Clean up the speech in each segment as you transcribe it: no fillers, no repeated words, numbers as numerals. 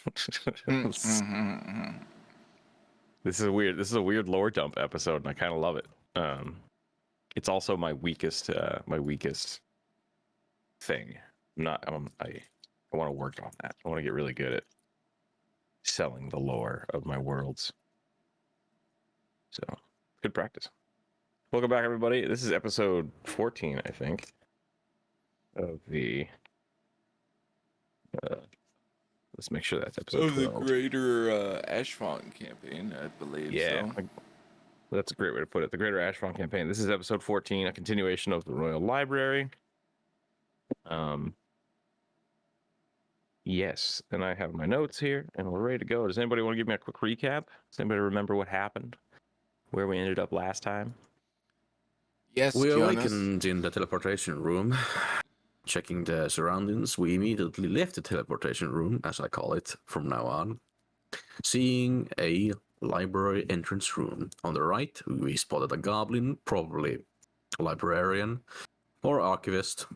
This is a weird lore dump episode, and I kind of love it. It's also my weakest thing. I want to work on that. I want to get really good at selling the lore of my worlds. So, good practice. Welcome back, everybody. This is episode 14, I think, of the. Let's make sure that's episode 12. The greater Ashfont campaign, I believe. Yeah, so. That's a great way to put it. The Greater Ashfont campaign. This is episode 14, a continuation of the Royal Library. Yes, and I have my notes here, and we're ready to go. Does anybody want to give me a quick recap? Does anybody remember what happened? Where we ended up last time? Yes, we Joonas. awakened in the teleportation room. Checking the surroundings, we immediately left the teleportation room, as I call it from now on, seeing a library entrance room. On the right, we spotted a goblin, probably a librarian or archivist,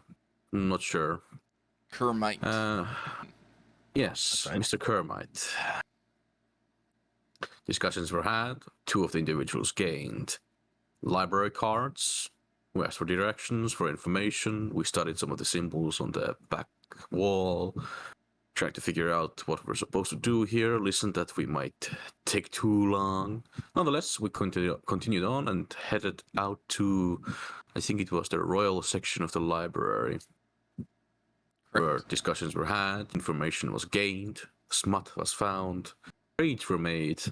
not sure. Kermite. Yes, right. Mr. Kermite. Discussions were had. Two of the individuals gained library cards. We asked for directions, for information. We studied some of the symbols on the back wall, tried to figure out what we're supposed to do here, listened that we might take too long. Nonetheless, we continued on and headed out to, I think it was the royal section of the library, where discussions were had, information was gained, smut was found, trades were made.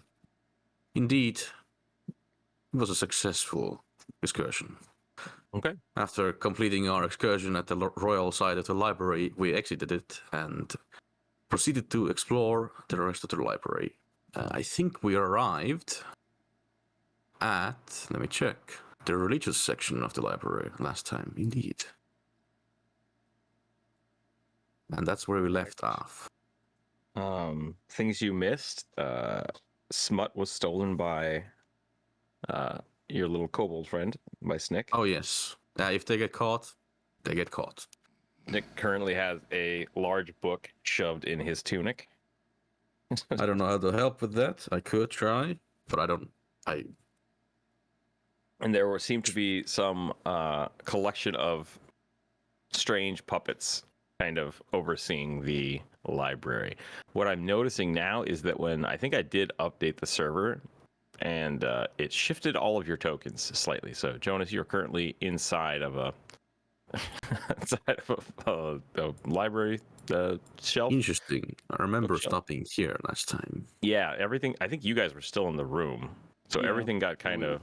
Indeed, it was a successful excursion. Okay. After completing our excursion at the royal side of the library, we exited it and proceeded to explore the rest of the library. I think we arrived at, let me check, the religious section of the library last time, indeed. And that's where we left off. Things you missed. Smut was stolen by your little kobold friend, by Snick. Oh, yes. If they get caught, they get caught. Nick currently has a large book shoved in his tunic. I don't know how to help with that. I could try, but I don't. And there seemed to be some collection of strange puppets kind of overseeing the library. What I'm noticing now is that when I think I did update the server, and it shifted all of your tokens slightly. So, Joonas, you're currently inside of a library shelf. Interesting. I remember stopping here last time. Yeah, everything. I think you guys were still in the room, so everything got kind of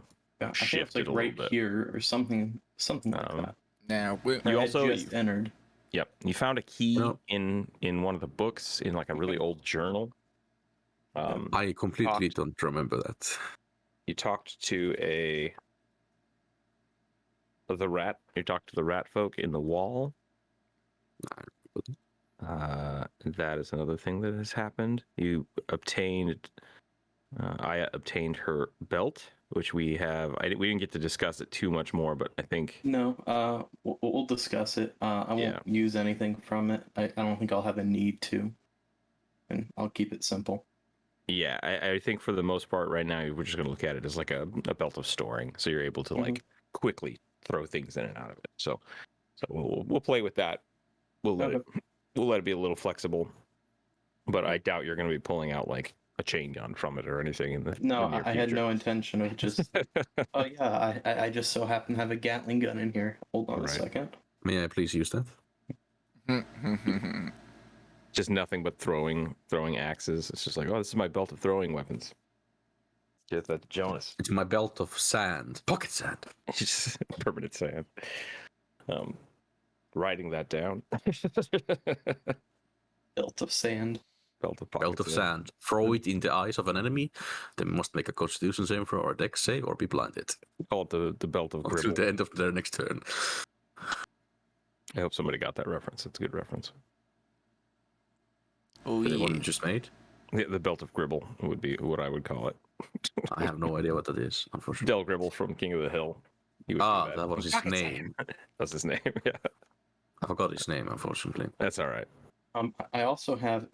shifted a little bit. Here or something like that. Now, you also just entered. Yep, you found a key in one of the books in like a really old journal. I completely don't remember that. You talked to the rat. You talked to the rat folk in the wall. That is another thing that has happened. You obtained. Aya obtained her belt, which we have. We didn't get to discuss it too much more, but I think No. We'll discuss it. I won't use anything from it. I don't think I'll have a need to, and I'll keep it simple. Yeah, I think for the most part right now, we're just going to look at it as like a belt of storing. So you're able to like quickly throw things in and out of it. So we'll play with that. We'll let it be a little flexible. But I doubt you're going to be pulling out like a chain gun from it or anything in the No, near I had future. no intention of just. Oh yeah, I just so happen to have a Gatling gun in here. Hold on a second. May I please use that? Just nothing but throwing axes. It's just like, oh, this is my belt of throwing weapons. Get that, Joonas. It's my belt of sand, pocket sand. Just permanent sand. Writing that down. Belt of sand. Belt of sand. Throw it in the eyes of an enemy. They must make a Constitution save or a Dex save or be blinded. Call it the belt of gribble. Until the end of their next turn. I hope somebody got that reference. It's a good reference. Oh, The yeah. one you just made? Yeah, the belt of gribble would be what I would call it. I have no idea what that is, unfortunately. Del Gribble from King of the Hill. That was his name. That's his name, yeah. I forgot his name, unfortunately. That's all right. I also have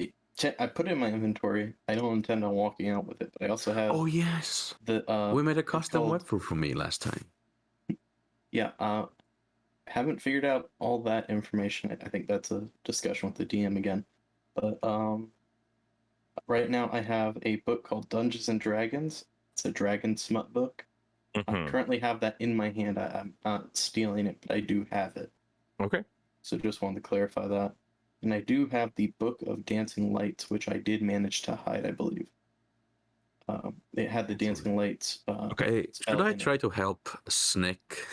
I put it in my inventory. I don't intend on walking out with it, but I also have Oh yes, the we made a it's custom called- webflow for me last time. Yeah, haven't figured out all that information. I think that's a discussion with the DM again. But right now I have a book called Dungeons and Dragons. It's a dragon smut book. I Mhm. currently have that in my hand. I'm not stealing it, but I do have it. Okay. So just wanted to clarify that. And I do have the Book of Dancing Lights, which I did manage to hide, I believe. It had the Dancing Lights. Okay, spell should I in it. try to help Snick?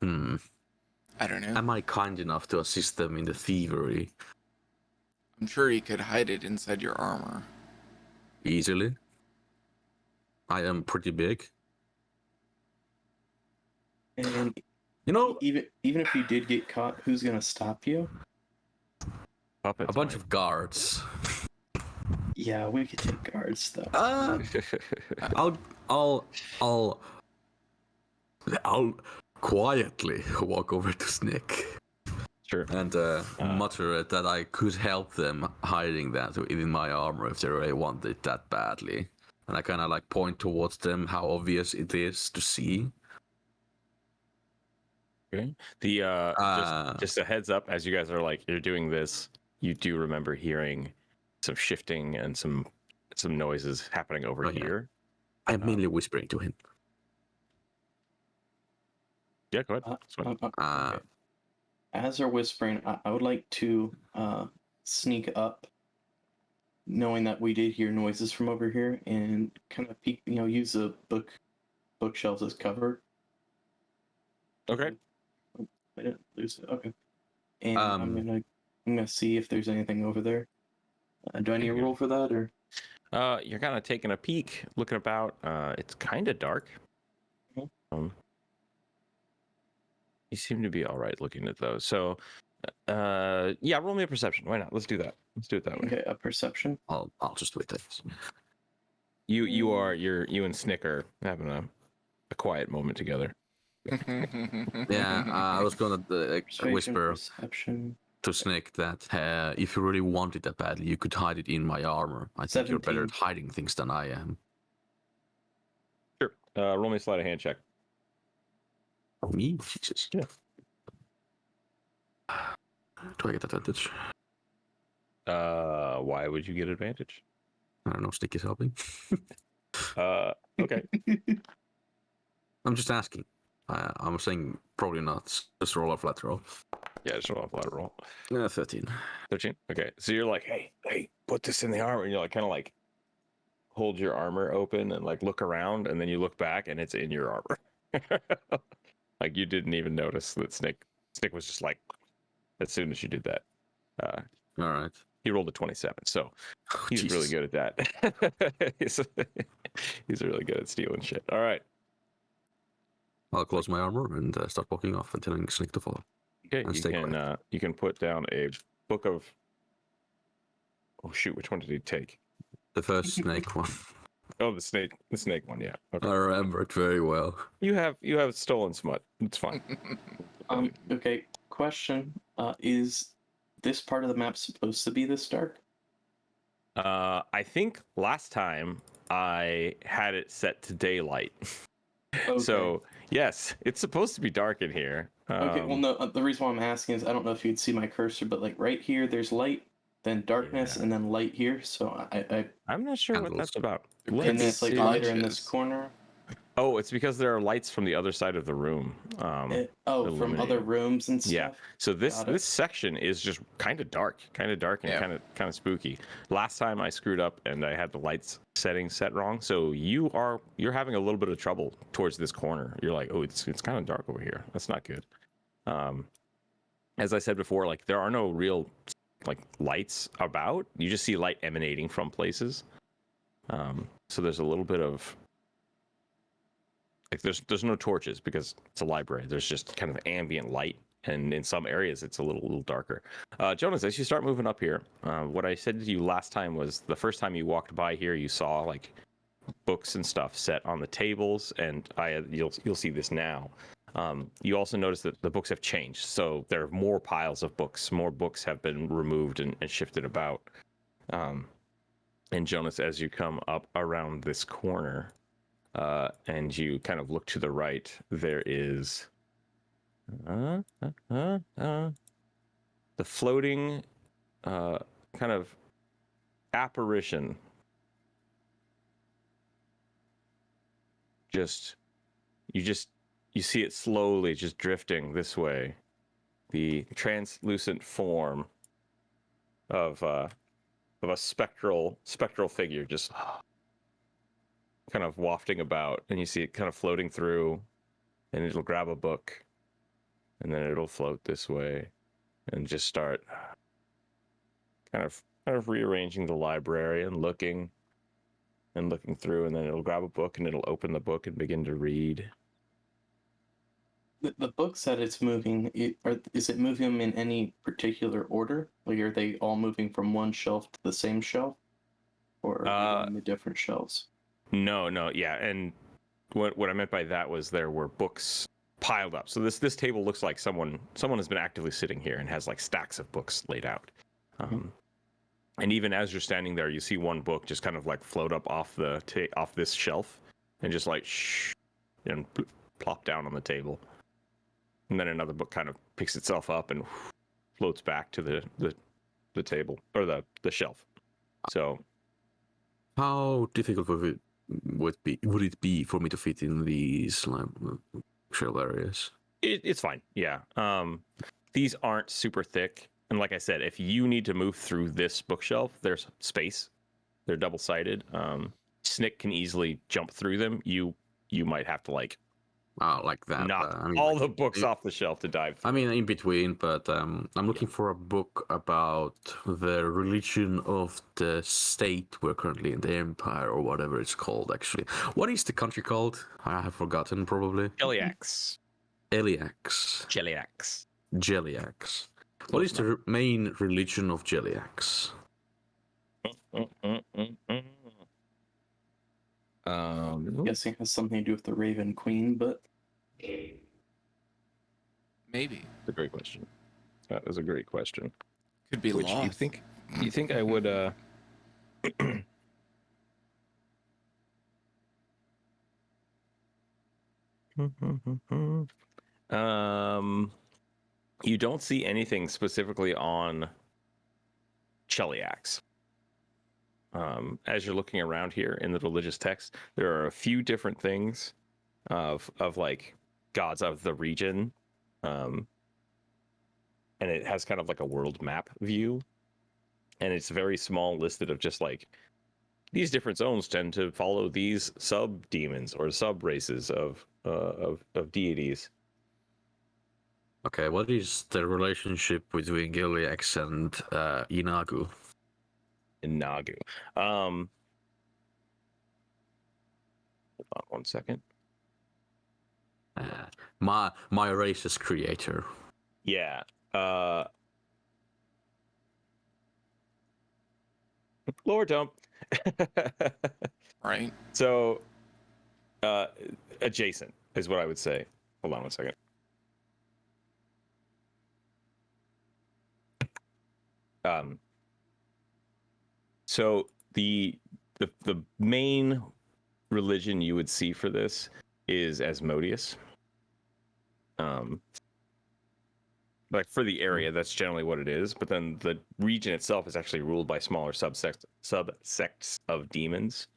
I don't know. Am I kind enough to assist them in the thievery I'm sure you could hide it inside your armor. easily? I am pretty big. And You know, even if you did get caught, who's gonna stop you? Puppets. a bunch of guards. Yeah, we could take guards though. I'll quietly walk over to Snick Sure. and mutter that I could help them hiding that in my armor if they really want it that badly. And I kind of like point towards them how obvious it is to see. Okay. The just a heads up, as you guys are like you're doing this, you do remember hearing some shifting and some noises happening over Oh, yeah. here. I'm mainly whispering to him. Yeah, go ahead. That's fine. Okay. As they're whispering, I would like to sneak up, knowing that we did hear noises from over here, and kind of peek. Use the bookshelves as cover. Okay. I didn't lose it. Okay. And Um, I'm gonna see if there's anything over there. Do I need a roll for that, or? You're kind of taking a peek, looking about. It's kind of dark. Mhm. You seem to be all right looking at those. So, yeah, roll me a perception. Why not? Let's do that. Let's do it that way. Okay, a perception. I'll just wait this. You and Snick are having a quiet moment together. Yeah, I was gonna Persuasion, whisper perception. to Snick that if you really want it that badly, you could hide it in my armor. I think you're better 17. at hiding things than I am. Sure. Roll me a sleight of hand check. Me? Jesus. Yeah. Do I get advantage? Why would you get advantage? I don't know. Snick is helping. Okay. I'm just asking. I'm saying probably not. Just roll a flat roll. Yeah, just roll a flat roll. 13. 13. Okay. So you're like, hey, put this in the armor, and you're like, kind of like, hold your armor open and like look around, and then you look back, and it's in your armor. Like you didn't even notice that Snick was just like, as soon as you did that. All right. He rolled a 27, so he's really Jesus. good at that. he's really good at stealing shit. All right. I'll close my armor and start walking off and telling Snick to follow. Okay, And you can put down a book of. Oh shoot, which one did he take? The first snake one. Oh, the snake one. Yeah. Okay. I remember it very well. You have stolen smut. It's fine. Okay. Question: is this part of the map supposed to be this dark? I think last time I had it set to daylight. Okay. So yes, it's supposed to be dark in here. Okay. Well, no. The reason why I'm asking is I don't know if you'd see my cursor, but like right here, there's light, then darkness, Yeah. and then light here. So I'm not sure what Candles. that's about. Could and then it's like lighter in this Scotches. corner. Oh, it's because there are lights from the other side of the room. From other illuminating. rooms and stuff. Yeah. So this Got it. this section is just kind of dark and Yeah. kind of spooky. Last time I screwed up and I had the lights setting set wrong. So you're having a little bit of trouble towards this corner. You're like, oh, it's kind of dark over here. That's not good. As I said before, like there are no real like lights about. You just see light emanating from places. So there's a little bit of like there's no torches because it's a library. There's just kind of ambient light, and in some areas it's a little darker. Joonas, as you start moving up here, what I said to you last time was the first time you walked by here, you saw like books and stuff set on the tables, and you'll see this now. You also notice that the books have changed, so there are more piles of books. More books have been removed and shifted about. And Joonas, as you come up around this corner, and you kind of look to the right, there is the floating kind of apparition. You see it slowly just drifting this way. The translucent form of a spectral figure just kind of wafting about, and you see it kind of floating through, and it'll grab a book, and then it'll float this way, and just start kind of rearranging the library and looking through, and then it'll grab a book and it'll open the book and begin to read. The books that it's moving, is it moving them in any particular order? Like, are they all moving from one shelf to the same shelf, or are they on the different shelves? No, yeah, and what I meant by that was there were books piled up. So this table looks like someone has been actively sitting here and has like stacks of books laid out. And even as you're standing there, you see one book just kind of like float up off this shelf and just like and plop down on the table. And then another book kind of picks itself up and floats back to the table or the shelf. So, how difficult would it be for me to fit in these shelf areas? It's fine. Yeah. These aren't super thick, and like I said, if you need to move through this bookshelf, there's space. They're double-sided. Snick can easily jump through them. You might have to like that. knock I mean, all the books off the shelf to dive through. I mean, in between, but I'm looking for a book about the religion of the state we're currently in, the empire, or whatever it's called, actually. What is the country called? I have forgotten, probably. Eliax. Eliax. Jeliax. What is the main religion of Jeliax? I'm guessing it has something to do with the Raven Queen, but Maybe. That's a great question. That is a great question. Could be Which lost. you think I would you don't see anything specifically on Cheliax. As you're looking around here in the religious text, there are a few different things of like gods of the region, and it has kind of like a world map view, and it's very small, listed of just like these different zones tend to follow these sub demons or sub races of deities. Okay, what is the relationship between Gileax and Inagu? Inagu. Hold on one second. My racist creator. Yeah. Lore dump. Right. So, adjacent is what I would say. Hold on one second. So the main religion you would see for this is Asmodeus. Like for the area, that's generally what it is. But then the region itself is actually ruled by smaller subsects of demons.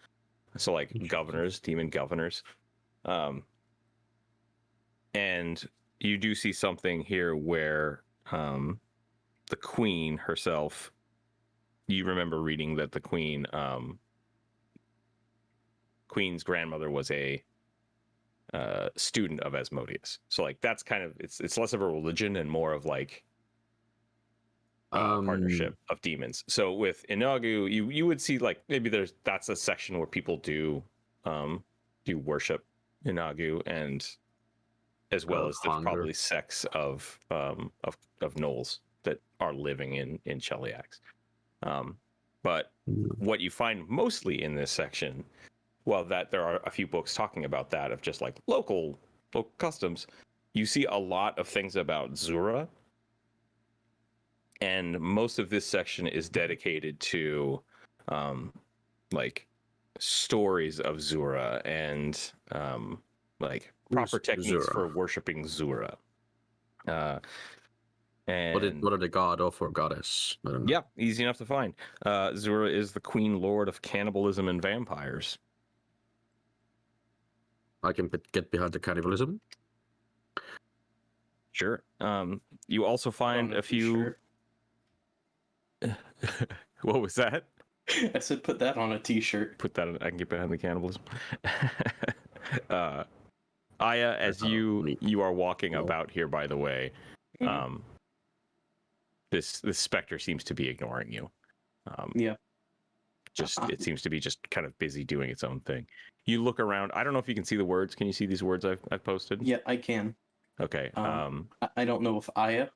So like governors, demon governors. And you do see something here where the queen herself, you remember reading that the queen's grandmother was a student of Asmodeus. So like that's kind of it's less of a religion and more of like partnership of demons. So with Inagu, you would see like maybe that's a section where people do worship Inagu, and as well as there's probably sects of gnolls that are living in Cheliax. But what you find mostly in this section, well, that there are a few books talking about that of just like local customs, you see a lot of things about Zura, and most of this section is dedicated to like stories of Zura and like proper Who's techniques Zura? for worshiping Zura. And What are the god of or goddess? I don't know. yeah, easy enough to find. Zura is the queen lord of cannibalism and vampires. I can get behind the cannibalism. Sure. You also find On a few. t-shirt. What was that? I said put that on a t-shirt. Put that. I can get behind the cannibalism. Aya, as you are walking about here, by the way, Mhm. this specter seems to be ignoring you. Yeah. Just it seems to be just kind of busy doing its own thing. You look around. I don't know if you can see the words. Can you see these words I've posted? Yeah, I can. Okay. I don't know if Aya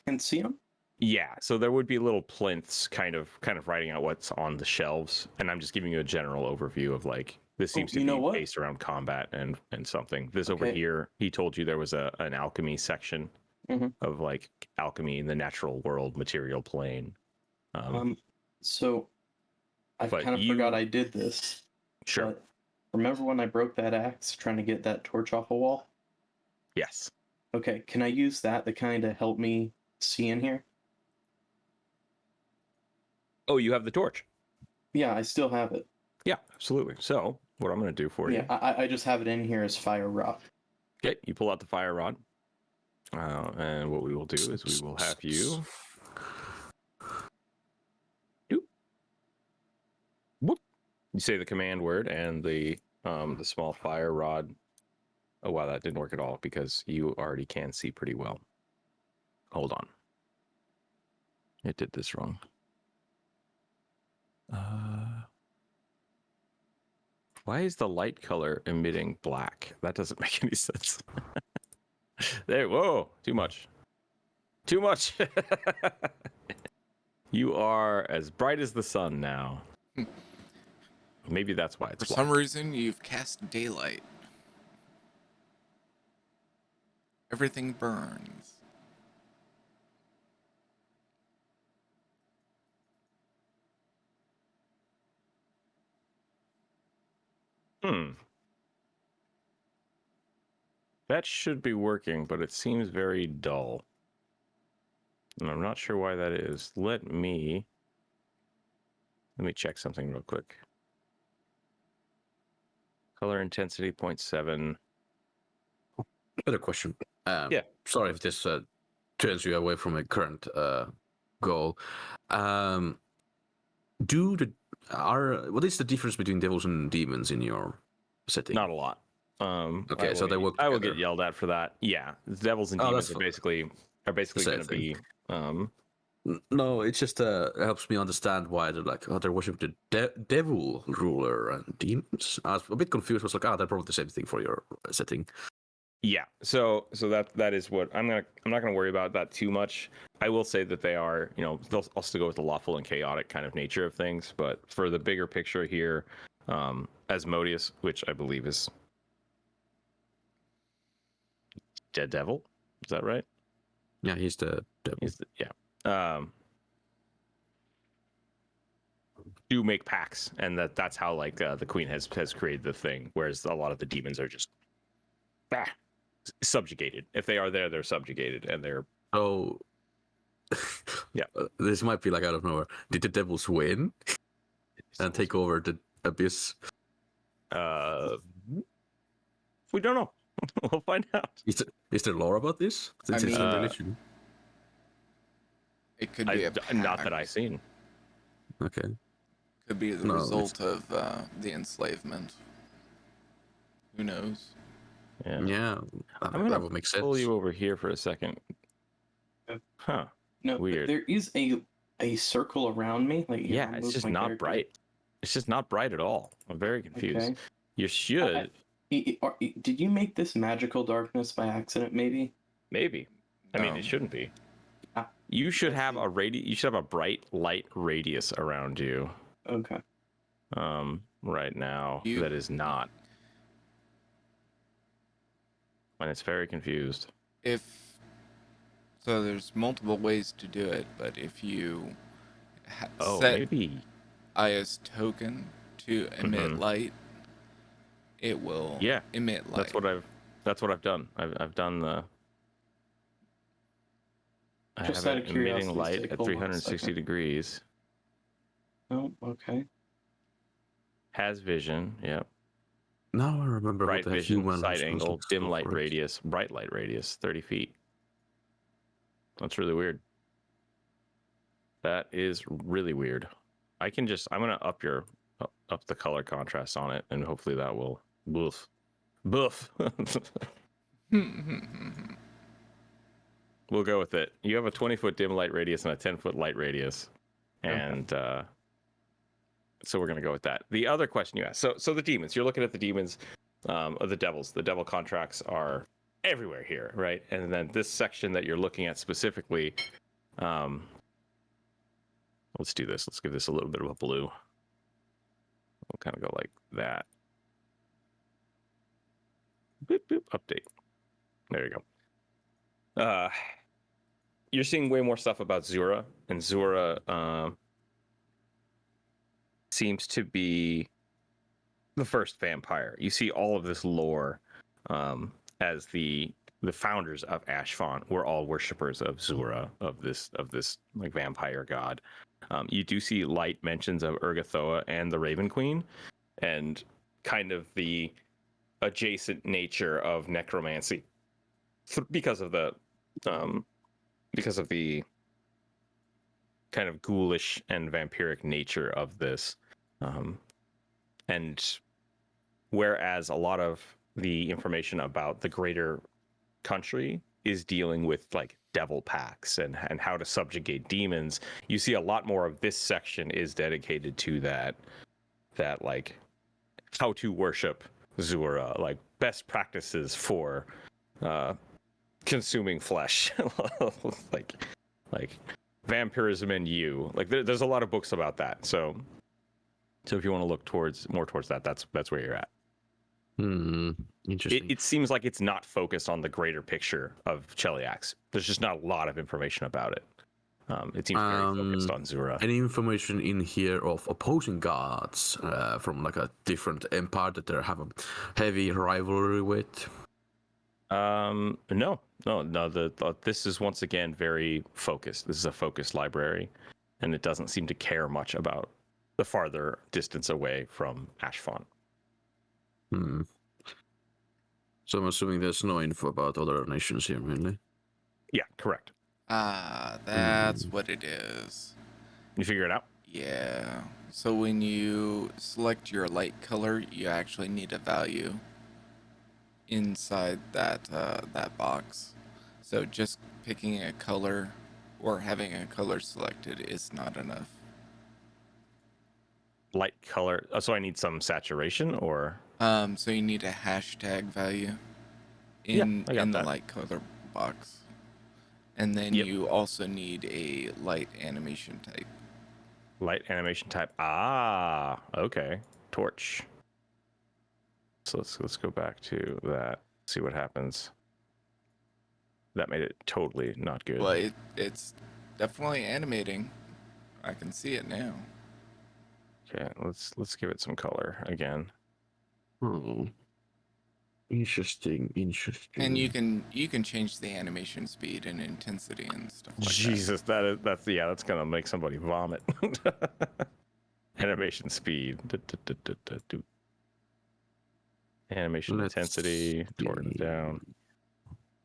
can see them. Yeah, so there would be little plinths kind of writing out what's on the shelves, and I'm just giving you a general overview of like this seems to you know be what? based around combat and something. This over Okay. here, he told you there was an alchemy section Mhm. of like alchemy in the natural world material plane. So I But kind of forgot I did this. Sure. But remember when I broke that axe trying to get that torch off a wall? Yes. Okay, can I use that to kind of help me see in here? Oh, you have the torch. Yeah, I still have it. Yeah, absolutely. So what I'm going to do for Yeah, you? I just have it in here as fire rock. Okay, you pull out the fire rod, and what we will do is we will have you. Whoop. You say the command word, and the small fire rod. Oh wow, that didn't work at all because you already can see pretty well. Hold on. It did this wrong. Why is the light color emitting black? That doesn't make any sense. There, whoa, too much. Too much. You are as bright as the sun now. Maybe that's why it's For black. some reason, you've cast daylight. Everything burns. That should be working, but it seems very dull. And I'm not sure why that is. Let me check something real quick. Color intensity 0.7. Other question. Yeah. Sorry if this turns you away from a current goal. What is the difference between devils and demons in your setting? Not a lot. Okay, so they work I will together. get yelled at for that. Yeah, the devils and Oh, demons that's are fine. basically Same going to be. No, it just helps me understand why they're like, oh, they're worshiping the devil ruler and demons. I was a bit confused. I was like, they're probably the same thing for your setting. Yeah, so that is what I'm not gonna worry about that too much. I will say that they are, they'll also go with the lawful and chaotic kind of nature of things. But for the bigger picture here, Asmodeus, which I believe is dead devil, is that right? Yeah, he's the devil. Do make pacts, and that's how like the queen has created the thing, whereas a lot of the demons are just subjugated. If they are there, they're subjugated, and they're Oh, yeah. This might be like out of nowhere. Did the devils win and take over the abyss? We don't know. We'll find out. Is there lore about this? Since it's a religion. It could be Not that I've seen. Okay. Could be the result of the enslavement. Who knows? Yeah, that would make sense. Pull you over here for a second. Huh. No, Weird. there is a circle around me. Like it's just not bright. It's just not bright at all. I'm very confused. Okay. You should. Did you make this magical darkness by accident? Maybe. Maybe. I mean, it shouldn't be. You should have a You should have a bright light radius around you. Okay. Right now, that is not. And it's very confused. If so, there's multiple ways to do it, but if you Oh, set maybe. IS token to emit Mhm. light, it will Yeah, emit light. that's what I've done. I've done the. I Just have out it of emitting curiosity's light sake, at hold on a 360 second. degrees. Oh, okay. Has vision. Yep. Now I remember what Bright they have vision, human side specific angle, dim skill light for it. radius, bright light radius, 30 feet. That's really weird. That is really weird. I'm gonna up the color contrast on it, and hopefully that will boof. Boof. We'll go with it. You have a 20-foot dim light radius and a 10-foot light radius. And so we're gonna go with that. The other question you asked. So the demons, you're looking at the demons, or the devils. The devil contracts are everywhere here, right? And then this section that you're looking at specifically, let's do this. Let's give this a little bit of a blue. We'll kind of go like that. Boop, boop, update. There you go. You're seeing way more stuff about Zura, and Zura seems to be the first vampire. You see all of this lore as the founders of Ashfont were all worshippers of Zura, of this like vampire god. You do see light mentions of Urgathoa and the Raven Queen, and kind of the adjacent nature of necromancy because of the kind of ghoulish and vampiric nature of this. And whereas a lot of the information about the greater country is dealing with like devil packs and how to subjugate demons, you see a lot more of this section is dedicated to that like how to worship Zura, like best practices for consuming flesh, like vampirism and you. Like there's a lot of books about that. So if you want to look more towards that, that's where you're at. Interesting. It seems like it's not focused on the greater picture of Cheliax. There's just not a lot of information about it. It seems very focused on Zura. Any information in here of opposing gods from like a different empire that they have a heavy rivalry with? No. This is once again very focused. This is a focused library, and it doesn't seem to care much about the farther distance away from Ashfont. So I'm assuming there's no info about other nations here, mainly. Yeah, correct. Ah, that's what it is. You figure it out? Yeah. So when you select your light color, you actually need a value inside that that box. So just picking a color or having a color selected is not enough. Light color. So I need some saturation, or So you need a hashtag value in I got the that. light color box. And then you also need a light animation type. Light animation type. Ah, okay. Torch. So let's go back to that. See what happens. That made it totally not good. But it's definitely animating. I can see it now. Okay, let's give it some color again. Interesting. And you can change the animation speed and intensity and stuff like Jesus, that's gonna make somebody vomit. Animation speed. Animation intensity, torn down.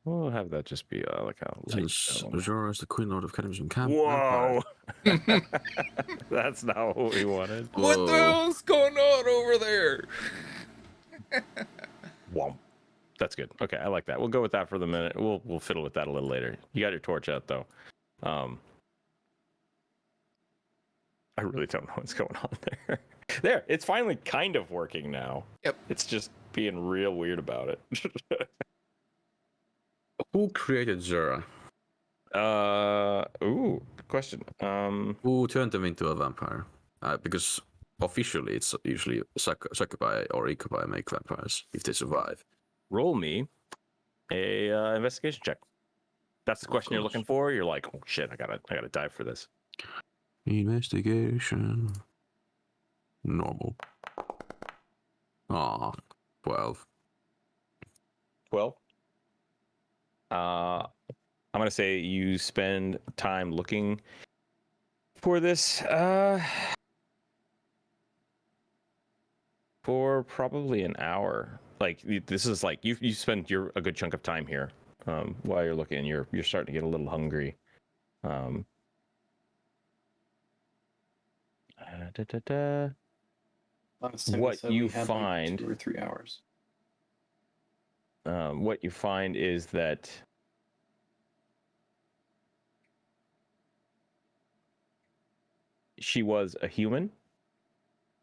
We'll have that just be like a light tone. Zora is the queen lord of cannibalism camp. Whoa! That's not what we wanted. that. What the hell's going on over there? Womp. That's good. Okay, I like that. We'll go with that for the minute. We'll fiddle with that a little later. You got your torch out though. I really don't know what's going on there. There, it's finally kind of working now. Yep. It's just being real weird about it. Who created Zora? Good question. Who turned them into a vampire? Because officially, it's usually succubi or incubi make vampires if they survive. Roll me a investigation check. that's the question you're course. looking for, you're like, oh shit, I gotta dive for this. Investigation. Normal. 12. 12. I'm gonna say you spend time looking for this for probably an hour. Like this is like you spend a good chunk of time here while you're looking. You're starting to get a little hungry. Da, da, da. Last time What said you we had find- like 2 or 3 hours. What you find is that she was a human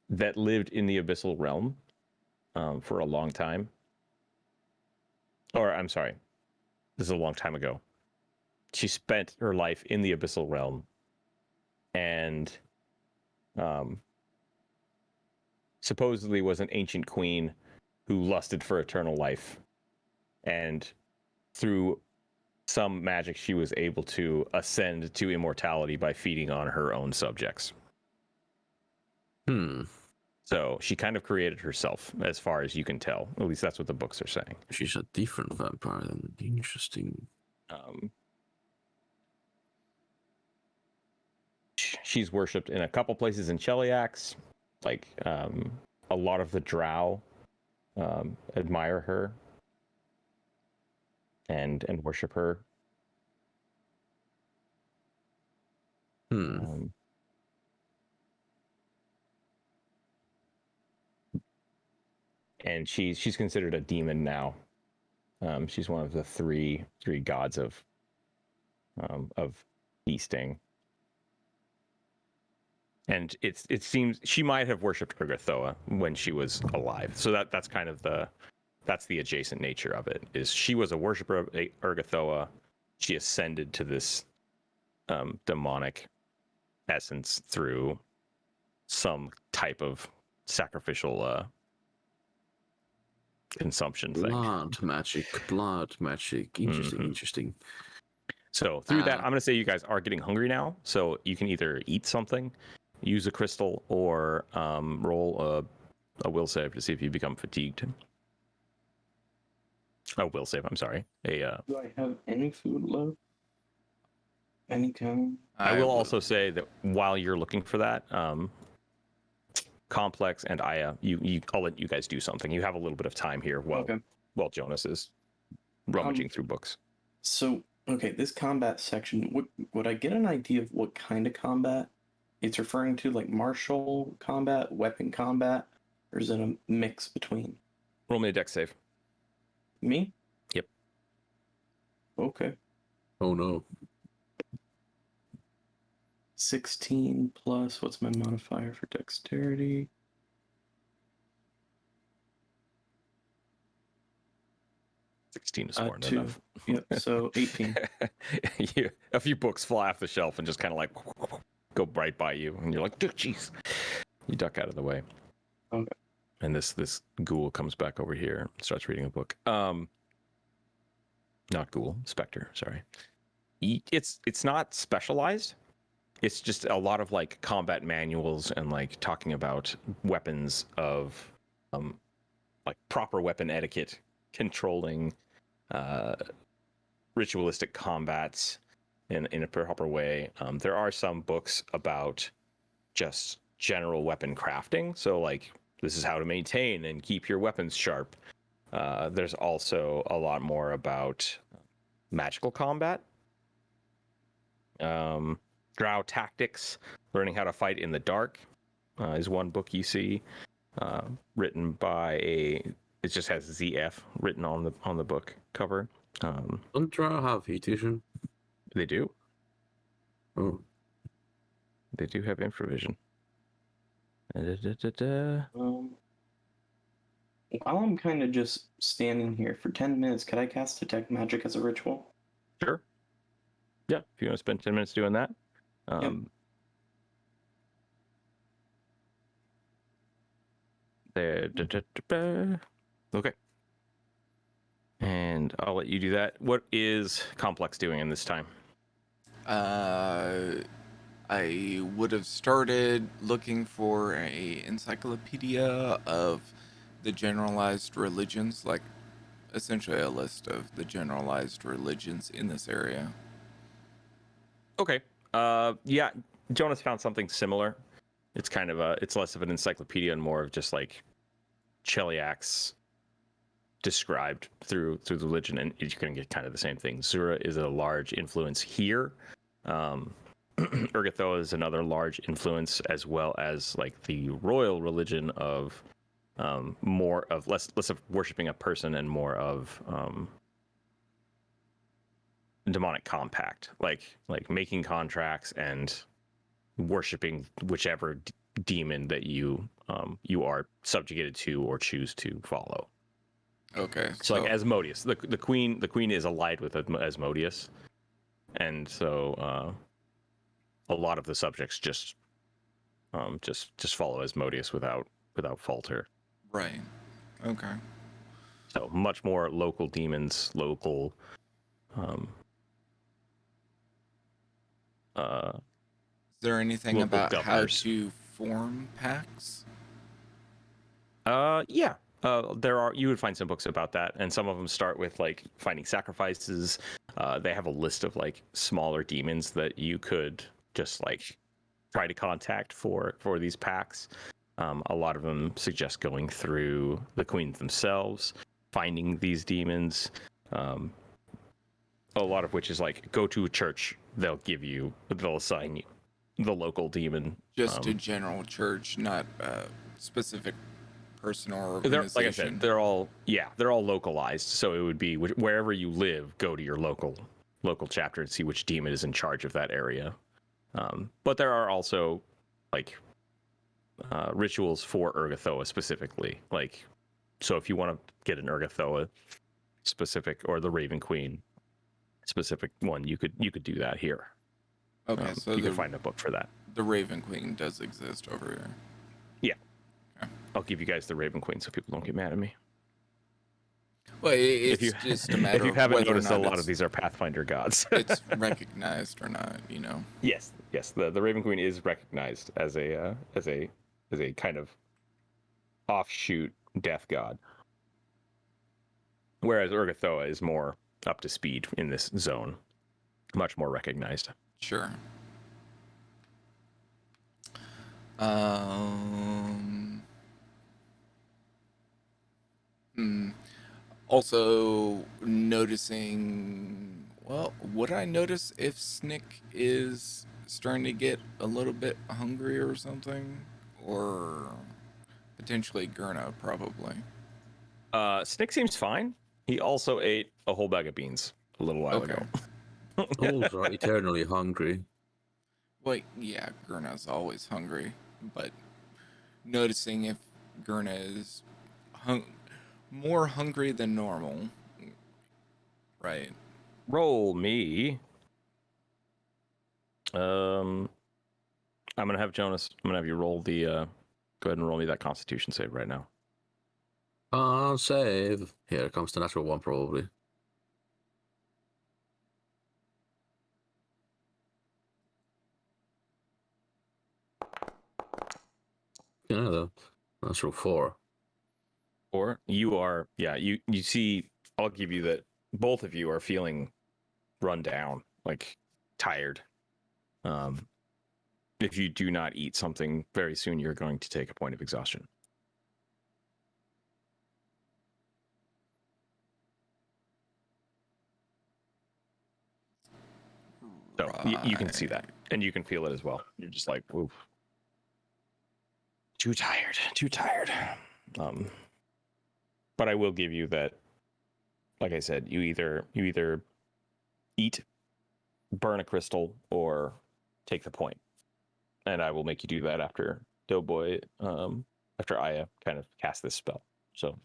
that lived in the abyssal realm for a long time. Or I'm sorry, this is a long time ago. She spent her life in the abyssal realm and supposedly was an ancient queen who lusted for eternal life. And through some magic, she was able to ascend to immortality by feeding on her own subjects. So she kind of created herself, as far as you can tell. At least that's what the books are saying. She's a different vampire than interesting. She's worshipped in a couple places in Cheliax. Like a lot of the Drow admire her and worship her. And she's considered a demon now. She's one of the three gods of feasting. And it seems she might have worshipped Urgathoa when she was alive. So that's kind of that's the adjacent nature of it. Is she was a worshiper of Urgathoa. She ascended to this demonic essence through some type of sacrificial consumption thing. Blood magic. Interesting. So through that, I'm going to say you guys are getting hungry now. So you can either eat something, use a crystal, or roll a will save to see if you become fatigued. Oh, will save. I'm sorry. Do I have any food left? Any kind? I will also say that while you're looking for that, Complex and Aya, I'll let you guys do something. You have a little bit of time here while Joonas is rummaging through books. So, okay, this combat section, would I get an idea of what kind of combat it's referring to, like martial combat, weapon combat, or is it a mix between? Roll me a dex save. Me? Yep. Okay. Oh no. 16 plus, what's my modifier for dexterity? Is more than 2. enough. Yep, so 18. A few books fly off the shelf and just kind of like go right by you, and you're like, jeez. You duck out of the way. Okay. And this ghoul comes back over here and starts reading a book. Not ghoul, specter, sorry. It's not specialized. It's just a lot of like combat manuals and like talking about weapons of like proper weapon etiquette, controlling ritualistic combats in a proper way. There are some books about just general weapon crafting. So like this is how to maintain and keep your weapons sharp. There's also a lot more about magical combat. Drow tactics, learning how to fight in the dark is one book you see, written by it just has ZF written on the book cover. Don't Drow have heat vision? They do. Oh. They do have infravision. While I'm kind of just standing here for 10 minutes, could I cast Detect Magic as a ritual? Sure. Yeah, if you want to spend 10 minutes doing that. Yep. Okay. And I'll let you do that. What is Complex doing in this time? I would have started looking for a encyclopedia of the generalized religions, like essentially a list of the generalized religions in this area. Okay. Yeah, Jonas found something similar. It's kind of it's less of an encyclopedia and more of just like Cheliacs described through the religion, and you're going to get kind of the same thing. Zura is a large influence here. Urgathoa is another large influence, as well as like the royal religion of more of less of worshiping a person and more of demonic compact, like making contracts and worshiping whichever demon that you are subjugated to or choose to follow. Okay, So like Asmodeus, the queen is allied with Asmodeus, and so a lot of the subjects just follow Asmodeus without falter. right. Okay. So much more local demons, local Is there anything local about governors. how to form packs? Yeah. There are, you would find some books about that, and some of them start with like finding sacrifices. They have a list of like smaller demons that you could just like try to contact for these packs. A lot of them suggest going through the queens themselves, finding these demons. A lot of which is like go to a church. They'll assign you the local demon. Just a general church, not a specific person or They're, organization. like I said, they're all localized. So it would be wherever you live, go to your local chapter and see which demon is in charge of that area. But there are also like rituals for Urgathoa specifically. Like, so if you want to get an Urgathoa specific or the Raven Queen specific one, you could do that here. Okay, so you can find a book for that. The Raven Queen does exist over here. Yeah. Okay. I'll give you guys the Raven Queen so people don't get mad at me. Well, it's just a matter if you of haven't whether noticed, or a not lot of these are Pathfinder gods. it's recognized or not, you know. Yes. The Raven Queen is recognized as a kind of offshoot death god, whereas Urgathoa is more up to speed in this zone, much more recognized. Sure. Also noticing, well, would I notice if Snick is starting to get a little bit hungry or something? Or potentially Gerna, probably. Snick seems fine. He also ate a whole bag of beans a little while ago. Owls are eternally hungry. Well, yeah, Gerna's always hungry, but noticing if Gerna is more hungry than normal, right? Roll me. I'm gonna have Joonas. I'm gonna have you roll the. Go ahead and roll me that Constitution save right now. Save. Here comes the natural one, probably. Yeah, the natural 4. Or you are, yeah. You see. I'll give you that. Both of you are feeling run down, like tired. If you do not eat something very soon, you're going to take a point of exhaustion. So you can see that, and you can feel it as well. You're just like, oof, too tired. But I will give you that. Like I said, you either eat, burn a crystal, or take the point, and I will make you do that after Doughboy, after Aya kind of cast this spell. So,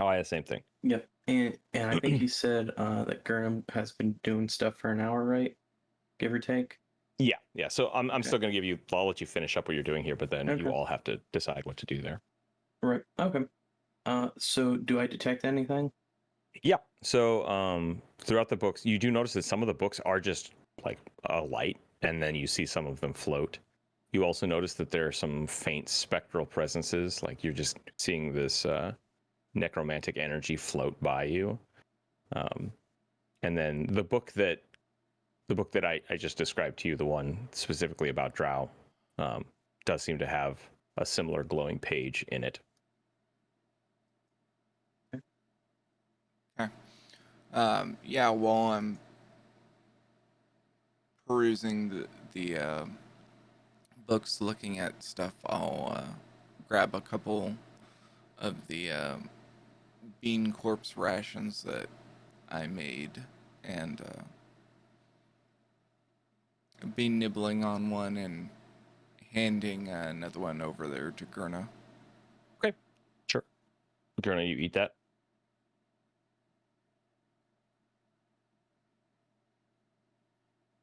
Aya, same thing. Yep. And I think you said that Gerna has been doing stuff for an hour, right? Give or take. Yeah. So I'm Okay. still gonna give you. I'll let you finish up what you're doing here, but then Okay. you all have to decide what to do there. Right. Okay. So do I detect anything? Yeah. So throughout the books, you do notice that some of the books are just like a light, and then you see some of them float. You also notice that there are some faint spectral presences, like you're just seeing this necromantic energy float by you. And then the book that I just described to you, the one specifically about Drow, does seem to have a similar glowing page in it. Okay. Yeah, while I'm perusing the books, looking at stuff, I'll grab a couple of the bean corpse rations that I made and be nibbling on one and handing another one over there to Gerna. Okay, sure. Gerna, you eat that?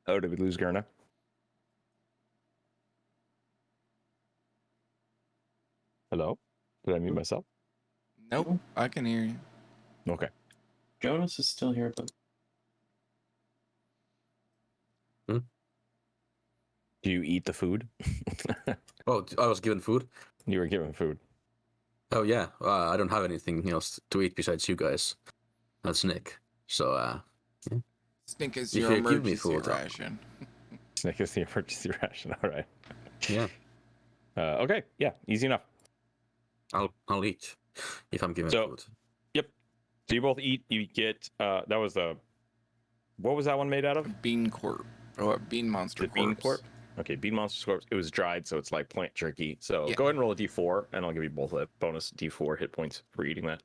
Oh, did we lose Gerna? Hello? Did I mute myself? Nope, I can hear you. Okay. Joonas is still here, but Do you eat the food? Oh, I was given food. You were given food. Oh yeah, I don't have anything else to eat besides you guys. That's Nick. So yeah. Snick is If your you give me emergency food, ration. Snake is the emergency ration. All right. yeah, Okay. Yeah. Easy enough. I'll eat if I'm given So- food. Yep. So you both eat. You get. That was the. What was that one made out of? Bean corp. Or bean monster The bean corpse. corp? Okay, bean monster corpse. It was dried, so it's like plant jerky. So Yeah. go ahead and roll a d4, and I'll give you both a bonus d4 hit points for eating that.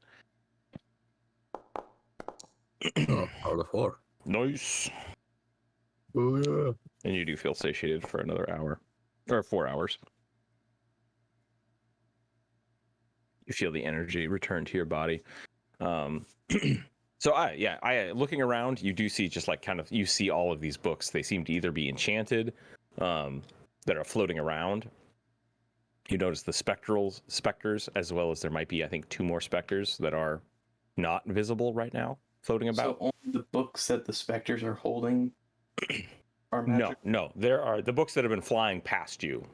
Oh, out of 4. Nice. Oh yeah. And you do feel satiated for another hour or 4 hours. You feel the energy return to your body. So I looking around, you do see just like kind of you see all of these books. They seem to either be enchanted, that are floating around. You notice the specters, as well as there might be, I think, 2 more specters that are not visible right now, floating about. so only the books that the specters are holding are magic. No, there are the books that have been flying past you.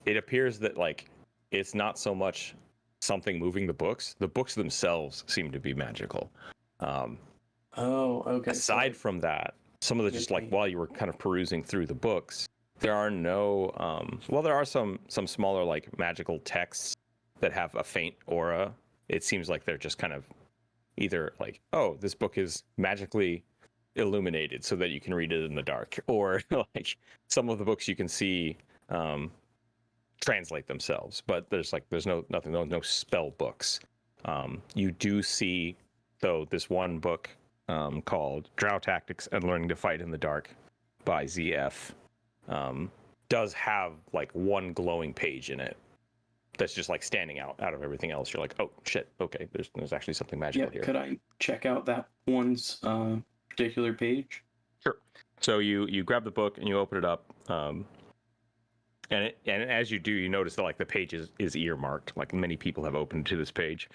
It appears that like it's not so much something moving the books. The books themselves seem to be magical. Oh, okay. Aside from that, some of the just like while you were kind of perusing through the books, there are no well, there are some smaller like magical texts that have a faint aura. It seems like they're just kind of either like, oh, this book is magically illuminated so that you can read it in the dark, or like some of the books you can see translate themselves, but there's no spell books. You do see though this one book called Drow Tactics and Learning to Fight in the Dark by ZF does have like one glowing page in it that's just like standing out of everything else. You're like, oh shit, okay, there's actually something magical here. Could I check out that one's particular page? Sure. So you grab the book and you open it up, and as you do, you notice that like the page is earmarked. Like many people have opened to this page.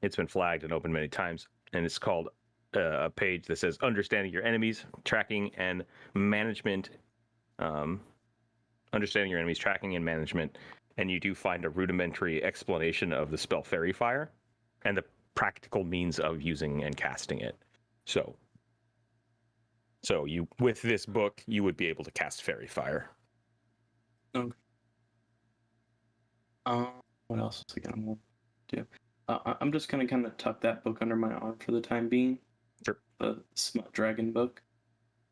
It's been flagged and opened many times, and it's called a page that says "Understanding Your Enemies, Tracking and Management." Understanding your enemies, tracking and management, and you do find a rudimentary explanation of the spell Fairy Fire and the practical means of using and casting it. So you, with this book, you would be able to cast Fairy Fire. Okay. What else is I gonna do? I'm just gonna kind of tuck that book under my arm for the time being. Sure. The Smut Dragon book,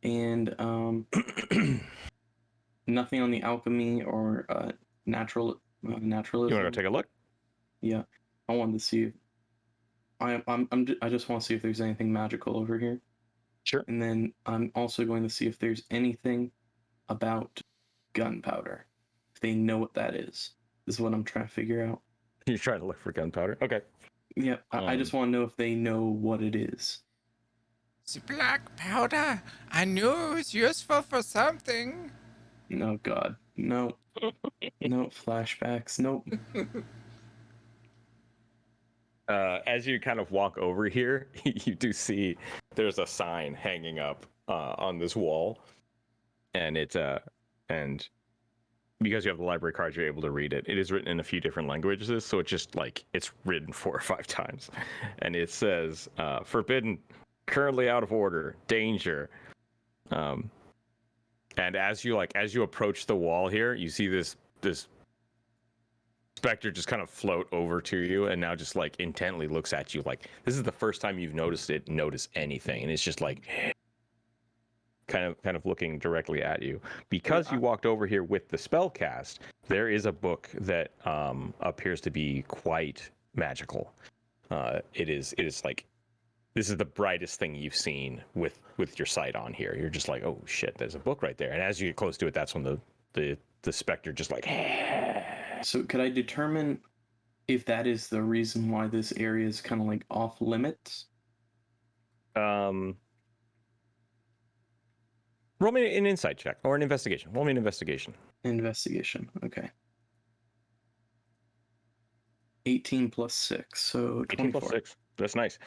and nothing on the alchemy or naturalism. You want to go take a look? Yeah, I wanted to see. I just want to see if there's anything magical over here. Sure. And then I'm also going to see if there's anything about gunpowder. If they know what that is. This is what I'm trying to figure out. You're trying to look for gunpowder. Okay. Yeah, I just want to know if they know what it is. It's black powder. I knew it was useful for something. No, God, no, no flashbacks. Nope. as you kind of walk over here, you do see there's a sign hanging up on this wall, and and because you have the library card, you're able to read it. It is written in a few different languages, so it's just like it's written 4 or 5 times, and it says "Forbidden, currently out of order, danger." And as you approach the wall here, you see this specter just kind of float over to you, and now just like intently looks at you. Like this is the first time you've noticed anything, and it's just like kind of looking directly at you. Because you walked over here with the spell cast, there is a book that appears to be quite magical. It is like, this is the brightest thing you've seen with your sight on here. You're just like, oh shit, there's a book right there. And as you get close to it, that's when the specter just like. So could I determine if that is the reason why this area is kind of like off limits? Roll me an insight check or an investigation. Roll me an investigation. Investigation. Okay. 18 plus 6, so 24. 18 plus 6. That's nice.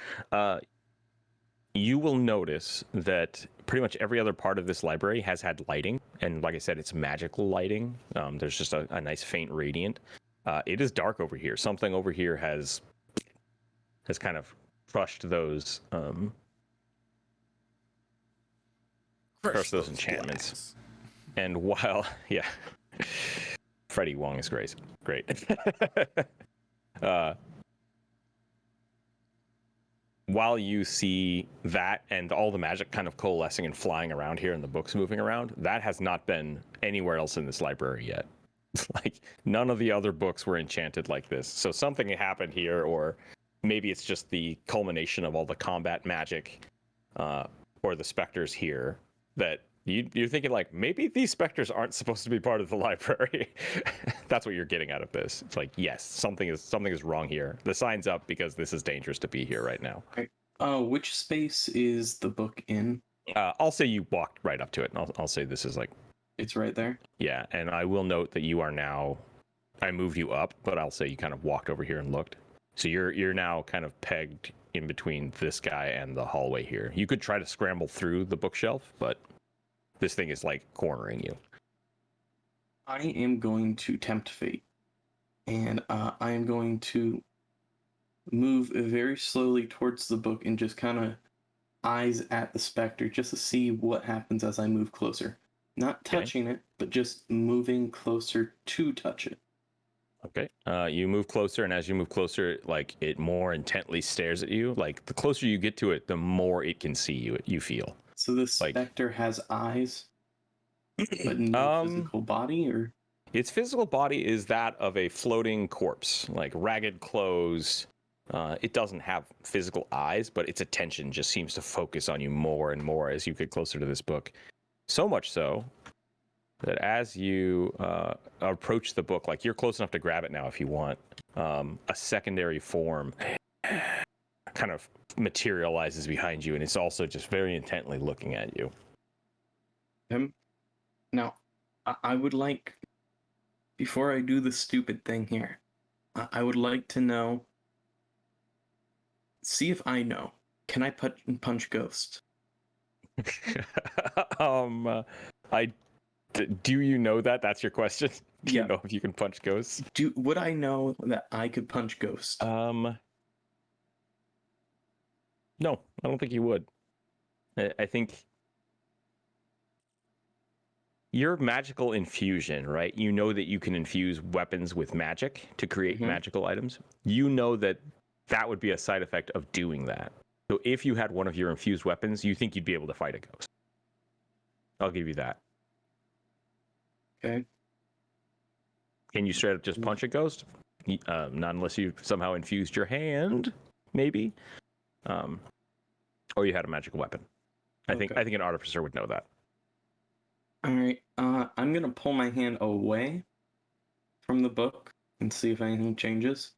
You will notice that pretty much every other part of this library has had lighting, and like I said, it's magical lighting. There's just a nice faint radiant. It is dark over here. Something over here has kind of crushed those enchantments. Glass. And while Freddie Wong is great. While you see that and all the magic kind of coalescing and flying around here and the books moving around, that has not been anywhere else in this library yet. Like none of the other books were enchanted like this. So something happened here, or maybe it's just the culmination of all the combat magic or the specters here that you're thinking like, maybe these specters aren't supposed to be part of the library. That's what you're getting out of this. It's like, yes, something is wrong here. The sign's up because this is dangerous to be here right now. Which space is the book in? I'll say you walked right up to it, and I'll say this is like... It's right there? Yeah, and I will note that you are now... I moved you up, but I'll say you kind of walked over here and looked. So you're now kind of pegged in between this guy and the hallway here. You could try to scramble through the bookshelf, but this thing is like cornering you. I am going to tempt fate, and I am going to move very slowly towards the book and just kind of eyes at the specter just to see what happens as I move closer. Not touching it, but just moving closer to touch it. Okay. You move closer, and as you move closer, like it more intently stares at you. Like the closer you get to it, the more it can see you. You feel. So the specter has eyes, but no physical body, or its physical body is that of a floating corpse, like ragged clothes. It doesn't have physical eyes, but its attention just seems to focus on you more and more as you get closer to this book. So much so that as you approach the book, like you're close enough to grab it now if you want, a secondary form kind of materializes behind you, and it's also just very intently looking at you. Now, I would like, before I do the stupid thing here, I would like to know, see if I know, can I punch ghosts? Do you know that? That's your question? Do Yeah. you know if you can punch ghosts? Would I know that I could punch ghosts? No, I don't think you would. I think your magical infusion, right? You know that you can infuse weapons with magic to create magical items. You know that that would be a side effect of doing that. So if you had one of your infused weapons, you think you'd be able to fight a ghost. I'll give you that. Okay. Can you straight up just punch a ghost? Not unless you somehow infused your hand, maybe. Or you had a magical weapon. I think an artificer would know that. All right. I'm gonna pull my hand away from the book and see if anything changes.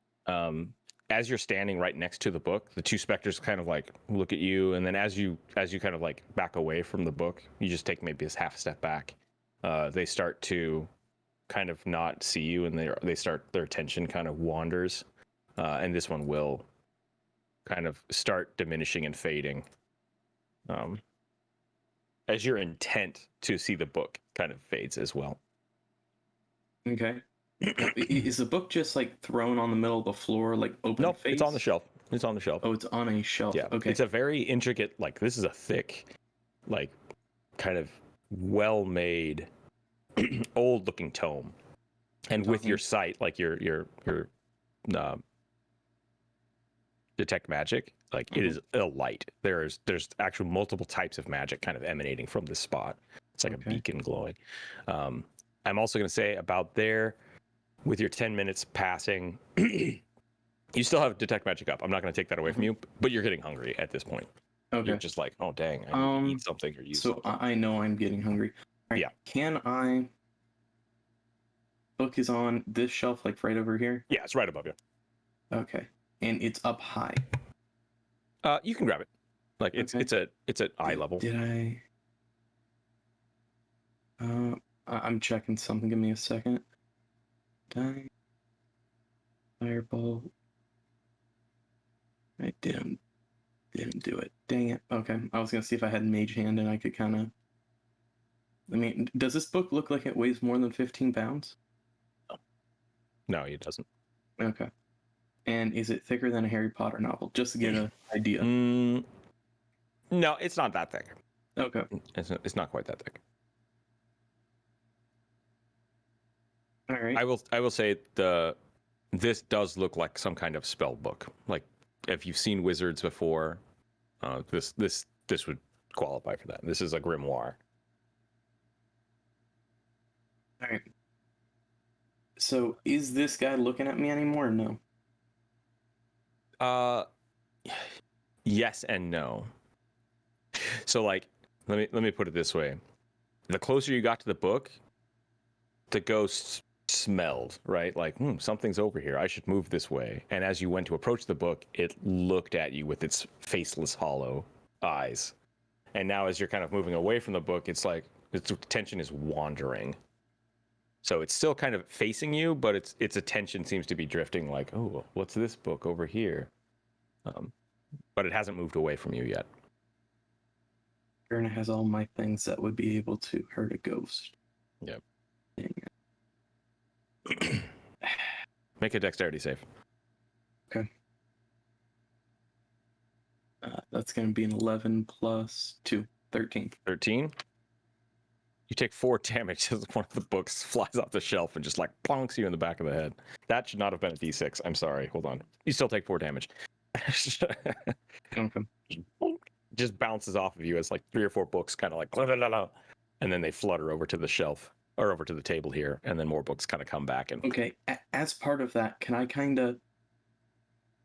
As you're standing right next to the book, the two specters kind of like look at you, and then as you kind of like back away from the book, you just take maybe a half step back. They start to kind of not see you, and their attention kind of wanders, and this one will kind of start diminishing and fading. As your intent to see the book kind of fades as well. Okay. Now, is the book just like thrown on the middle of the floor, like open Nope, face? it's on the shelf. It's on the shelf. Oh, it's on a shelf. Yeah. Okay. It's a very intricate, like this is a thick, like kind of well-made, old-looking tome. And with your sight, like your detect magic, like it is a light. There's actual multiple types of magic kind of emanating from this spot. It's like a beacon glowing. I'm also going to say about there, with your 10 minutes passing, you still have detect magic up. I'm not going to take that away from you, but you're getting hungry at this point. Okay. You're just like, oh dang, I need to eat something or use something. I know I'm getting hungry. Right, Yeah. Can I? Book is on this shelf, like right over here. Yeah, it's right above you. Okay, and it's up high. You can grab it. Like it's at eye level. Did I? I'm checking something. Give me a second. Fireball. I didn't do it. Dang it. Okay, I was gonna see if I had mage hand and I could kind of. I mean, does this book look like it weighs more than 15 pounds? No, it doesn't. Okay. And is it thicker than a Harry Potter novel? Just to get an idea. No, it's not that thick. Okay. It's not quite that thick. All right. I will say this does look like some kind of spell book. Like if you've seen wizards before, this would qualify for that. This is a grimoire. All right. So is this guy looking at me anymore or no? Yes and no. So like let me put it this way. The closer you got to the book, the ghost smelled, right? Like, something's over here. I should move this way. And as you went to approach the book, it looked at you with its faceless, hollow eyes. And now as you're kind of moving away from the book, it's like its attention is wandering. So it's still kind of facing you, but its attention seems to be drifting like, oh, what's this book over here? But it hasn't moved away from you yet. Gerna has all my things that would be able to hurt a ghost. Yep. Dang it. Make a dexterity save. Okay. That's going to be an 11 plus 2, 13. 13. You take 4 damage as one of the books flies off the shelf and just like plonks you in the back of the head. That should not have been a d6. I'm sorry. Hold on. You still take 4 damage. Okay. Just bounces off of you as like 3 or 4 books kind of like, la, la, la, la, and then they flutter over to the shelf or over to the table here, and then more books kind of come back and. Okay. As part of that, can I kind of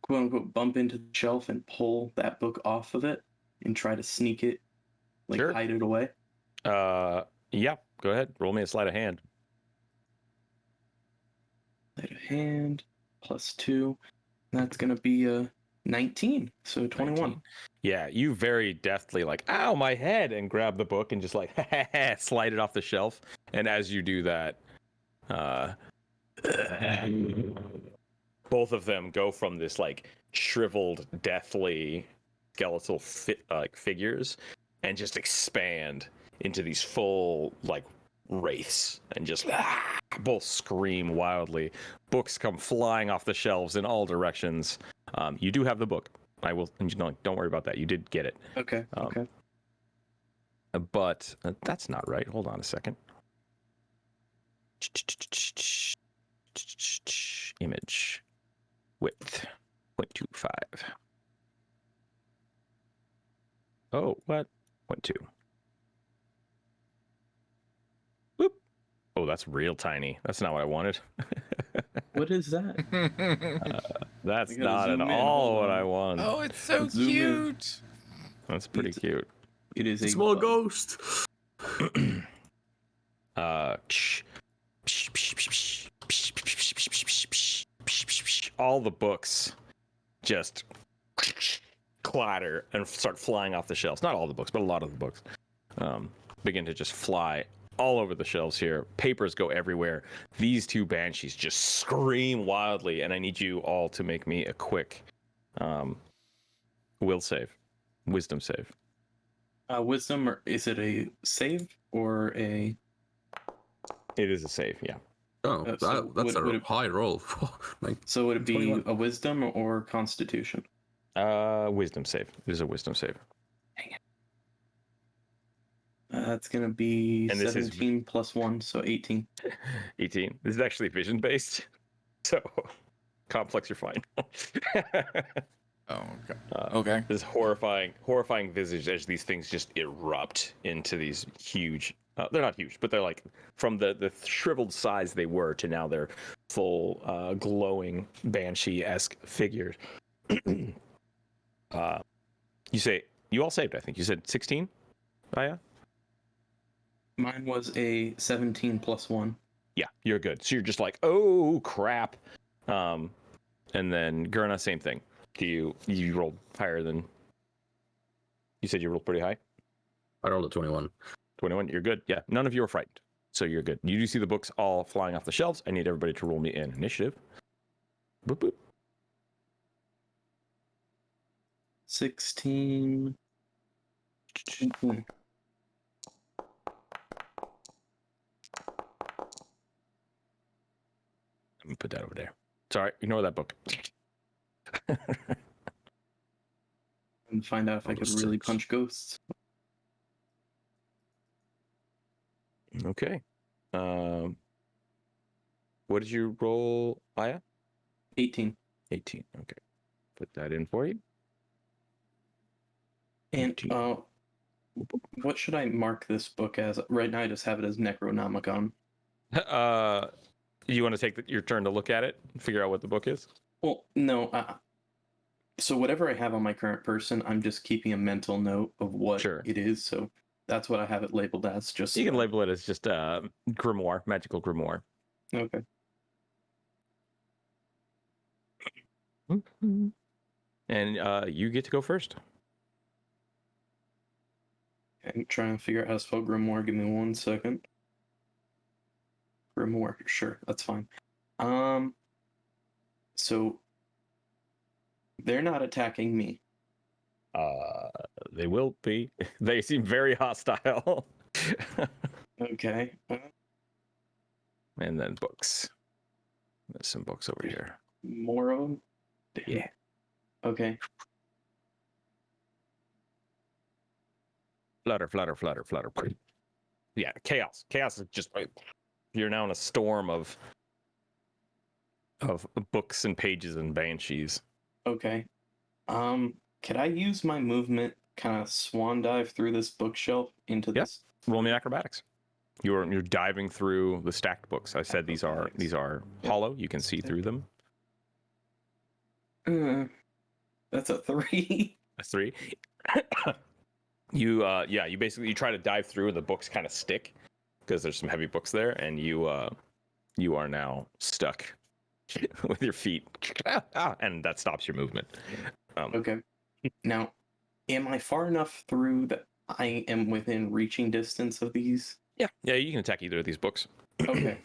quote unquote bump into the shelf and pull that book off of it and try to sneak it, like Sure. hide it away? Yeah. Go ahead. Roll me a sleight of hand. Sleight of hand plus 2. That's gonna be a 19, so 21. 19. Yeah, you very deftly like, ow, my head, and grab the book and just like slide it off the shelf. And as you do that, both of them go from this like shriveled, deathly skeletal figures and just expand into these full like wraiths and just both scream wildly. Books come flying off the shelves in all directions. You do have the book. I will, don't worry about that. You did get it. Okay. Okay. But that's not right. Hold on a second. Image width 0.25. Oh, what? 0.2. Whoop. Oh, that's real tiny. That's not what I wanted. What is that? That's I gotta not zoom at in. all Hold what on. I want. Oh, it's so Zoom in. cute. That's pretty cute. It is a Small bug. ghost. All the books just clatter and start flying off the shelves. Not all the books, but a lot of the books begin to just fly all over the shelves here. Papers go everywhere. These 2 banshees just scream wildly, and I need you all to make me a quick Will save. Wisdom save. Wisdom, or is it a save or a? It is a save, yeah. Oh, So that's would a it- high roll. Like, So would it be 21. a wisdom or constitution? Wisdom save. It is a wisdom save. That's gonna be And this is- 17 plus 1, so 18. 18. This is actually vision based. So complex, you're fine. Oh, okay. Okay. This horrifying visage as these things just erupt into these huge. They're not huge, but they're like from the shriveled size they were to now they're full glowing banshee-esque figures. You say you all saved, I think. You said 16? Aya? Mine was a 17 plus 1. Yeah, you're good. So you're just like, oh crap. And then Gerna, same thing. You rolled higher than you said you rolled pretty high? I rolled a 21. 21, you're good. Yeah, none of you are frightened. So you're good. You do see the books all flying off the shelves. I need everybody to roll me in initiative. Boop boop. 16. Mhm. Let me put that over there. Sorry, ignore that book. And find out if I could really punch ghosts. Okay. What did you roll, Aya? 18. 18. Okay. Put that in for you. And 18. what should I mark this book as? Right now I just have it as Necronomicon. You want to take your turn to look at it and figure out what the book is? Well, no. So whatever I have on my current person, I'm just keeping a mental note of what Sure. it is. So that's what I have it labeled as. Just You can label it as just grimoire, magical grimoire. Okay. And you get to go first. I'm trying to figure out how to spell grimoire. Give me 1 second. Grimoire, sure, that's fine. So they're not attacking me. They will be. They seem very hostile. Okay. And then books. There's some books over here. More of them. Yeah. Okay. Flutter, flutter, flutter, flutter. Yeah, chaos. Chaos is just like you're now in a storm of books and pages and banshees. Okay. Could I use my movement kind of swan dive through this bookshelf into Yep. this? Roll me acrobatics. You're diving through the stacked books. I said these are Yep. hollow. You can see through them. That's a 3. A 3. You basically try to dive through and the books kind of stick because there's some heavy books there, and you are now stuck with your feet, and that stops your movement. Okay. Now, am I far enough through that I am within reaching distance of these? Yeah, you can attack either of these books. Okay.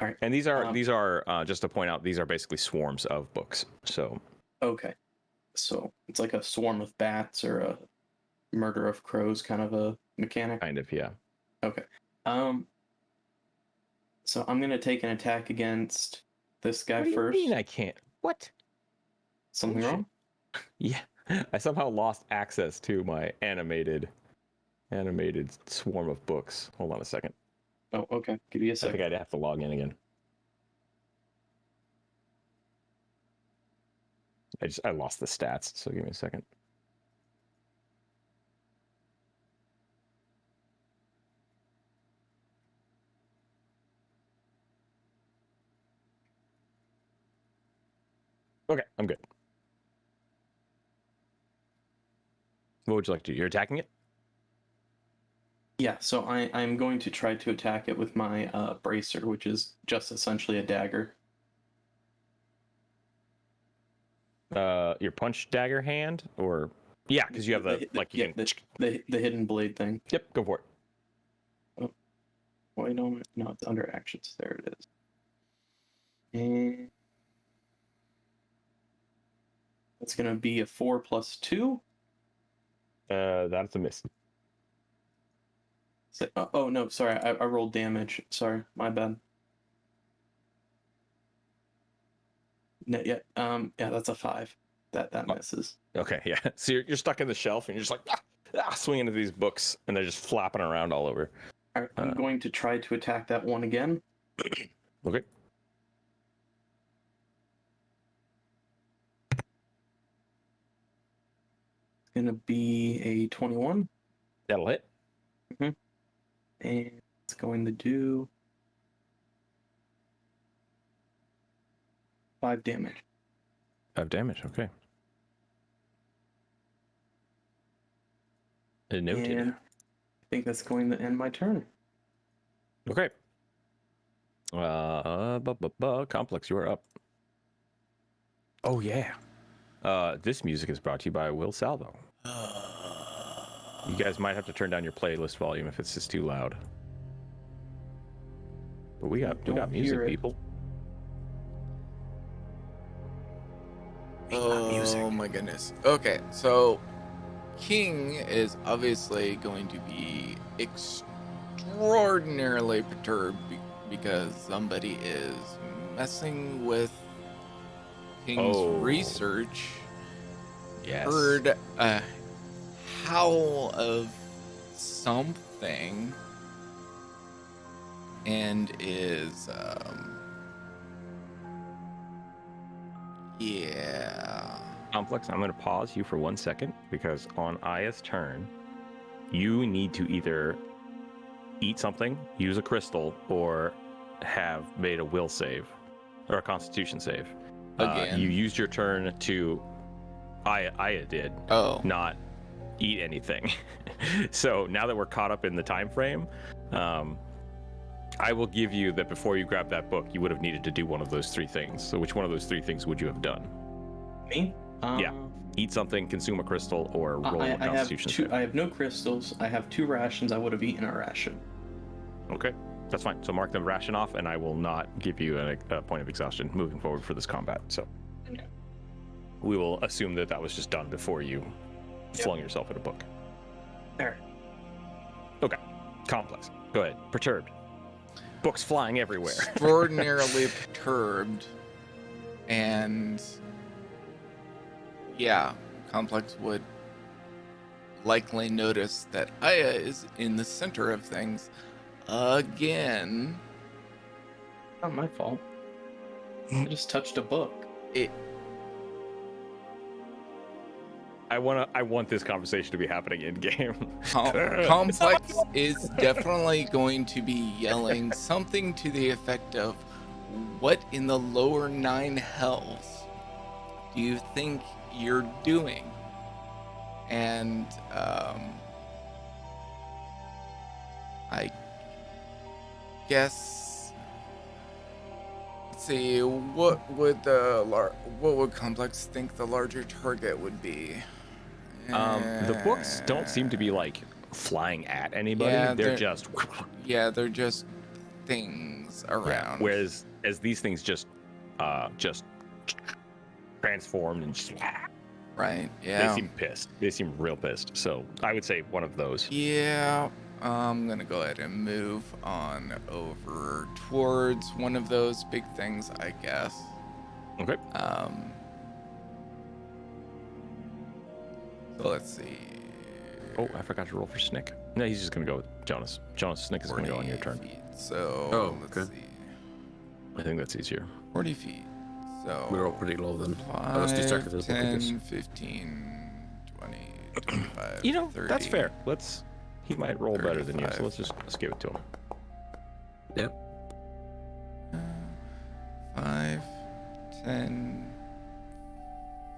All right. And these are just to point out, these are basically swarms of books. So Okay. So it's like a swarm of bats or a murder of crows kind of a mechanic. kind of, yeah. Okay. So I'm gonna take an attack against this guy What do you first. mean I can't? What? Something wrong? Yeah, I somehow lost access to my animated swarm of books. Hold on a second. Oh, okay. Give me a I second. think I'd have to log in again. I lost the stats, so give me a second. Okay, I'm good. What would you like to do? You're attacking it? Yeah, so I'm going to try to attack it with my bracer, which is just essentially a dagger. Your punch dagger hand, or yeah, because you have the hidden blade thing. Yep, go for it. Wait, no, it's under actions. There it is. And that's gonna be a 4 plus 2. That's a miss. So, oh no, sorry, I rolled damage. Sorry, my bad. No, yeah, yeah, that's a 5. That misses. Okay, yeah. So you're stuck in the shelf, and you're just like swinging into these books, and they're just flapping around all over. All right, I'm going to try to attack that one again. Okay. It's gonna be a 21, That'll hit. and it's going to do 5 damage. 5 damage. Okay. Noted. And I think that's going to end my turn. Okay. Complex, you are up. Oh yeah. This music is brought to you by Will Salvo. You guys might have to turn down your playlist volume if it's just too loud. But we got music, hear it. people. Oh my goodness. Okay, so King is obviously going to be extraordinarily perturbed because somebody is messing with King's research. Yes. Heard a howl of something and is yeah. Complex, I'm going to pause you for 1 second because on Aya's turn, you need to either eat something, use a crystal, or have made a will save or a constitution save. Again. You used your turn to Aya did not eat anything. So now that we're caught up in the time frame, I will give you that before you grab that book, you would have needed to do one of those 3 things. So which one of those 3 things would you have done? Me? Yeah. Eat something, consume a crystal, or roll a constitution save. I have no crystals. I have 2 rations. I would have eaten a ration. Okay, that's fine. So mark the ration off, and I will not give you a point of exhaustion moving forward for this combat. So we will assume that was just done before you flung yourself at a book. There. Okay, complex. Go ahead. Perturbed. Books flying everywhere. Extraordinarily perturbed, and yeah, Complex would likely notice that Aya is in the center of things again. Not my fault. I just touched a book. I want this conversation to be happening in game. Complex is definitely going to be yelling something to the effect of, "What in the lower 9 hells do you think you're doing?" And I guess, let's see, what would Complex think the larger target would be? The books don't seem to be like flying at anybody. Yeah, they're just they're just things around. Yeah. Whereas as these things just transformed and just, right. Yeah. They seem pissed. They seem real pissed. So I would say one of those. Yeah. I'm gonna go ahead and move on over towards one of those big things, I guess. Okay. So let's see. Oh, I forgot to roll for Snick. No, he's just gonna go with Joonas. Snick is gonna go on your turn. Feet. So let's see. I think that's easier. 40 feet. So We're all pretty low then. 5, I was distracted as well, I guess. 10, 15, 20, 25, You know, 30. that's fair. He might roll better than you, so 35. let's give it to him. Yep. 5, 10,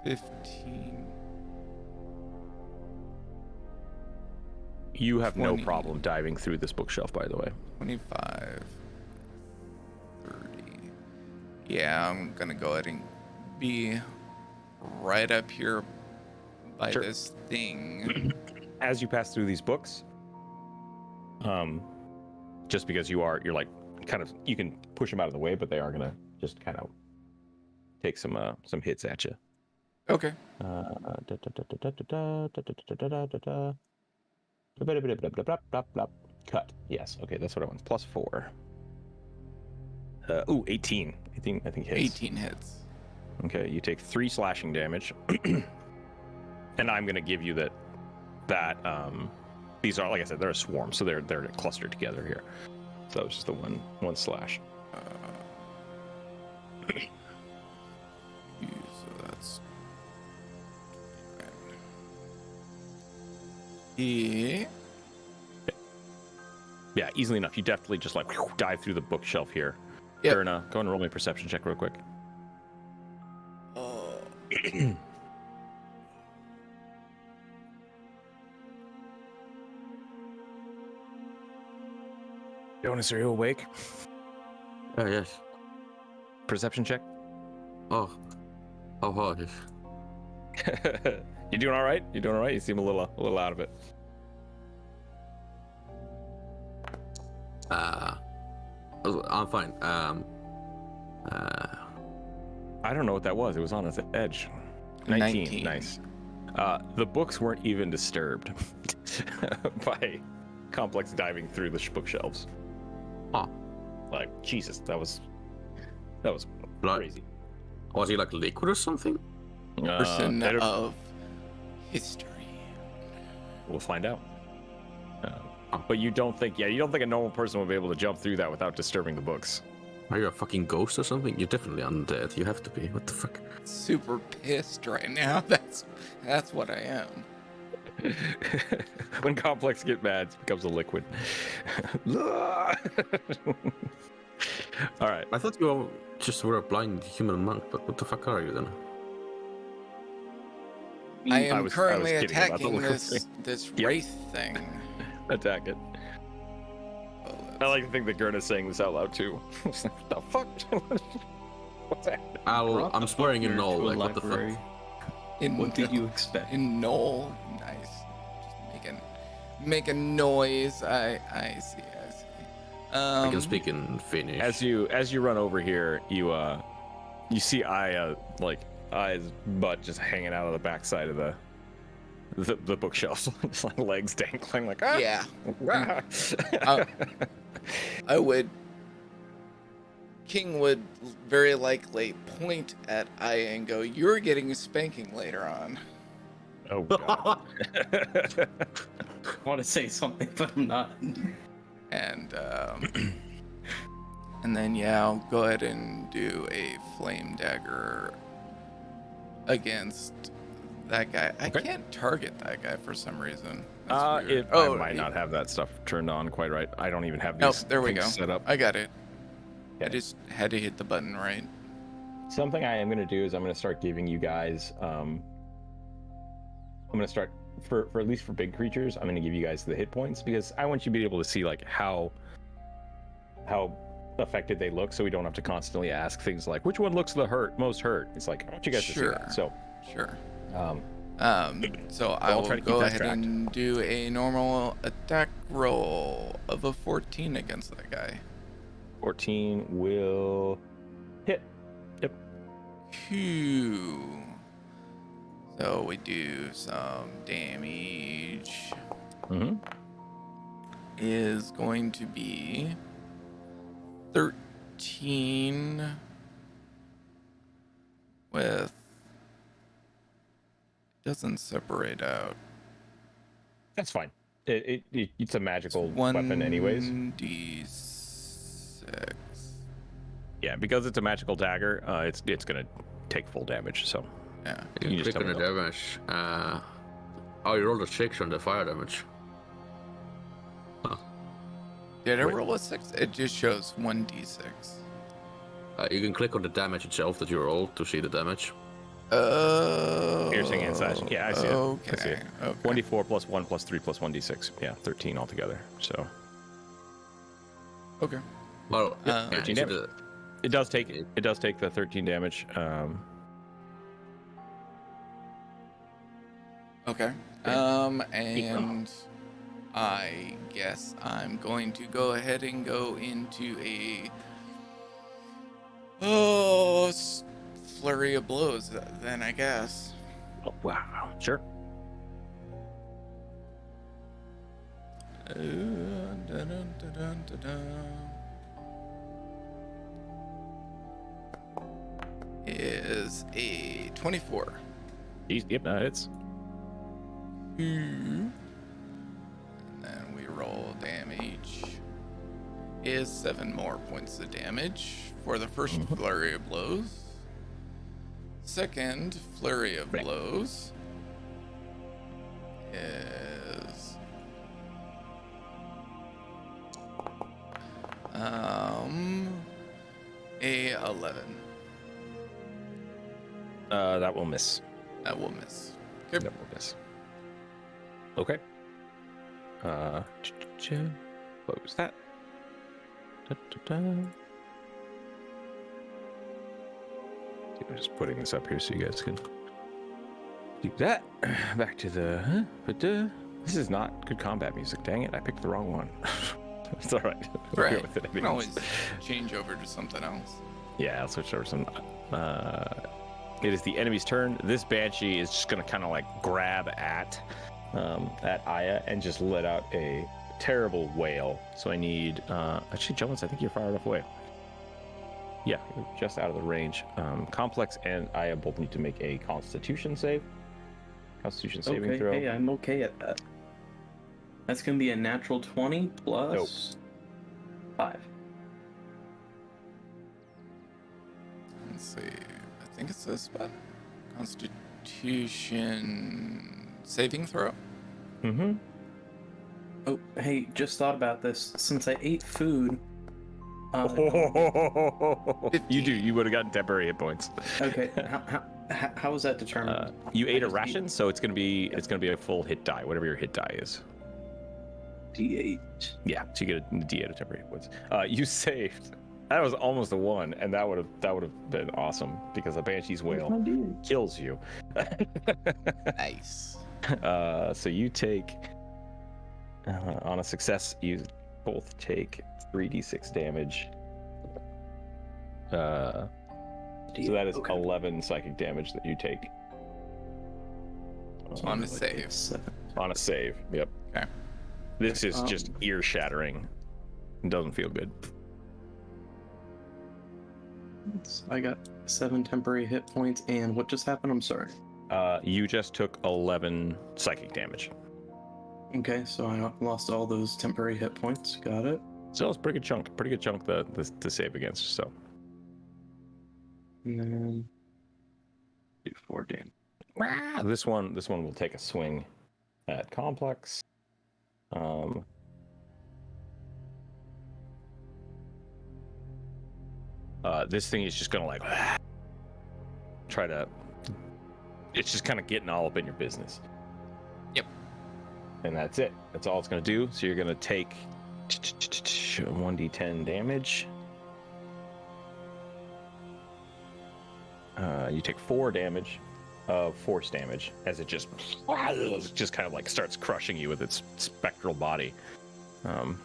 15. You have no 20. problem diving through this bookshelf, by the way. 25, 30. Yeah, I'm gonna go ahead and be right up here by Sure. this thing. As you pass through these books, just because you're like kind of, you can push them out of the way, but they are gonna just kind of take some hits at you. Okay. Cut. Yes. Okay, that's what I want. +4. 18. 18, I think hits. 18 hits. Okay, you take 3 slashing damage, and I'm gonna give you that. These are, like I said, they're a swarm, so they're clustered together here. So it's just the one slash. So that's. Yeah. Yeah, easily enough. You definitely just like dive through the bookshelf here. Yep. Gerna, go and roll me a perception check real quick. Joonas, are you awake? Yes. Perception check. Oh. How hard? You doing all right? You doing all right? You seem a little out of it. I'm fine. I don't know what that was. It was on its edge. 19. Nice. The books weren't even disturbed by Complex diving through the bookshelves. Huh. Like, Jesus, that was Like, crazy. was he like liquid or something? Person of history. We'll find out. But you don't think a normal person would be able to jump through that without disturbing the books? Are you a fucking ghost or something? You're definitely undead. You have to be. What the fuck? Super pissed right now. That's what I am. When Complex get mad, it becomes a liquid. All right. I thought you all just were a blind human monk, but what the fuck are you then? I am was currently kidding about the attacking liquid this Yep. wraith thing. Attack it. Oh, I like to think that Gerna's saying this out loud too. The fuck? What's that? I'm swearing in null. To a Like, what the fuck? library. What did you expect? In Knoll, nice. Just making noise. I see. I can speak in Finnish. As you run over here, you see Aya's butt just hanging out of the backside of the bookshelf, just like legs dangling, like ah. Yeah. Ah. King would very likely point at Aya and go, "You're getting a spanking later on." Oh god. I want to say something, but I'm not. And and then I'll go ahead and do a flame dagger against that guy. I Okay. can't target that guy for some reason. I That's weird. might not have that stuff turned on quite right. I don't even have Nope, these there we things go. set up. I got it. I Okay. just had to hit the button right. Something I am going to do is I'm going to start giving you guys. I'm going to start for at least for big creatures. I'm going to give you guys the hit points because I want you to be able to see like how affected they look, so we don't have to constantly ask things like which one looks most hurt. It's like I want you guys to see that. So Sure. um, So I I'll will try to keep go that ahead tracked. and do a normal attack roll of a 14 against that guy. 14 will hit. Yep. Phew. So we do some damage. Mm-hmm. Is going to be 13 with doesn't separate out. That's fine. It's a magical weapon anyways. 1d6. Yeah, because it's a magical dagger, it's gonna take full damage. So Yeah. You You just click on tell the me damage. You rolled a 6 on the fire damage. Did I Wait. roll a 6? It just shows 1d6. You can click on the damage itself that you rolled to see the damage. Oh. Piercing and slashing. Yeah, I see it. Okay. I see it. Okay. 1d4 plus 1 plus 3 plus 1d6. Yeah, 13 altogether. So Okay. Well, yeah, 13 you see damage. it does take the 13 damage. Okay. And I guess I'm going to go ahead and go into a flurry of blows, then I guess. Oh, wow. Sure. Dun, dun, dun, dun, dun, dun. Is a 24. Jeez, yep, that hits. And then we roll damage. Is 7 more points of damage for the first flurry of blows. Second flurry of blows is a 11. That will miss. That will miss. Okay. That will miss. Okay. Close that. I'm just putting this up here so you guys can do that. Back to the. This is not good combat music. Dang it! I picked the wrong one. It's all right. We'll Right. go with it You can anyways. always change over to something else. Yeah, I'll switch over some. It is the enemy's turn. This banshee is just gonna kind of like grab at Aya and just let out a terrible wail. So I need. Actually, Jonas, I think you're far enough away. Yeah, you're just out of the range. Complex and Aya both need to make a Constitution save. Constitution saving Okay, throw. hey, I'm okay at that. That's gonna be a natural 20 plus 5. Let's see. I think it's this one. Constitution saving throw. Mm-hmm. Oh, hey, just thought about this. Since I ate food. You do. You would have gotten temporary hit points. Okay, how is that determined? You ate a just ration, so it's gonna be a full hit die, whatever your hit die is. D8. Yeah, so you get a D8 of temporary hit points. You saved. That was almost a 1, and that would have been awesome because a Banshee's wail kills you. Nice. So you take on a success, you both take 3d6 damage. So that is 11 psychic damage that you take. On a save. On a save, yep. Okay. This is just ear shattering. It doesn't feel good. I got 7 temporary hit points, and what just happened? I'm sorry. You just took 11 psychic damage. Okay, so I lost all those temporary hit points. Got it. So it's a pretty good chunk to save against. So And then do 4 damage. this one will take a swing at Complex. This thing is just gonna like try to. It's just kind of getting all up in your business. Yep. And that's it. That's all it's gonna do. So you're gonna take 1d10 damage. You take 4 damage of force damage as it just kind of like starts crushing you with its spectral body. Cool.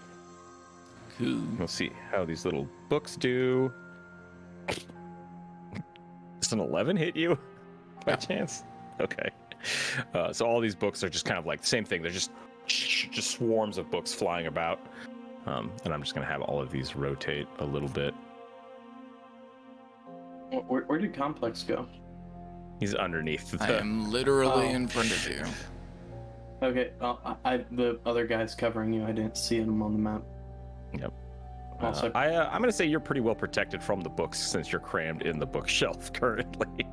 We'll see how these little books do. Does an 11 hit you by chance? Okay. So all these books are just kind of like the same thing. They're just swarms of books flying about. And I'm just going to have all of these rotate a little bit. Where did Complex go? He's underneath. I am literally in front of you. Okay, the other guy's covering you. I didn't see him on the map. Yep. Also, I'm going to say you're pretty well protected from the books since you're crammed in the bookshelf currently.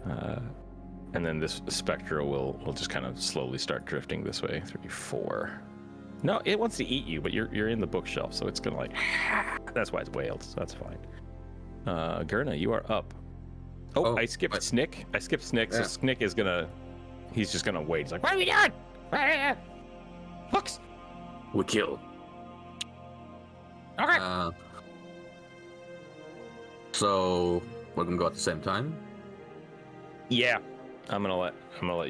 And then this Spectra will just kind of slowly start drifting this way. 3, 4. No, it wants to eat you, but you're in the bookshelf, so it's going to like... That's why it's wailed, so that's fine. Gerna, you are up. Oh, I skipped Snick. So Snick is going to... He's just going to wait. He's like, what are we doing? Books! We kill. Okay. So we're gonna go at the same time. Yeah, I'm gonna let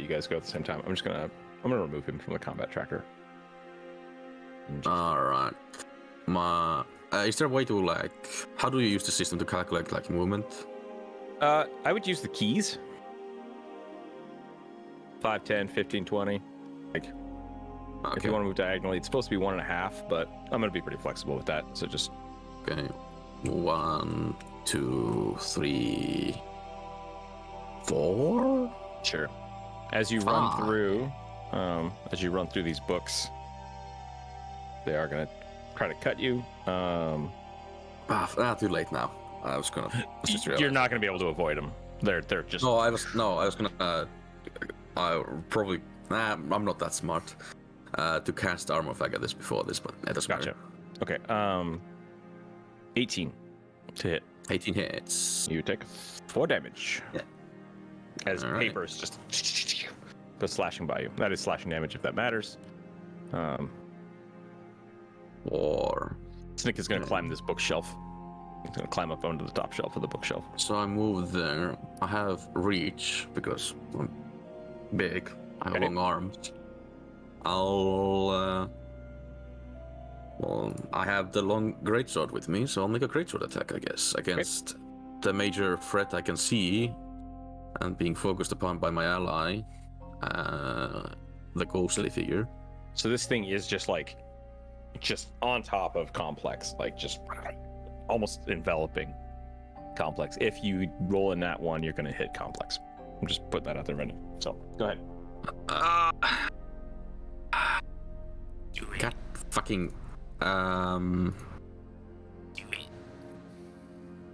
you guys go at the same time. I'm gonna remove him from the combat tracker. All right. Is there a way to how do you use the system to calculate movement? I would use the keys. 5, 10, 15, 20. Like, if Okay. you want to move diagonally, it's supposed to be 1.5, but I'm going to be pretty flexible with that. So just Okay. 1, 2, 3, 4. sure. As you run through these books, they are going to try to cut you. Too late now. I was gonna. Just You're realized. not going to be able to avoid them. They're just. No, I was gonna. I probably. I'm not that smart. To cast armor fag at this before this, but it doesn't Gotcha. matter. Okay. 18 to hit. 18 hits. You take 4 damage. Yeah. As All right. papers just go slashing by you. That is slashing damage if that matters. 4. Snick is going to climb this bookshelf. He's going to climb up onto the top shelf of the bookshelf. So I move there. I have reach because I'm big. I have Okay. long arms. I'll. Well, I have the long greatsword with me, so I'll make a greatsword attack, I guess, against the major threat I can see, and being focused upon by my ally, the ghostly figure. So this thing is just on top of complex, like just almost enveloping complex. If you roll in that one, you're going to hit complex. I'm just putting that out there right now. So go ahead. God fucking.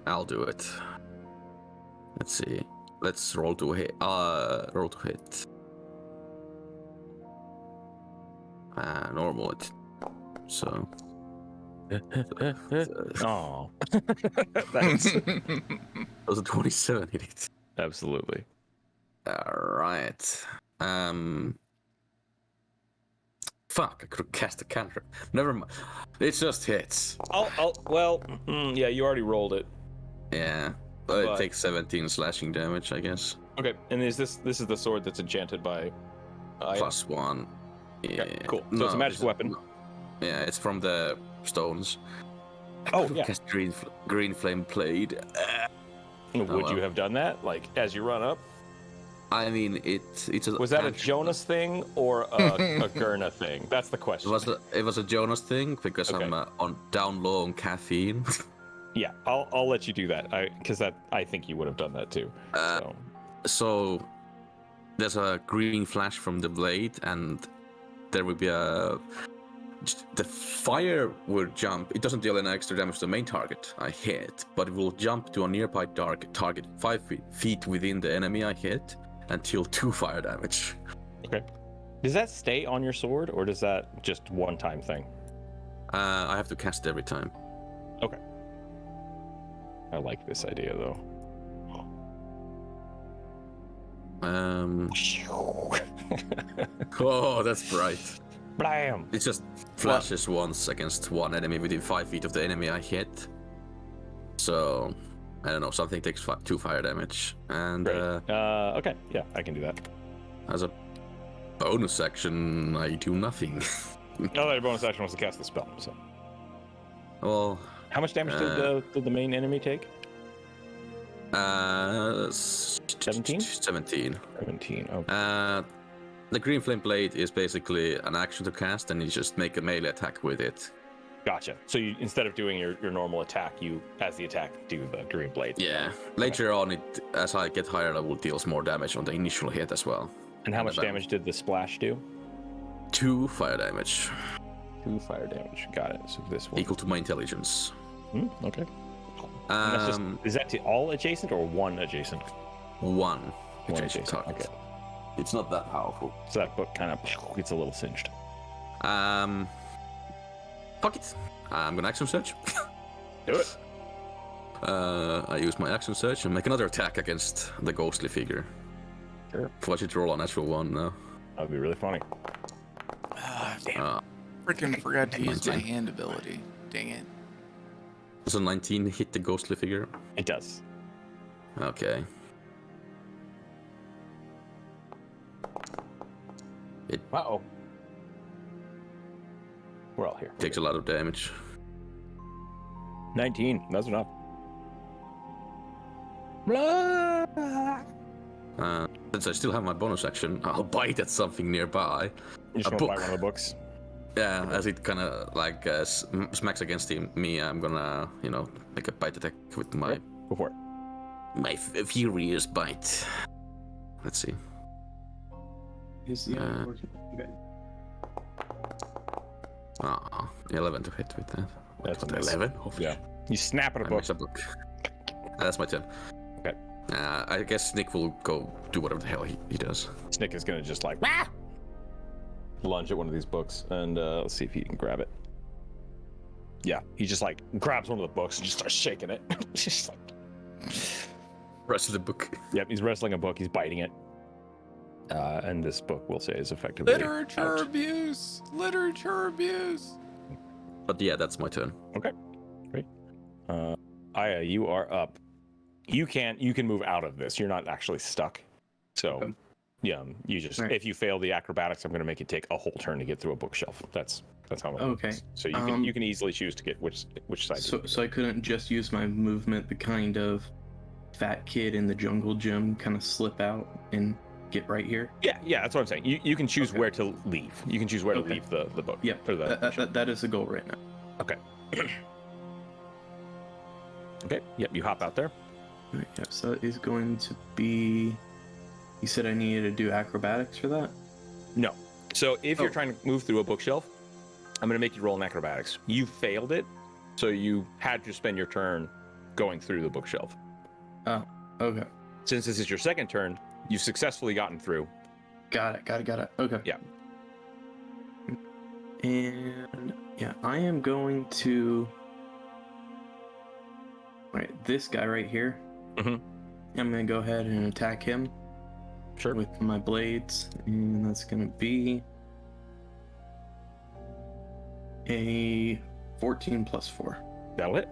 I'll do it. Let's see. Let's roll to hit. Roll to hit. Normal it. So. Oh, that's Those are 27 hit it. absolutely. Alright. Fuck, I could have cast a cantrip. Never mind. It just hits. Yeah, you already rolled it. Yeah. But it But- takes 17 slashing damage, I guess. Okay, and is this is the sword that's enchanted by +1. Yeah. Okay, cool. So it's a magic this is- weapon. no. Yeah, it's from the stones. Oh, yeah. Cast green flame blade. Would well. you have done that, like as you run up? I mean, it's a. Was that a cantrip. Joonas thing or a Gerna thing? That's the It question. was a Joonas thing because Okay. I'm on down low on caffeine. Yeah, I'll let you do that. Because I think you would have done that too. So. So there's a green flash from the blade, and there will be the fire will jump. It doesn't deal any extra damage to the main target I hit, but it will jump to a nearby target 5 feet within the enemy I hit and deal 2 fire damage. Okay. Does that stay on your sword, or does that just one-time thing? I have to cast every time. Okay. I like this idea though. Oh, that's bright. Blam! It just flashes once against one enemy within 5 feet of the enemy I hit. So, I don't know, something takes 2 fire damage. And Great. Okay, yeah, I can do that. as a bonus action, I do nothing. Another bonus action was to cast the spell. So, Well, how much damage did the main enemy take? 17? 17. 17. Okay. The green flame blade is basically an action to cast, and you just make a melee attack with it. Gotcha. So you, instead of doing your normal attack, you, as the attack, do the green blade. Yeah. Later on, as I get higher level, deals more damage on the initial hit as well. And how much About- damage did the splash do? 2 fire damage, 2 fire damage. Got it. So this one. equal to my intelligence. Okay. And that's just, is that to all adjacent or one adjacent? 1 One adjacent target. Okay. It's not that powerful. So that book kind of gets a little singed. Fuck it. I'm gonna action search. Do it. I use my action search and make another attack against the ghostly figure. Sure. Watch it roll a natural 1 now. That would be really funny. Damn. Freaking forgot to use my 19. hand ability. Dang it. Does a 19 hit the ghostly figure? It does. Okay. It Uh-oh. We're all here. takes a lot of damage. 19. That's enough. Since I still have my bonus action, I'll bite at something nearby. You're just A gonna buy book. one of the books. Yeah, as it kind of like smacks against me, I'm gonna, make a bite attack with my Go for it. furious bite. Let's see. Is the Uh, okay. 11 to hit with that. That's An a miss. 11? Yeah. You snap at a I book. miss a book. That's my turn. Okay. I guess Nick will go do whatever the hell he does. Snick is gonna just like lunge at one of these books, and let's see if he can grab it. Yeah, he just like grabs one of the books and just starts shaking it. Just like, Rest of the book. yep, he's wrestling a book. He's biting it. And this book, we'll say, is effectively Literature out. abuse. Literature abuse. But yeah, that's my turn. Aya, you are up. You can move out of this. You're not actually stuck. So, Okay. yeah, you just Right. if you fail the acrobatics, I'm going to make you take a whole turn to get through a bookshelf. That's how it Okay. works. So you Um, can easily choose to get which side. So I couldn't just use my movement, the kind of fat kid in the jungle gym, kind of slip out and get right here. Yeah, that's what I'm saying. You can choose Okay. where to leave. You can choose where to Okay. leave the book. Yep. Or the That is the goal right now. okay. Okay. Yep. You hop out there. All right, yep. So that is going to be. You said I needed to do acrobatics for that. No. So if you're Oh. trying to move through a bookshelf, I'm going to make you roll an acrobatics. You failed it, so you had to spend your turn going through the bookshelf. Oh, okay. Since this is your second turn, you've successfully gotten through. Got it. Okay. Yeah. And yeah, I am going to. Right, this guy right here. Mhm. I'm gonna go ahead and attack him Sure. with my blades, and that's gonna be a 14 plus 4. That'll hit.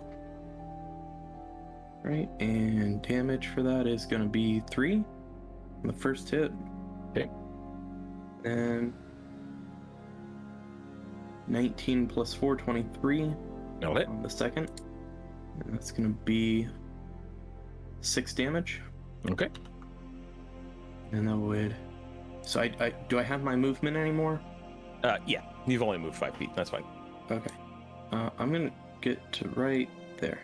Right, and damage for that is gonna be 3 on the first hit. Okay. And 19 plus 4, 23 That'll hit. on the second. And that's gonna be 6 damage. Okay. And that would. So I do I have my movement anymore? Yeah. You've only moved 5 feet. That's fine. Okay. I'm gonna get to right there.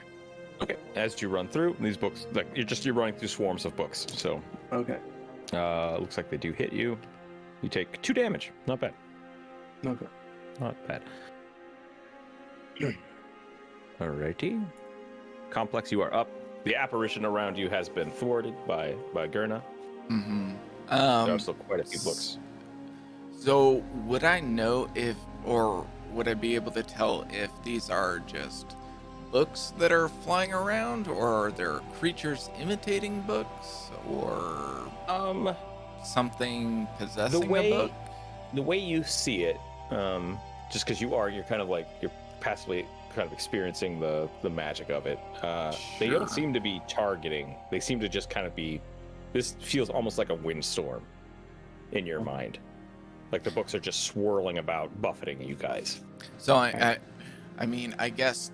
Okay. As you run through these books, like you're running through swarms of books. So Okay. looks like they do hit you. You take 2 damage. Not bad. Okay. Not bad. Alrighty. Complex, you are up. The apparition around you has been thwarted by Gerna. Mm-hmm. There are still quite a few books. So would I know if, or would I be able to tell if these are just books that are flying around, or are there creatures imitating books, or something possessing way- a book? The way you see it, just because you're kind of like you're passively kind of experiencing the magic of it. They Sure. don't seem to be targeting. They seem to just kind of be. This feels almost like a windstorm in your mind. Like the books are just swirling about, buffeting you guys. So I mean, I guess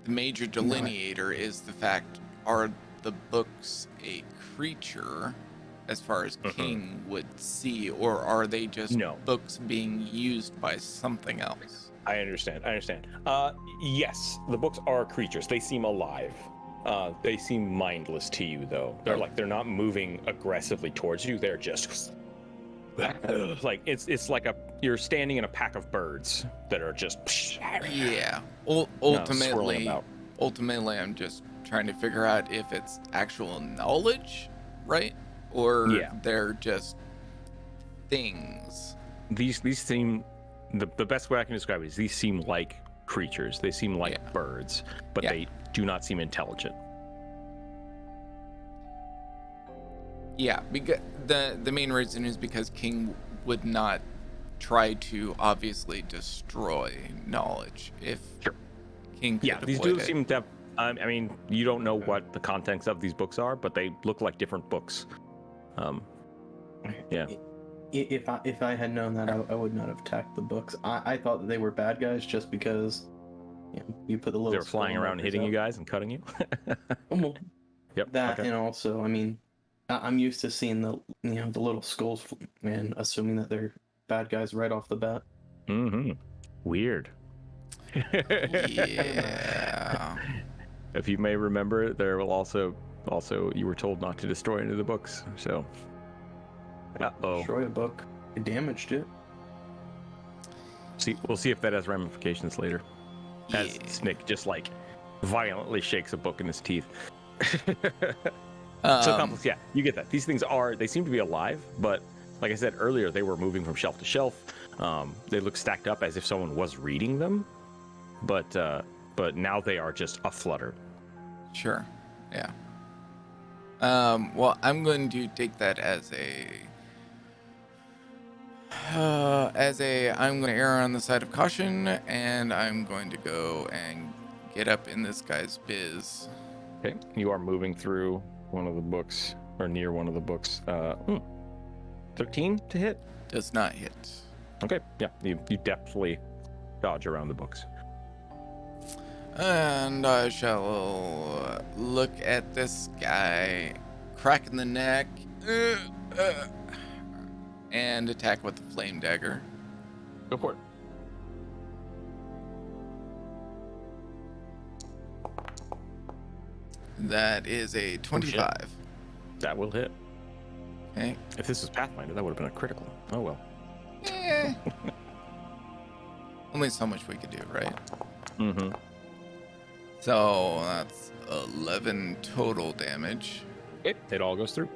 the major delineator is the fact: are the books a creature, as far as King would see, or are they just No. books being used by something else? I understand. Yes, the books are creatures. They seem alive. They seem mindless to you, though. They're not moving aggressively towards you. They're just like it's like you're standing in a pack of birds that are just Yeah. swirling Ultimately, about. I'm just trying to figure out if it's actual knowledge, right? Or Yeah. they're just things. These seem the best way I can describe it is these seem like creatures. They seem like Yeah. birds, but Yeah. they do not seem intelligent. Yeah, because the main reason is because King would not try to obviously destroy knowledge if Sure. King could Yeah, these avoid do it. seem to have. I mean, you don't know what the contents of these books are, but they look like different books. Yeah. If I had known that, I would not have attacked the books. I thought that they were bad guys just because you put the little. They were flying skull around, markers hitting out. you guys and cutting you. Oh, well, Yep. That okay. and also, I mean, I'm used to seeing the the little skulls and assuming that they're bad guys right off the bat. Mm-hmm. Weird. Yeah. If you may remember, there will also you were told not to destroy any of the books. So, Destroy a book. I damaged it. we'll see if that has ramifications later. As Yeah. Snick just like violently shakes a book in his teeth. Um, So complex, yeah, you get that. These things they seem to be alive, but like I said earlier, they were moving from shelf to shelf. They look stacked up as if someone was reading them, but now they are just aflutter. Sure. Yeah. Well, I'm going to take that as I'm going to err on the side of caution, and I'm going to go and get up in this guy's biz. Okay, you are moving through one of the books, or near one of the books. 13 to hit? Does not hit. Okay, yeah, you deftly dodge around the books. And I shall look at this guy, crack in the neck, and attack with the flame dagger. Go for it. That is a 25. That will hit. Okay. If this was Pathfinder, that would have been a critical. Oh well. Eh. Only so much we could do, right? Mm-hmm. So that's 11 total damage. It all goes through.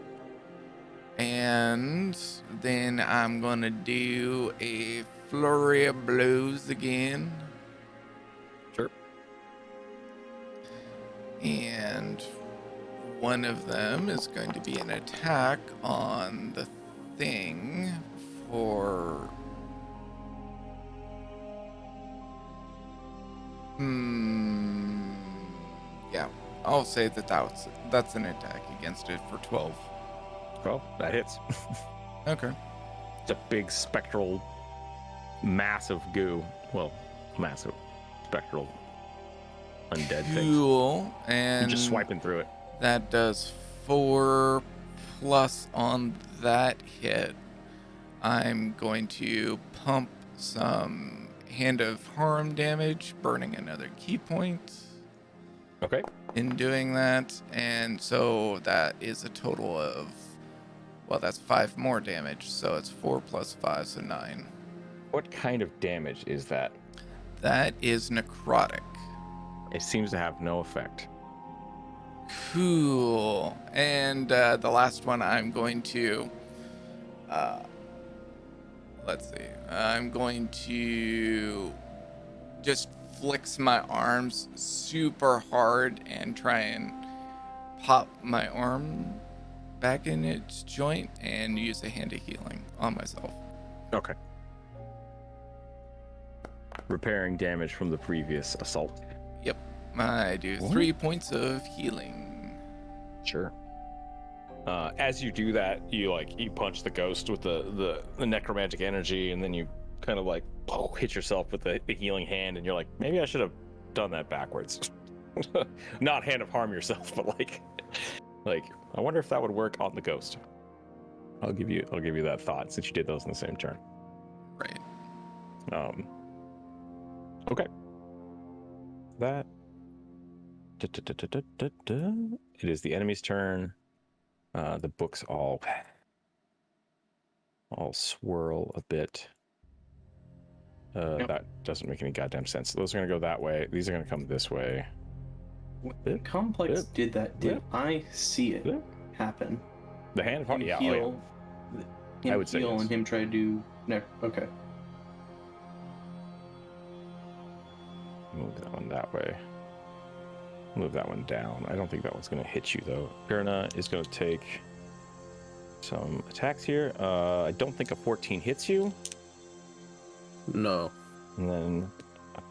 And then I'm gonna do a flurry of blows again. Sure. And one of them is going to be an attack on the thing for... Yeah, I'll say that's an attack against it for 12. Well, that hits. Okay. It's a big spectral mass of goo. Well, massive spectral undead things. Cool. And You're just swiping through it. that does 4 plus on that hit. I'm going to pump some Hand of Harm damage, burning another key point Okay. in doing that. And so that is a total of, well, that's 5 more damage. So it's 4 plus 5, so 9. What kind of damage is that? That is necrotic. It seems to have no effect. Cool. And the last one I'm going to... let's see. I'm going to just flex my arms super hard and try and pop my arm back in its joint and use a hand of healing on myself. Okay. Repairing damage from the previous assault. Yep. I do 3 points of healing. Sure. As you do that, you punch the ghost with the necromantic energy, and then you kind of hit yourself with the healing hand, and you're like, maybe I should have done that backwards. Not hand of harm yourself, but I wonder if that would work on the ghost. I'll give you that thought since you did those in the same turn. Right. Okay. That. It is the enemy's turn. The books all swirl a bit. Yep. That doesn't make any goddamn sense. Those are going to go that way. These are going to come this way. When Complex did that, did I see it Yeah. happen? The hand of harm. Him Yeah. heal, him I would say heal yes. and him try to do... Okay. Move that one that way. Move that one down. I don't think that one's going to hit you, though. Gerna is going to take some attacks here. I don't think a 14 hits you. No. And then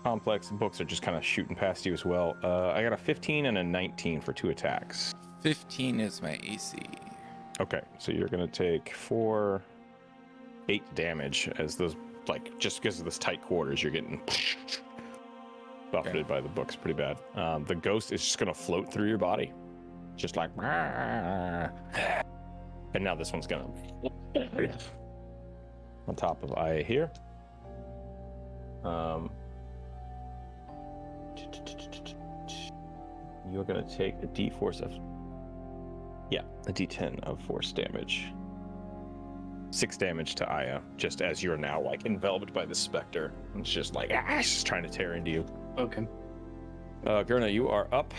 complex books are just kind of shooting past you as well. I got a 15 and a 19 for 2 attacks. 15 is my AC. Okay, so you're going to take 8 damage as those, just because of this tight quarters, you're getting buffeted by the books pretty bad. The ghost is just going to float through your body. just like, and now this one's gonna on top of Aya here. You're gonna take a D4 of, a D10 of force damage. 6 damage to Aya, just as you're now like enveloped by the specter. It's just like it's just trying to tear into you. Okay. Gerna, you are up.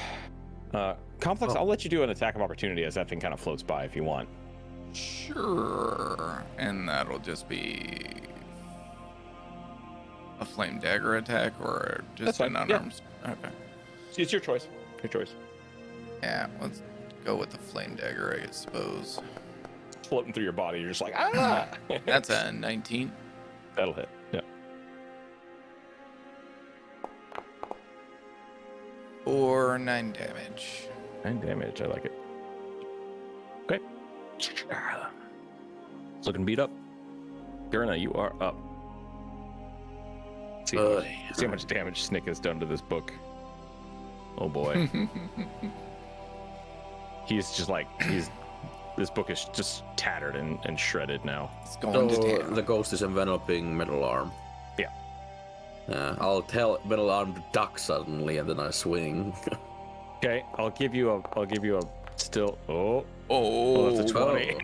Complex, Oh. I'll let you do an attack of opportunity as that thing kind of floats by if you want. Sure. And that'll just be a flame dagger attack or just That's an fine, yeah. unarmed. Okay. It's your choice. Your choice. Yeah, let's go with the flame dagger, I suppose. Floating through your body, you're just like, ah! That's a 19. That'll hit. Yeah. Or 9 damage. 9 damage. I like it. Okay. It's looking beat up. Gerna, you are up. See how much damage Snick has done to this book. Oh boy. He's just like, this book is just tattered and shredded now. It's going to So town. the ghost is enveloping Metal Arm. Yeah. I'll tell Metal Arm to duck suddenly, and then I swing. Okay, I'll give you a still. Oh, That's a 20.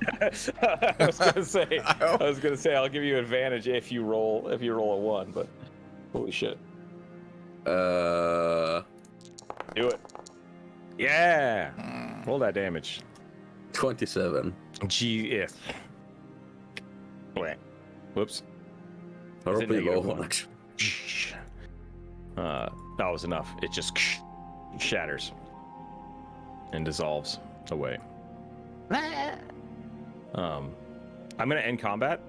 I was gonna say I'll give you advantage if you roll a 1, but holy shit. Do it. Yeah. Roll that damage. 27. GF. Wait. Whoops. Probably low negative one, one? actually. That was enough. It just shatters and dissolves away. I'm gonna end combat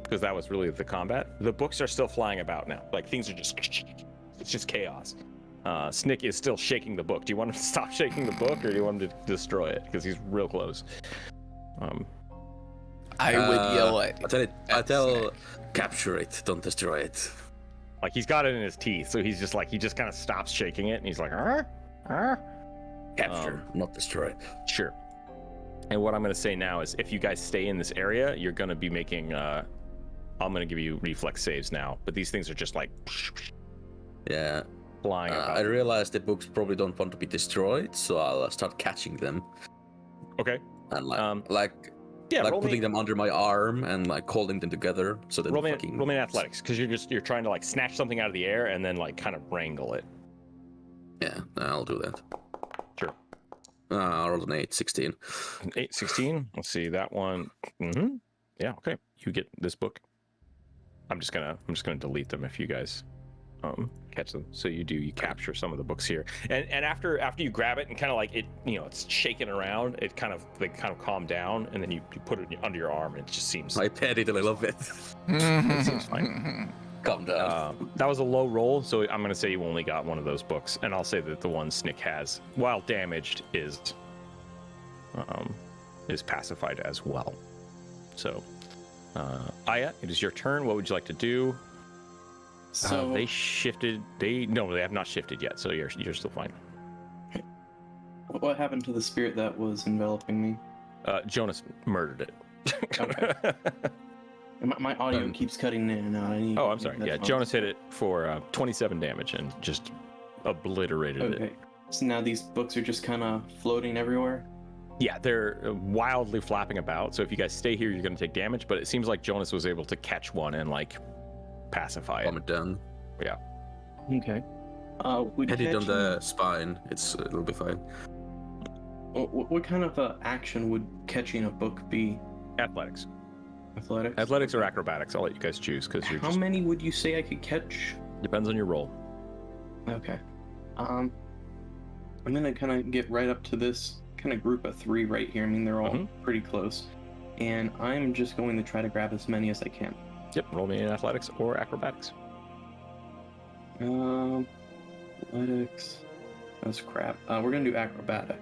because that was really the combat. The books are still flying about now. Like things are it's just chaos. Snick is still shaking the book. Do you want him to stop shaking the book, or do you want him to destroy it? Because he's real close. I would yell at I tell Snick. capture it, don't destroy it. Like he's got it in his teeth, so he's just like he just kind of stops shaking it, and he's like, Capture, not destroy it. Sure. And what I'm going to say now is, if you guys stay in this area, you're going to be making. I'm going to give you reflex saves now, but these things are just like Yeah. flying about. I realize the books probably don't want to be destroyed, so I'll start catching them Okay. and Yeah. like roll putting me, them under my arm and like holding them together so that roll me, fucking roll me in athletics, because you're trying to like snatch something out of the air and then like kind of wrangle it. Yeah, I'll do that. Sure. I rolled an 8, 16. 8, 16. Let's see that one. Mm-hmm. Yeah. Okay. You get this book. I'm just gonna delete them if you guys catch them. So you capture some of the books here, and after you grab it and kind of like it, it's shaking around, they kind of calm down, and then you put it under your arm, and it just seems I pet it a little bit. it seems fine. Calm down. That was a low roll, so I'm gonna say you only got one of those books, and I'll say that the one Snick has, while damaged, is pacified as well. So Aya, it is your turn. What would you like to do? So They shifted. They have not shifted yet, so you're still fine. what happened to the spirit that was enveloping me? Joonas murdered it. Okay. My audio keeps cutting in and out. I'm sorry. Yeah, Joonas hit it for 27 damage and just obliterated it. Okay. So now these books are just kind of floating everywhere? Yeah, they're wildly flapping about. So if you guys stay here, you're going to take damage. But it seems like Joonas was able to catch one and like pacify it. Calm it down. Yeah. Okay. Would Hit it on catching- the spine. It'll be fine. What kind of action would catching a book be? Athletics. Athletics? Or acrobatics. I'll let you guys choose because you're How just many would you say I could catch? depends on your roll. Okay. I'm gonna kind of get right up to this kind of group of 3 right here. I mean, they're all Mhm. pretty close, and I'm just going to try to grab as many as I can. Yep. Roll me in athletics or acrobatics. Athletics. That's crap. We're gonna do acrobatic.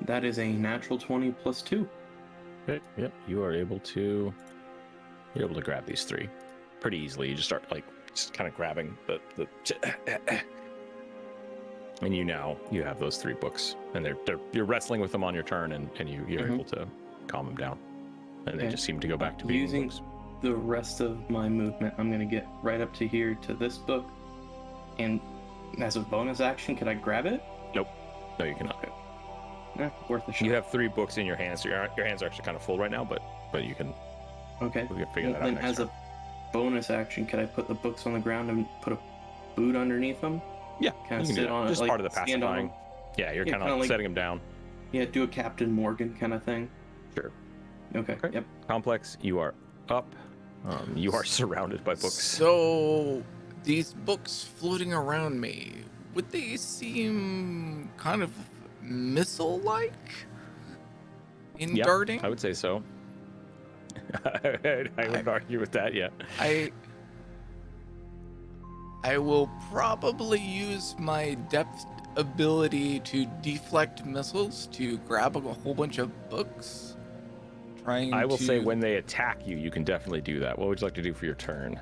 That is a natural 20 plus 2. Okay. Yep. You're able to grab these 3 pretty easily. You just start like kind of grabbing the And you have those 3 books, and you're wrestling with them on your turn, and you're able to calm them down, and they just seem to go back to being using books. the rest of my movement. I'm gonna get right up to here to this book, and as a bonus action, could I grab it? Nope. No, you cannot. Worth a shot. You have 3 books in your hands. So your hands are actually kind of full right now, but you can. Okay. We can figure that out Then next as turn. a bonus action, could I put the books on the ground and put a boot underneath them? Yeah, Kind you of can do sit that. on it, Just like part of the stand on pacifying. them. Yeah, you're Yeah, kind kinda of like- setting them down. Yeah, do a Captain Morgan kind of thing. Sure. Okay. Okay. Yep. Complex, you are up. You are surrounded by books. So, these books floating around me, would they seem kind of missile-like in Yeah, darting? I would say so. I wouldn't argue with that. Yeah. I will probably use my depth ability to deflect missiles to grab a whole bunch of books. I will say when they attack you, you can definitely do that. What would you like to do for your turn?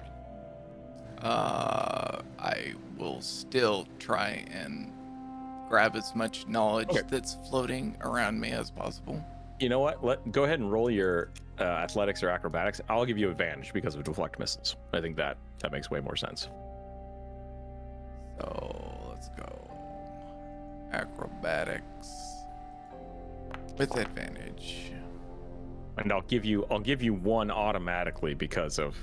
I will still try and grab as much knowledge that's floating around me as possible. You know what? Go ahead and roll your athletics or acrobatics. I'll give you advantage because of deflect missiles. I think that makes way more sense. So let's go. Acrobatics with advantage. And I'll give you 1 automatically because of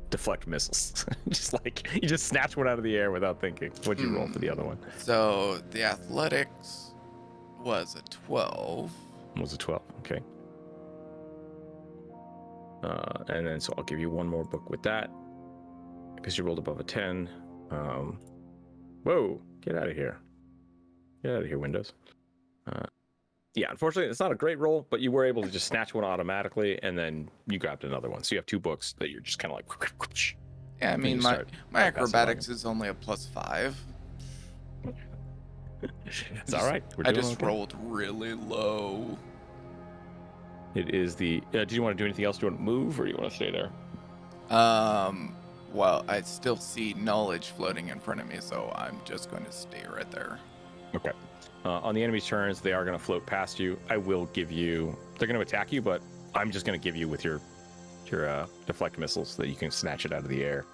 deflect missiles. Just like you just snatch one out of the air without thinking. What'd you roll for the other one? So the athletics was a 12. It was a 12. Okay. And then so I'll give you 1 more book with that because you rolled above a 10. Whoa! Get out of here! Get out of here, Windows. Yeah, unfortunately, it's not a great roll, but you were able to just snatch one automatically, and then you grabbed another one. So you have 2 books that you're just kind of like. Yeah, I mean, you my start acrobatics is only a +5. It's all right. We're I doing just okay. rolled really low. It is the. Do you want to do anything else? Do you want to move, or do you want to stay there? Well, I still see knowledge floating in front of me, so I'm just going to stay right there. Okay. On the enemy's turns, they are going to float past you. I will give you. They're going to attack you, but I'm just going to give you with your deflect missiles so that you can snatch it out of the air.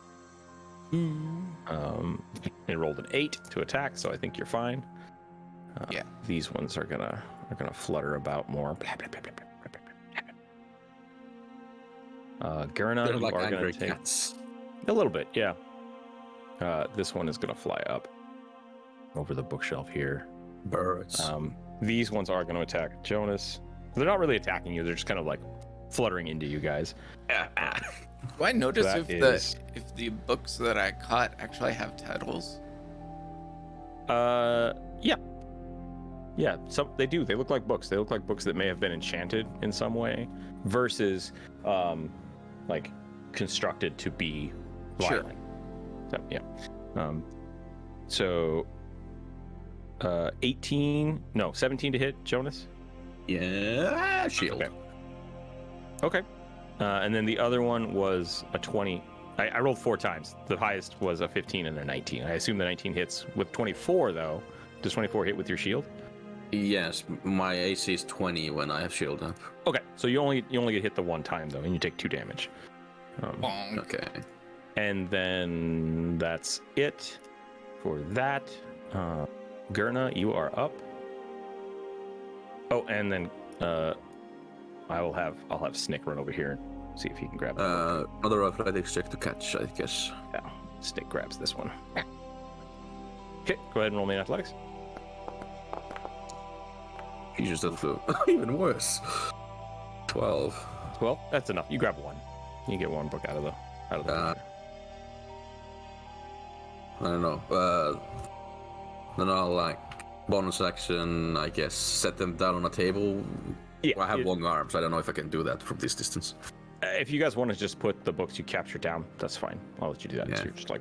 It rolled an 8 to attack, so I think you're fine. Yeah. These ones are gonna flutter about more. Gerna, They're you like are angry going to take cats. a little bit, yeah. This one is going to fly up over the bookshelf here. Birds. These ones are going to attack Joonas. They're not really attacking you. They're just kind of like fluttering into you guys. Do I notice That if the books that I caught actually have titles? Yeah. Some they do. They look like books. They look like books that may have been enchanted in some way, versus like constructed to be violent. So yeah. 17 to hit, Joonas. Yeah, shield. Okay. And then the other one was a 20. I rolled 4 times. The highest was a 15 and a 19. I assume the 19 hits. With 24, though, does 24 hit with your shield? Yes, my AC is 20 when I have shield up. Okay, so you only get hit the 1 time, though, and you take 2 damage. Bonk. Okay. And then that's it for that. Gerna, you are up. Oh, and then I'll have Snick run over here and see if he can grab it. Another athletics check to catch, I guess. Yeah, Snick grabs this one. Okay, go ahead and roll me in athletics. Jesus, that's even worse. 12. 12. That's enough. You grab 1. You get 1 book out of the. I don't know. Then I'll like bonus action, I guess, set them down on a table. Yeah, I have long arms. I don't know if I can do that from this distance. If you guys want to just put the books you capture down, that's fine. I'll let you do that. Yeah. So you're just like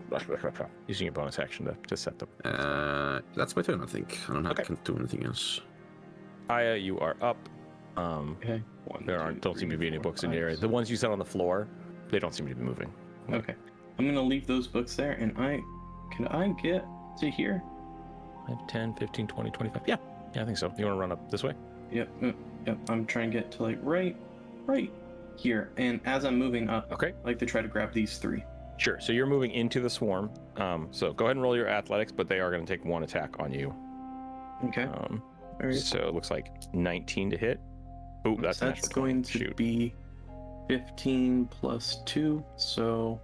using your bonus action to set them. That's my turn, I think. I don't Okay. can't do anything else. Aya, you are up. Okay. Don't seem to be any books in the area. The ones you set on the floor, they don't seem to be moving. Okay. I'm gonna leave those books there, and can I get to here? 5, 10, 15, 20, 25. Yeah, I think so. You want to run up this way? Yep. I'm trying to get to like right here. And as I'm moving up, Okay. I like to try to grab these 3. Sure. So you're moving into the swarm. So go ahead and roll your athletics, but they are going to take 1 attack on you. Okay. All right. So it looks like 19 to hit. Ooh, that's going to be 15 plus 2, so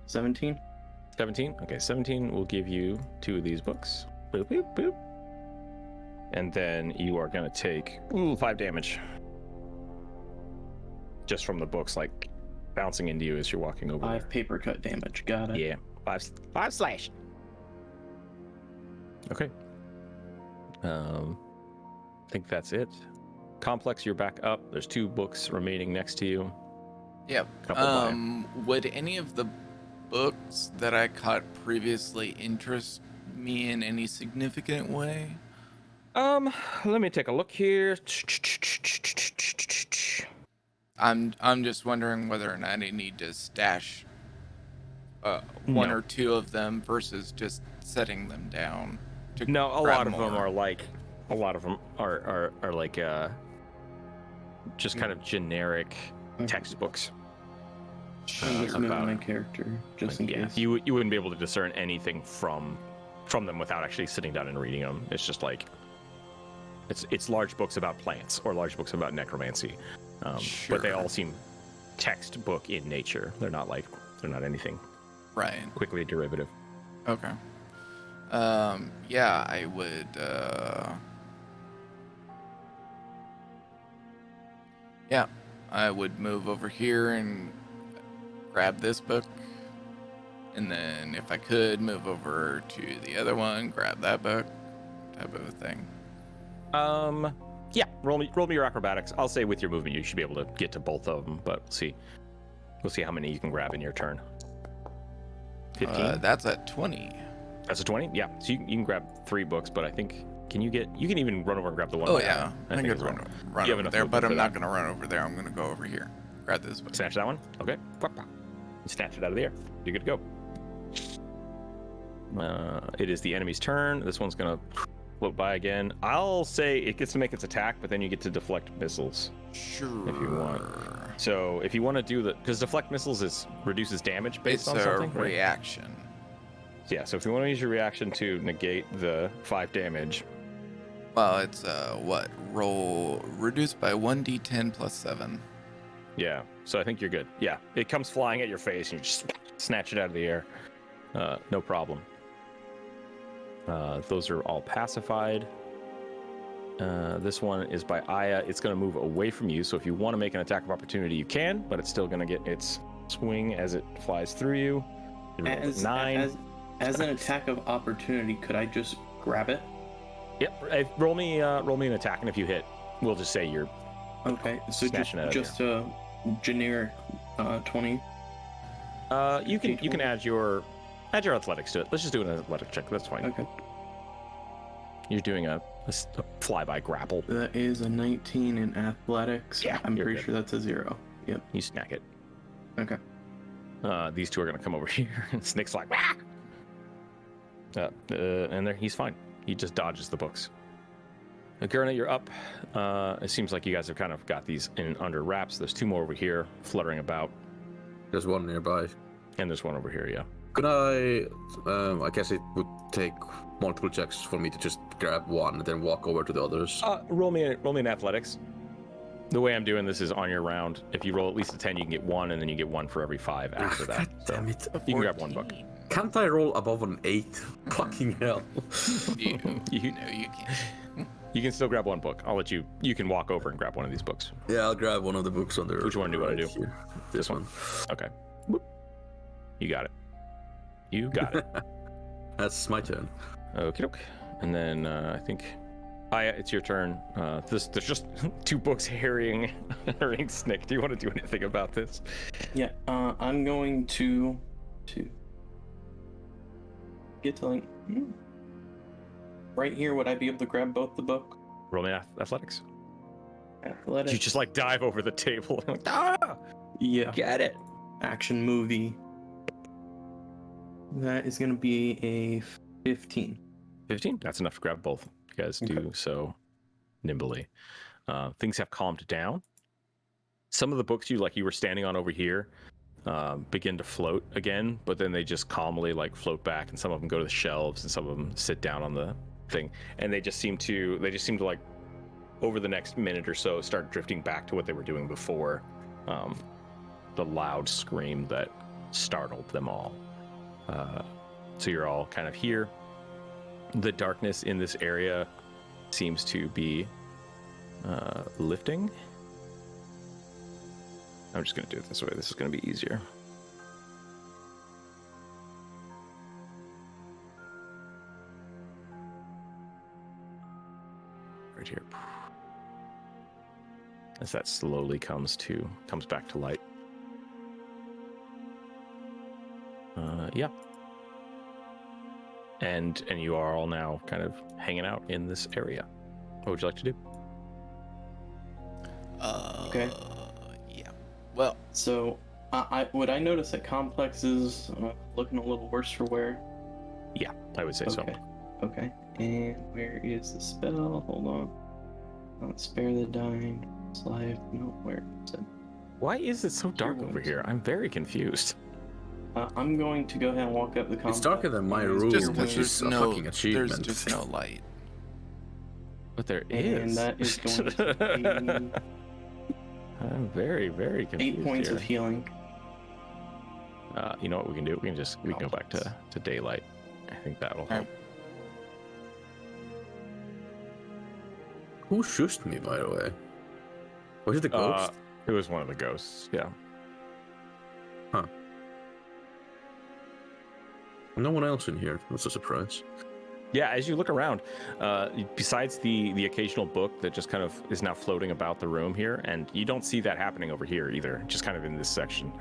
17. 17. Okay, 17 will give you 2 of these books. Boop, boop, boop. And then you are going to take 5 damage. Just from the books, like bouncing into you as you're walking over 5 there. paper cut damage. Got it. Yeah, 5 slash. Okay. I think that's it. Complex, you're back up. There's 2 books remaining next to you. Yep. Couple by. Would any of the books that I caught previously interest me in any significant way? Let me take a look here. I'm just wondering whether or not I need to stash one No. or 2 of them versus just setting them down. No, a grab lot of them more. are like, just kind of generic textbooks. I'm just moving about- my character just in Yeah, case. you wouldn't be able to discern anything from them without actually sitting down and reading them. It's just like it's large books about plants or large books about necromancy, but they Sure. all seem textbook in nature. They're not anything Right. quickly derivative. Okay. Yeah, I would, yeah, I would move over here and grab this book. And then if I could move over to the other one, grab that book, type of a thing. Yeah, roll me your acrobatics. I'll say with your movement you should be able to get to both of them, but we'll see how many you can grab in your turn. 15. That's at 20. That's a 20. Yeah, so you can grab 3 books, but I think you can even run over and grab the one. Oh by yeah, Adam, I think could as well. run You have over enough there, movement but for I'm not that. gonna run over there. I'm gonna go over here, grab this book. Snatch that one. Okay. You snatch it out of the air. You're good to go. It is the enemy's turn. This one's gonna float by again. I'll say it gets to make its attack, but then you get to deflect missiles. Sure. If you want. So if you want to do because deflect missiles reduces damage based It's on a something. Right? reaction. Yeah. So if you want to use your reaction to negate the 5 damage, Well, it's what? Roll reduced by 1d10 plus 7. yeah. So I think you're good. Yeah. It comes flying at your face, and you just snatch it out of the air. No problem. Those are all pacified. This one is by Aya. It's going to move away from you, so if you want to make an attack of opportunity, you can, but it's still going to get its swing as it flies through you. You rolled a 9. As an attack of opportunity, could I just grab it? Yep. Roll me an attack, and if you hit, we'll just say you're Okay, so Snatching it out of just a generic 20. you can add your athletics to it. Let's just do an athletic check. That's fine. Okay, You're doing a flyby grapple. that is a 19 in athletics. Yeah, I'm you're pretty good. sure that's a 0. Yep. You snack it. Okay. These 2 are going to come over here. And Snick's like, "Wah!" And there, he's fine. He just dodges the books. Gerna, you're up. It seems like you guys have kind of got these under wraps. There's 2 more over here fluttering about, There's one nearby. and there's one over here. Yeah. Could I guess it would take multiple checks for me to just grab one and then walk over to the others. Roll me an athletics. The way I'm doing this is on your round. If you roll at least a 10, you can get 1, and then you get 1 for every 5 after that. God So damn it. you can grab 1 book. Can't I roll above an 8? Fucking hell. You, You- no, you can't. You can still grab 1 book. I'll let you. You can walk over and grab one of these books. Yeah, I'll grab one of the books on the Which one do you wanna right do? here. This one. Okay. Boop. You got it. You got it. That's my turn. Okie doke. And then I think, Aya, it's your turn. There's just 2 books harrying Snick. Do you want to do anything about this? Yeah, I'm going to get to like right here. Would I be able to grab both the book? Roll me athletics. Athletics. You just like dive over the table. Like, ah! Yeah. Get it. Action movie. That is going to be a 15. 15. That's enough to grab both. You guys do so nimbly. Things have calmed down. Some of the books you were standing on over here begin to float again, but then they just calmly float back, and some of them go to the shelves, and some of them sit down on the thing, and they just seem to over the next minute or so start drifting back to what they were doing before the loud scream that startled them all. So you're all kind of here. The darkness in this area seems to be lifting. I'm just going to do it this way. This is going to be easier. Right here. As that slowly comes back to light. Yeah. And you are all now kind of hanging out in this area. What would you like to do? Okay. Yeah. Well, So, I notice that Complex is looking a little worse for wear? Yeah, I would say so. Okay. And where is the spell? Hold on. Spare the dying. Slide. No, where is it? Why is it so dark over wounds. here? I'm very confused. I'm going to go ahead and walk up the complex. It's darker than my room, just which because is a fucking achievement. there's just no light. But there And is. that is going to be I'm very, very confused 8 points here. of healing. You know what we can do? We can go back to daylight. I think that will help. Who shushed me, by the way? Was it the ghost? It was one of the ghosts. Yeah. No one else in here. That's a surprise. Yeah, as you look around, besides the occasional book that just kind of is now floating about the room here, and you don't see that happening over here either, just kind of in this section.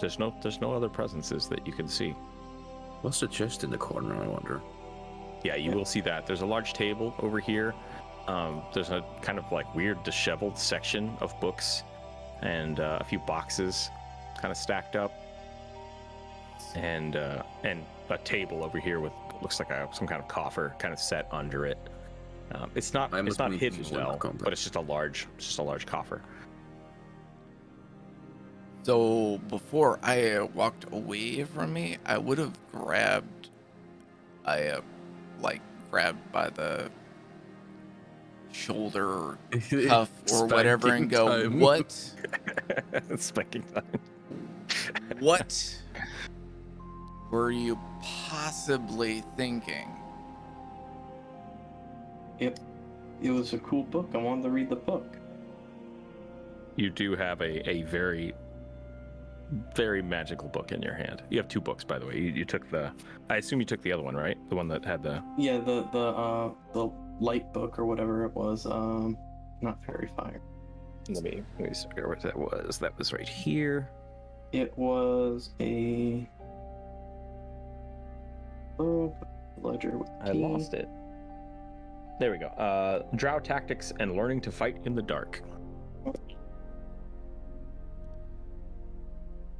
There's no other presences that you can see. What's the chest in the corner, I wonder? Yeah, you will see that. There's a large table over here. There's a kind of weird disheveled section of books and a few boxes kind of stacked up. And a table over here with looks like some kind of coffer kind of set under it. It's not hidden well, but it's just a large coffer. So before I walked away from me, I would have grabbed by the shoulder cuff or whatever and go, Spanking time. what? Spanking time. What were you possibly thinking? It was a cool book. I wanted to read the book. You do have a very, very magical book in your hand. You have two books, by the way. You took I assume you took the other one, right? The one that had the... Yeah, the light book or whatever it was. Not Fairy Fire. Let me figure out what that was. That was right here. It was a book, ledger with I key. lost it. There we go. Drow Tactics and Learning to Fight in the Dark.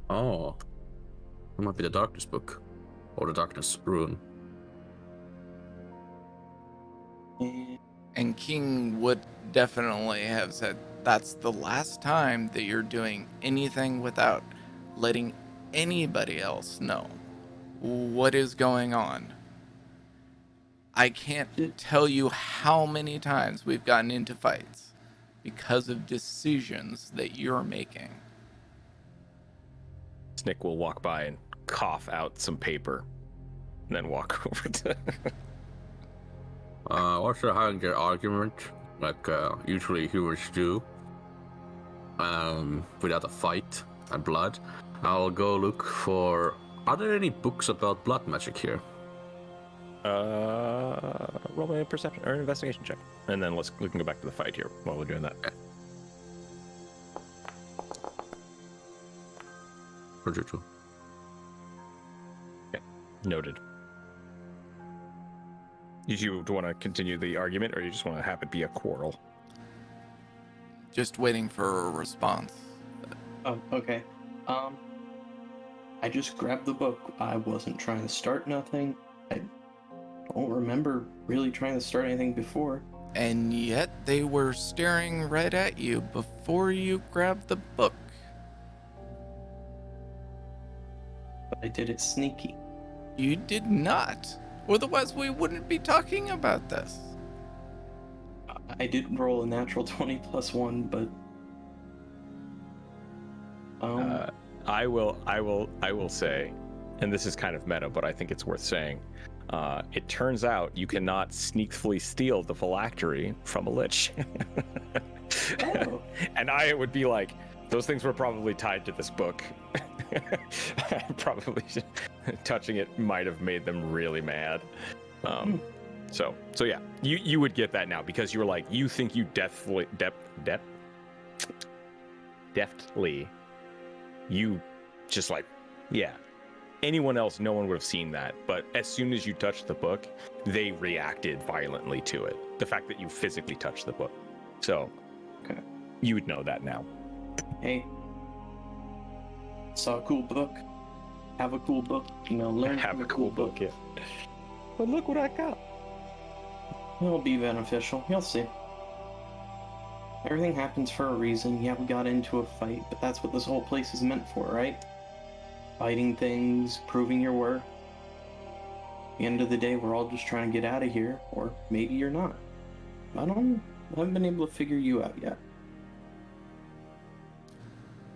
Oh. It might be the Darkness book. Or the Darkness rune. And King would definitely have said, that's the last time that you're doing anything without letting anybody else know what is going on. I can't tell you how many times we've gotten into fights because of decisions that you're making. Snick will walk by and cough out some paper, and then walk over to... What's behind your argument? Usually humans do. Without a fight and blood. I'll go look for... Are there any books about blood magic here? Roll me a perception or an investigation check, and then we can go back to the fight here while we're doing that. Okay. 102. Okay, noted. Did you want to continue the argument, or you just want to have it be a quarrel? Just waiting for a response. Oh, okay. I just grabbed the book. I wasn't trying to start nothing. I don't remember really trying to start anything before. And yet they were staring right at you before you grabbed the book. But I did it sneaky. You did not. Otherwise, we wouldn't be talking about this. I did roll a natural 20 plus 1, but I will say, and this is kind of meta, but I think it's worth saying. It turns out you cannot sneakily steal the phylactery from a lich. Oh. And I would be like, those things were probably tied to this book. Probably touching it might have made them really mad. So yeah, you would get that now because you were like, you think you deftly, you just like, yeah. Anyone else, no one would have seen that. But as soon as you touched the book, they reacted violently to it. The fact that you physically touched the book. So, Okay. You would know that now. Hey, saw a cool book. Have a cool book. Learn Have from a cool book, yeah. But look what I got. It'll be beneficial. You'll see. Everything happens for a reason. Yeah, we got into a fight, but that's what this whole place is meant for, right? Fighting things, proving your worth. At the end of the day, we're all just trying to get out of here, or maybe you're not. I haven't been able to figure you out yet.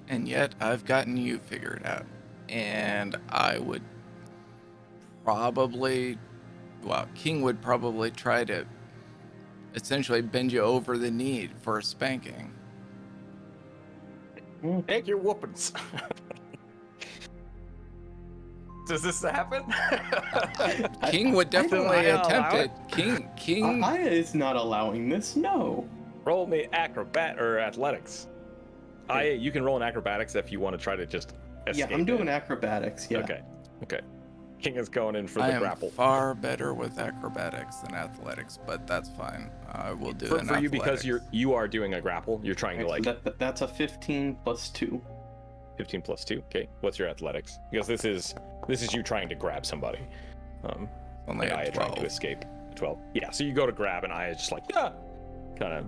And yet, I've gotten you figured out. And I would probably, King would probably try to essentially bend you over the knee for a spanking. Take your whoopings. Does this happen? King would definitely attempt it. King. Aya is not allowing this, no. Roll me acrobat or athletics. You can roll an acrobatics if you want to try to just escape. Yeah, I'm doing acrobatics, yeah. Okay. King is going in for I the am grapple. far better with acrobatics than athletics, but that's fine. I will do For an you, because athletics. you are doing a grapple. You're trying to like That's a 15 plus 2. 15 plus 2. Okay. What's your athletics? Because this is you trying to grab somebody. Only And a Aya trying 12. to escape. 12. Yeah. So you go to grab, and Aya just like kind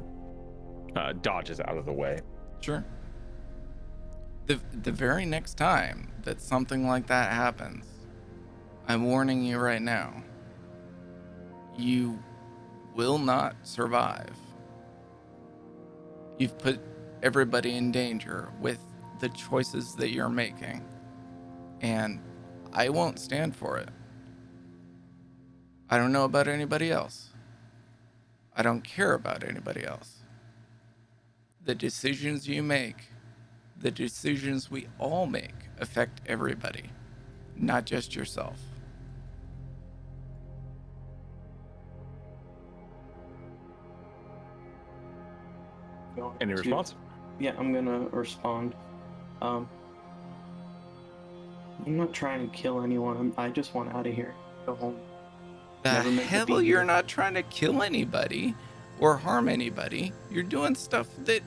of dodges out of the way. Sure. The very next time that something like that happens, I'm warning you right now, you will not survive. You've put everybody in danger with the choices that you're making, and I won't stand for it. I don't know about anybody else. I don't care about anybody else. The decisions you make, the decisions we all make, affect everybody, not just yourself. Any response? Yeah, I'm gonna respond. I'm not trying to kill anyone. I just want out of here. Go home. The Never meant to hell, be you're here. not trying to kill anybody or harm anybody. You're doing stuff that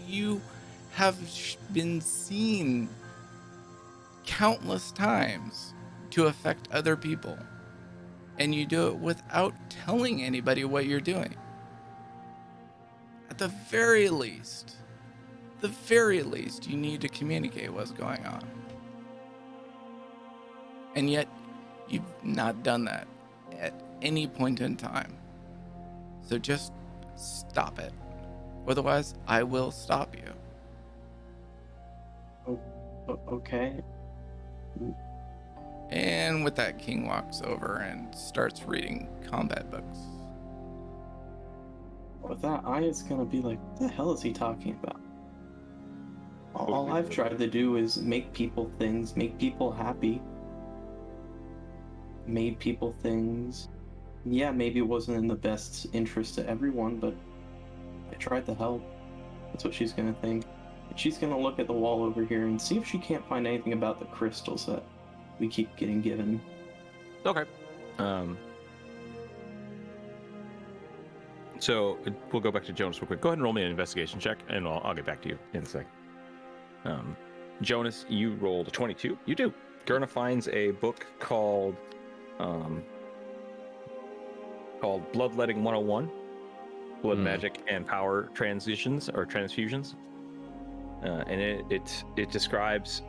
you have been seen countless times to affect other people. And you do it without telling anybody what you're doing. At the very least, you need to communicate what's going on. And yet, you've not done that at any point in time. So just stop it. Otherwise, I will stop you. Okay. And with that, King walks over and starts reading combat books. With that, Aya's gonna be like, what the hell is he talking about? All I've tried to do is make people things, make people happy. Made people things. Yeah, maybe it wasn't in the best interest of everyone, but I tried to help. That's what she's gonna think. And she's gonna look at the wall over here and see if she can't find anything about the crystals that we keep getting given. Okay. So we'll go back to Joonas real quick. Go ahead and roll me an investigation check, and I'll get back to you in a sec. Joonas, you rolled a 22. You do. Gerna finds a book called called Bloodletting 101, Blood Hmm. Magic and Power Transitions or Transfusions. And it describes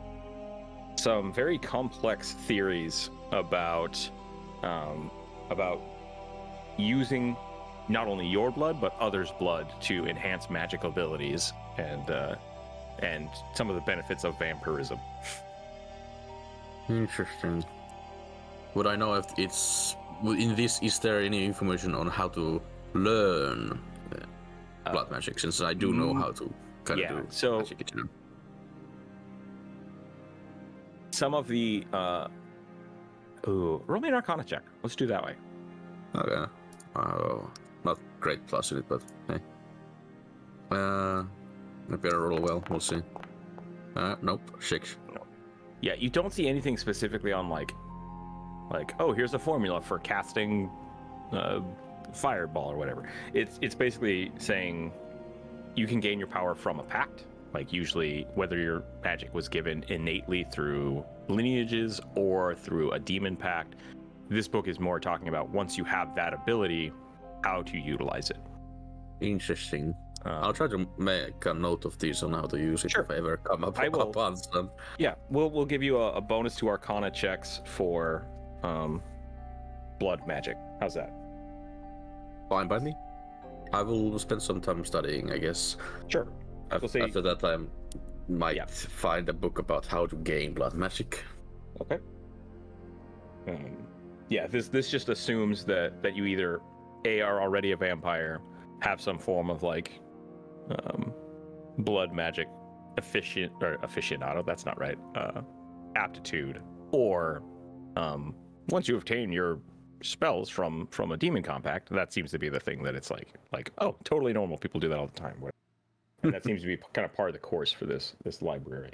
some very complex theories about using not only your blood but others' blood to enhance magic abilities and some of the benefits of vampirism. Interesting. Would I know if it's in this? Is there any information on how to learn blood magic? Since I do know how to kind yeah, of do so- magic, you know. Some of the roll me an Arcana check. Let's do that way. Okay. Not great plus in it, but hey. Maybe I roll well. We'll see. Nope. 6. Yeah, you don't see anything specifically on like oh, here's a formula for casting fireball or whatever. It's basically saying you can gain your power from a pact, like usually whether your magic was given innately through lineages or through a demon pact. This book is more talking about once you have that ability, how to utilize it. Interesting. I'll try to make a note of this on how to use it Sure. if I ever come up I will. upon some. Yeah, we'll give you a bonus to Arcana checks for blood magic. How's that? Fine by me. I will spend some time studying, I guess. Sure. After, say- after that, I might Yeah. find a book about how to gain blood magic. Okay. Yeah, this just assumes that you either are already a vampire, have some form of like blood magic aficionado. That's not right. Aptitude, or once you obtain your spells from a demon compact, that seems to be the thing that it's like oh, totally normal. People do that all the time. And that seems to be kind of part of the course for this library.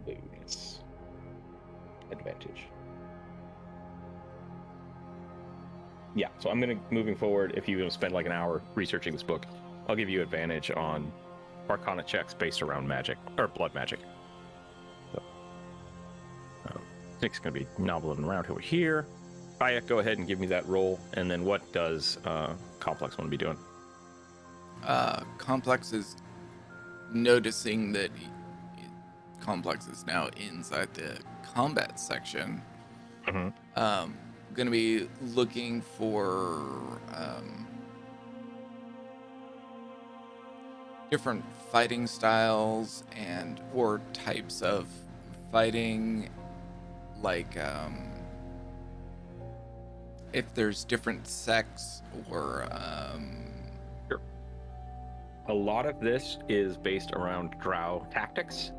Bonus advantage. Yeah, so I'm gonna moving forward. If you spend like an hour researching this book, I'll give you advantage on Arcana checks based around magic or blood magic. So, Nick's gonna be nobbling around over here. Bayek, go ahead and give me that roll, and then what does Complex want to be doing? Complex is noticing that Complex is now inside the combat section. Mhm. Gonna be looking for different fighting styles and or types of fighting, like if there's different sects or A lot of this is based around drow tactics.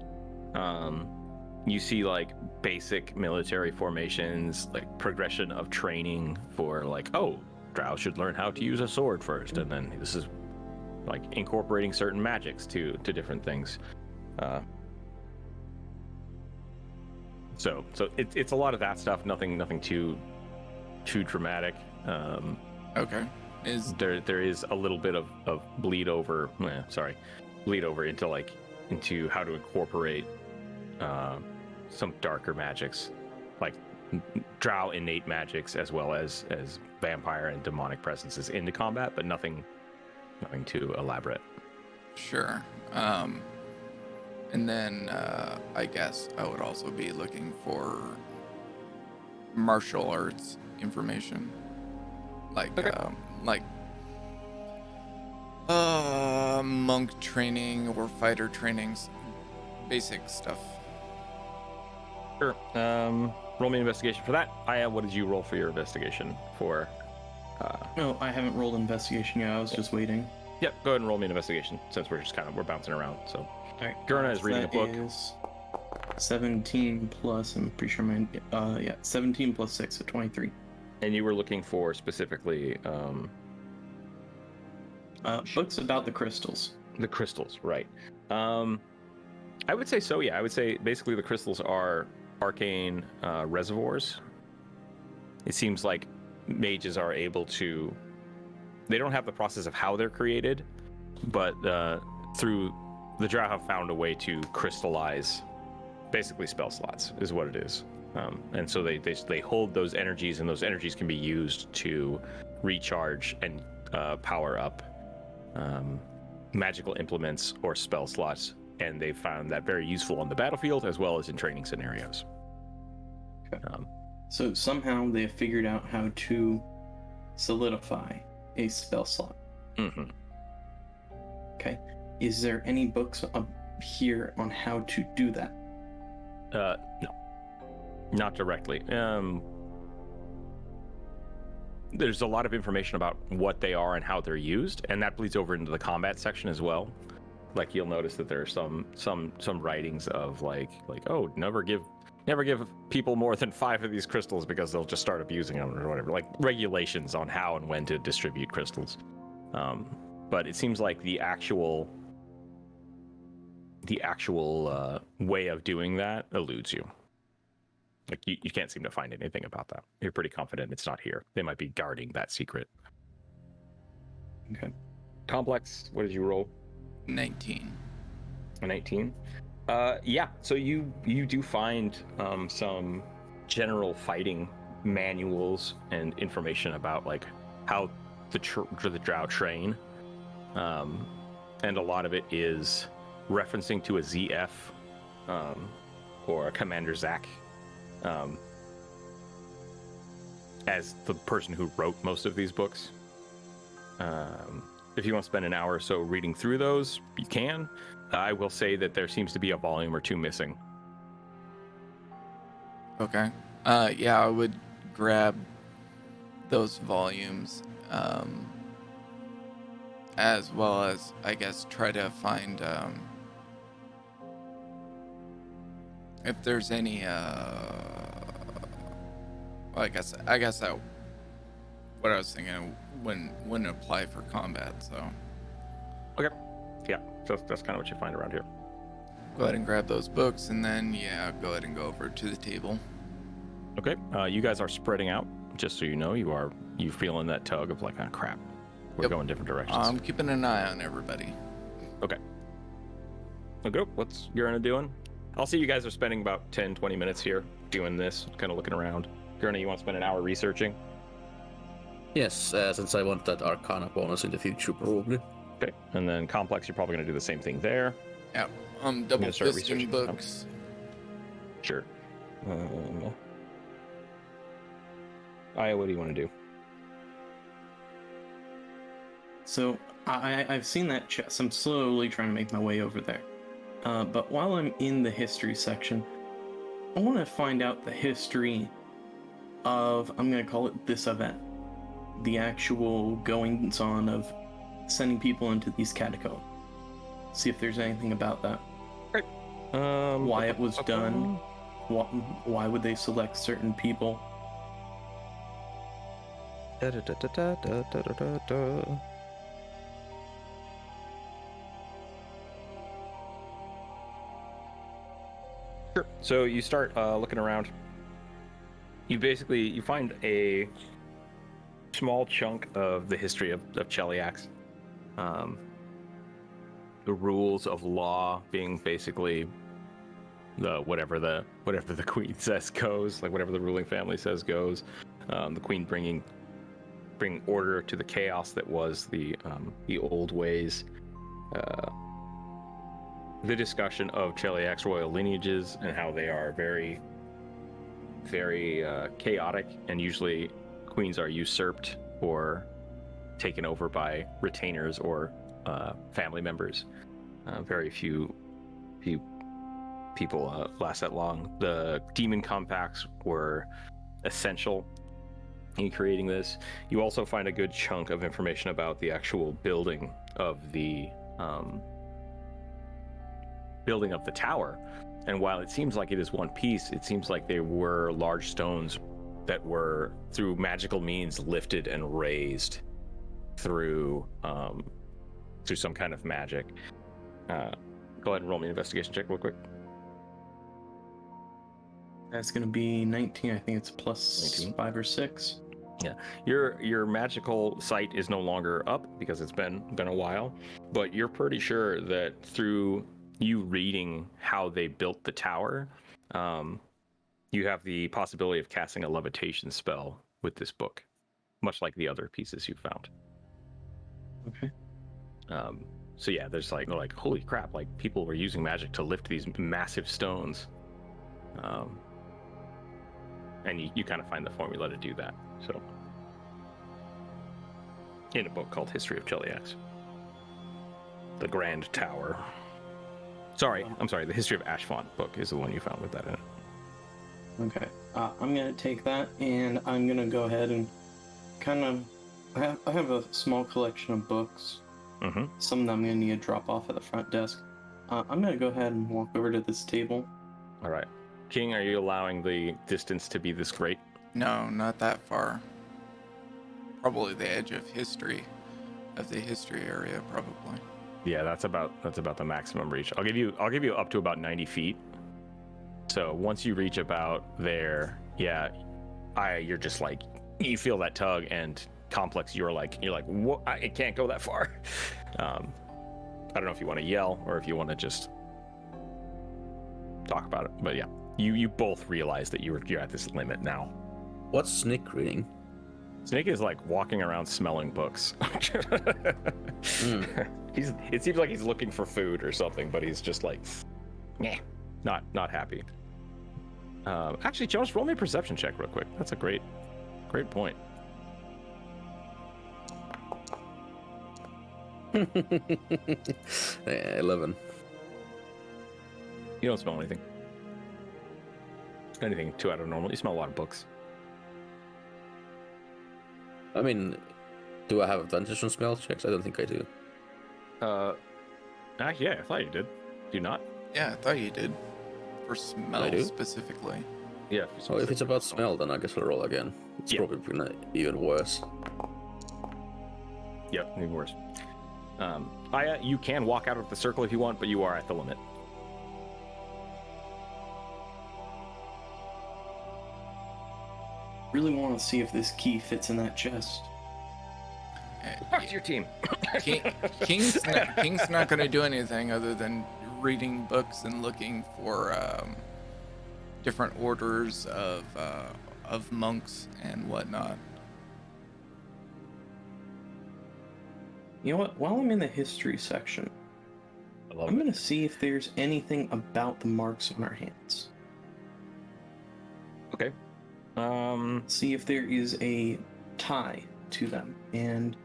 You see like basic military formations, like progression of training for like, oh, drow should learn how to use a sword first, and then this is like incorporating certain magics to different things. So it's a lot of that stuff. Nothing too dramatic. okay. Is There is a little bit of bleed over into how to incorporate some darker magics, like drow innate magics, as well as vampire and demonic presences into combat, but nothing too elaborate. Sure. And then I guess I would also be looking for martial arts information, like Okay. Monk training or fighter trainings, basic stuff. Sure. Roll me an investigation for that. Aya, what did you roll for your investigation for? No, I haven't rolled investigation yet. I was just waiting. Yep, go ahead and roll me an investigation since we're bouncing around. So All right. Gerna is reading a That book. is 17 plus. I'm pretty sure mine. 17 plus 6, so 23. And you were looking for specifically Books about the crystals. the crystals, right? I would say so. Yeah, I would say basically the crystals are arcane reservoirs. It seems like mages are able to. They don't have the process of how they're created, but through the drow have found a way to crystallize basically spell slots is what it is. And so they hold those energies, and those energies can be used to recharge and power up magical implements or spell slots. And they found that very useful on the battlefield as well as in training scenarios. Okay. So somehow they have figured out how to solidify a spell slot. Mm-hmm. Okay. Is there any books up here on how to do that? No, not directly. There's a lot of information about what they are and how they're used, and that bleeds over into the combat section as well. Like you'll notice that there are some writings of like oh, never give people more than 5 of these crystals because they'll just start abusing them or whatever. Like regulations on how and when to distribute crystals. But it seems like the actual way of doing that eludes you. Like you can't seem to find anything about that. You're pretty confident it's not here. They might be guarding that secret. Okay. Complex, what did you roll? 19. A 19? Yeah, so you do find some general fighting manuals and information about like how the drow train. And a lot of it is referencing to a ZF or a Commander Zach as the person who wrote most of these books. If you want to spend an hour or so reading through those, you can. I will say that there seems to be a volume or 2 missing. Okay. Yeah, I would grab those volumes, as well as, I guess, try to find if there's any. I guess that what I was thinking wouldn't apply for combat. So. Okay. Yeah, that's kind of what you find around here. Go ahead and grab those books, and then go ahead and go over to the table. Okay. You guys are spreading out. Just so you know, you feeling that tug of like, oh crap, we're going different directions. I'm keeping an eye on everybody. Okay. Okay. What's Gerna doing? I'll see you guys are spending about 10-20 minutes here doing this, kind of looking around. Gerna, you want to spend an hour researching? Yes, since I want that Arcana bonus in the future, probably. Okay. And then Complex, you're probably going to do the same thing there. Yeah. Double start fisting researching books. Sure. Aya, what do you want to do? So I've seen that chest. I'm slowly trying to make my way over there. But while I'm in the history section, I want to find out the history of, I'm going to call it this event. The actual goings on of sending people into these catacombs. See if there's anything about that. Right. Why it was done. Why would they select certain people? Sure. So you start looking around. You find a small chunk of the history of Cheliax. The rules of law being basically whatever the queen says goes, like whatever the ruling family says goes. The queen bring order to the chaos that was the old ways. The discussion of Cheliax royal lineages and how they are very, very chaotic, and usually queens are usurped or taken over by retainers or family members. Very few people last that long. The demon compacts were essential in creating this. You also find a good chunk of information about the actual building of the tower. And while it seems like it is one piece, it seems like they were large stones that were, through magical means, lifted and raised through some kind of magic. Go ahead and roll me an investigation check real quick. That's going to be 19. I think it's plus 19. 5 or 6. Yeah, your magical sight is no longer up because it's been a while, but you're pretty sure that through you reading how they built the tower, you have the possibility of casting a levitation spell with this book, much like the other pieces you found. Okay. So yeah, there's like, they're like, holy crap, like people were using magic to lift these massive stones. And you kind of find the formula to do that. So in a book called History of Cheliax. The Grand Tower. I'm sorry, the History of Ashfont book is the one you found with that in it. Okay. I'm gonna take that, and I'm gonna go ahead and kind of. I have a small collection of books. Mm-hmm. Some of them I'm gonna need to drop off at the front desk. I'm gonna go ahead and walk over to this table. All right. King, are you allowing the distance to be this great? No, not that far. Probably the edge of history, of the history area, probably. Yeah, that's about the maximum reach. I'll give you up to about 90 feet. So once you reach about there, yeah, you're just like, you feel that tug, and Complex, you're like, what? It can't go that far. I don't know if you want to yell or if you want to just talk about it, but yeah, you both realize that you're at this limit now. What's Snick reading? Snake is like walking around smelling books. It seems like he's looking for food or something, but he's just like, not happy. Actually, Joonas, roll me a perception check real quick. That's a great point. Yeah, 11. You don't smell anything. Anything too out of normal. You smell a lot of books. I mean, do I have advantage on smell checks? I don't think I do. Actually, yeah, I thought you did. Do you not? Yeah, I thought you did. For I smell do? specifically. Yeah. Oh, if it's about smell, then I guess I'll roll again. It's Yeah. probably gonna even worse. Yep, even worse. Aya, you can walk out of the circle if you want, but you are at the limit. Really want to see if this key fits in that chest. Talk to your team. King's not going to do anything other than reading books and looking for different orders of monks and whatnot. You know what? While I'm in the history section, I'm going to see if there's anything about the marks on our hands. Okay. See if there is a tie to them and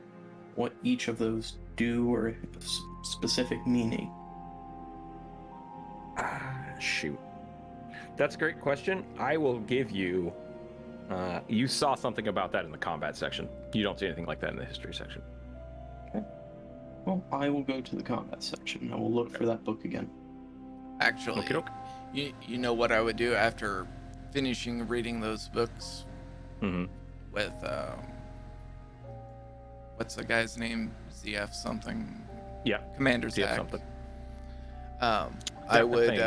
what each of those do or specific meaning. Shoot. That's a great question. I will give you. You saw something about that in the combat section. You don't see anything like that in the history section. Okay. Well, I will go to the combat section. I will look for that book again. Actually, you know what I would do after finishing reading those books with what's the guy's name? ZF something. Yeah. Commander See Zach. something. I would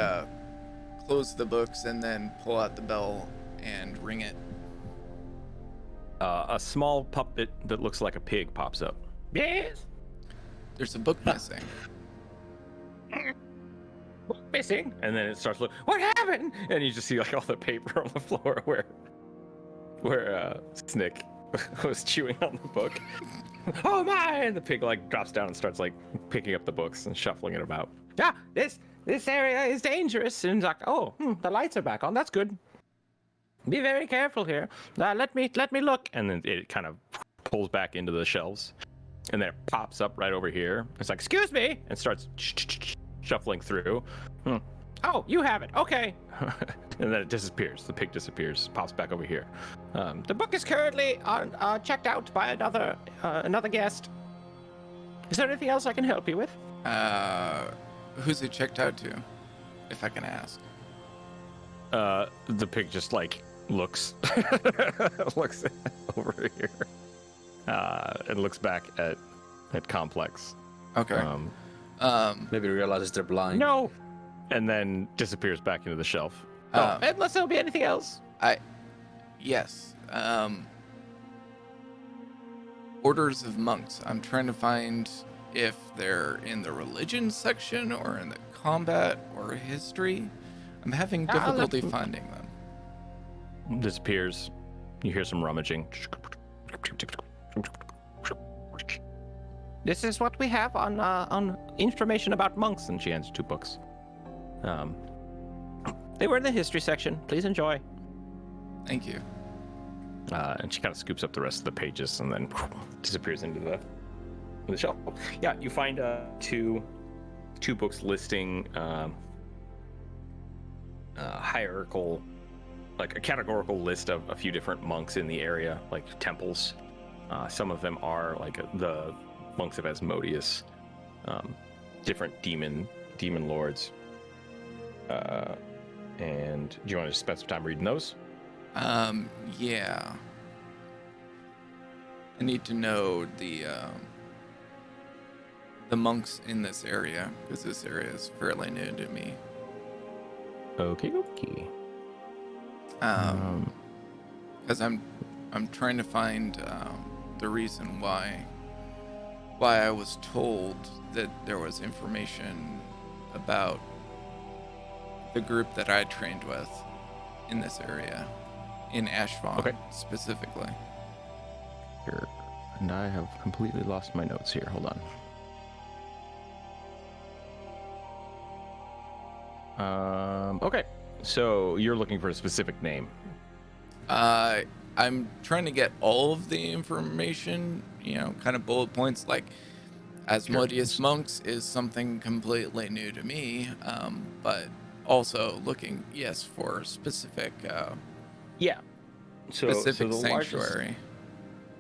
close the books and then pull out the bell and ring it. A small puppet that looks like a pig pops up. Yes. There's a book missing. Book missing, and then it starts looking. What happened? And you just see like all the paper on the floor where Snick was chewing on the book. Oh my! And the pig like drops down and starts like picking up the books and shuffling it about. Yeah, this area is dangerous. And he's like, oh, the lights are back on. That's good. Be very careful here. Let me look. And then it kind of pulls back into the shelves, and then it pops up right over here. It's like, excuse me, and starts shuffling through. Oh, you have it. Okay. And then it disappears. The pig disappears. Pops back over here. The book is currently checked out by another guest. Is there anything else I can help you with? Who's it checked out to, if I can ask? The pig just like looks over here, and looks back at Complex. Okay. Maybe realizes they're blind. No, and then disappears back into the shelf. Um, Unless there'll be anything else. Yes. Orders of monks. I'm trying to find if they're in the religion section or in the combat or history. I'm having difficulty finding them. Disappears. You hear some rummaging. This is what we have on information about monks, and she hands 2 books. They were in the history section. Please enjoy. Thank you. And she kind of scoops up the rest of the pages and then disappears into the shelf. Yeah, you find two books listing hierarchical, like a categorical list of a few different monks in the area, like temples. Some of them are like the monks of Asmodeus, different demon lords. And do you want to just spend some time reading those? Yeah. I need to know the monks in this area, because this area is fairly new to me. Okay. Because I'm trying to find the reason why I was told that there was information about the group that I trained with in this area, in Ashfont specifically. Here, and I have completely lost my notes here. Hold on. Okay, so you're looking for a specific name. I'm trying to get all of the information, kind of bullet points, like Asmodeus monks is something completely new to me, but also looking, for specific specific the sanctuary.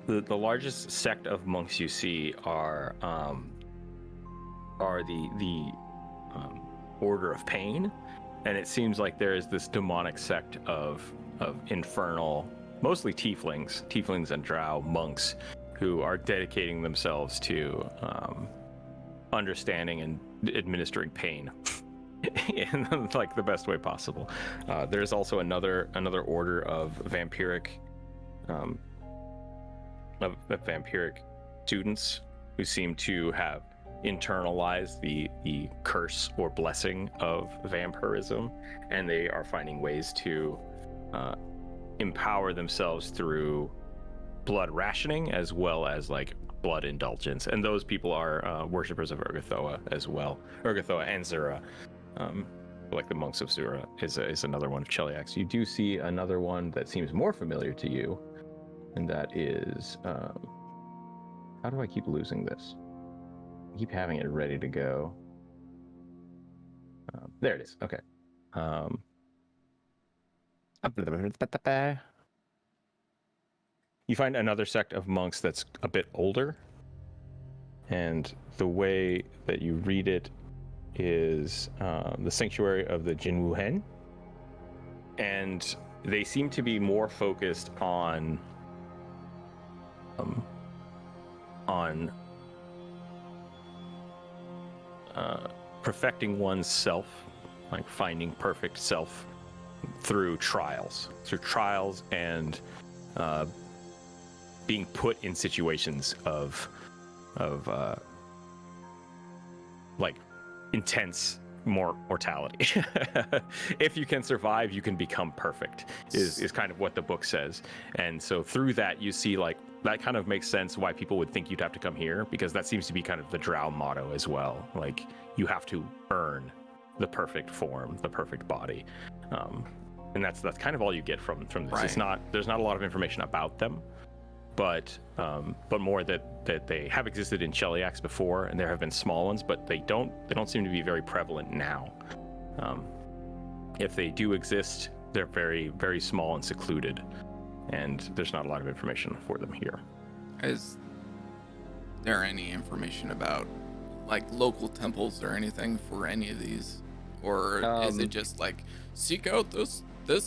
The largest sect of monks you see are the Order of Pain, and it seems like there is this demonic sect of infernal, mostly tieflings and drow monks, who are dedicating themselves to understanding and administering pain in like the best way possible. There's also another order of vampiric students who seem to have internalized the curse or blessing of vampirism, and they are finding ways to empower themselves through blood rationing as well as like blood indulgence. And those people are worshippers of Urgathoa as well. Urgathoa and Zura, like the monks of Zura is another one of Cheliax. You do see another one that seems more familiar to you, and that is how do I keep losing this? I keep having it ready to go. There it is. Okay. You find another sect of monks that's a bit older, and the way that you read it is the Sanctuary of the Jinwu Hen, and they seem to be more focused on perfecting one's self, like finding perfect self through trials and being put in situations of like intense mortality. If you can survive, you can become perfect is kind of what the book says. And so through that, you see like that kind of makes sense why people would think you'd have to come here, because that seems to be kind of the drow motto as well. Like you have to earn the perfect form, the perfect body. And that's kind of all you get from this. Right. There's not a lot of information about them, but more that they have existed in Cheliax before, and there have been small ones, but they don't seem to be very prevalent now. If they do exist, they're very, very small and secluded, and there's not a lot of information for them here. Is there any information about like local temples or anything for any of these, or is it just like seek out this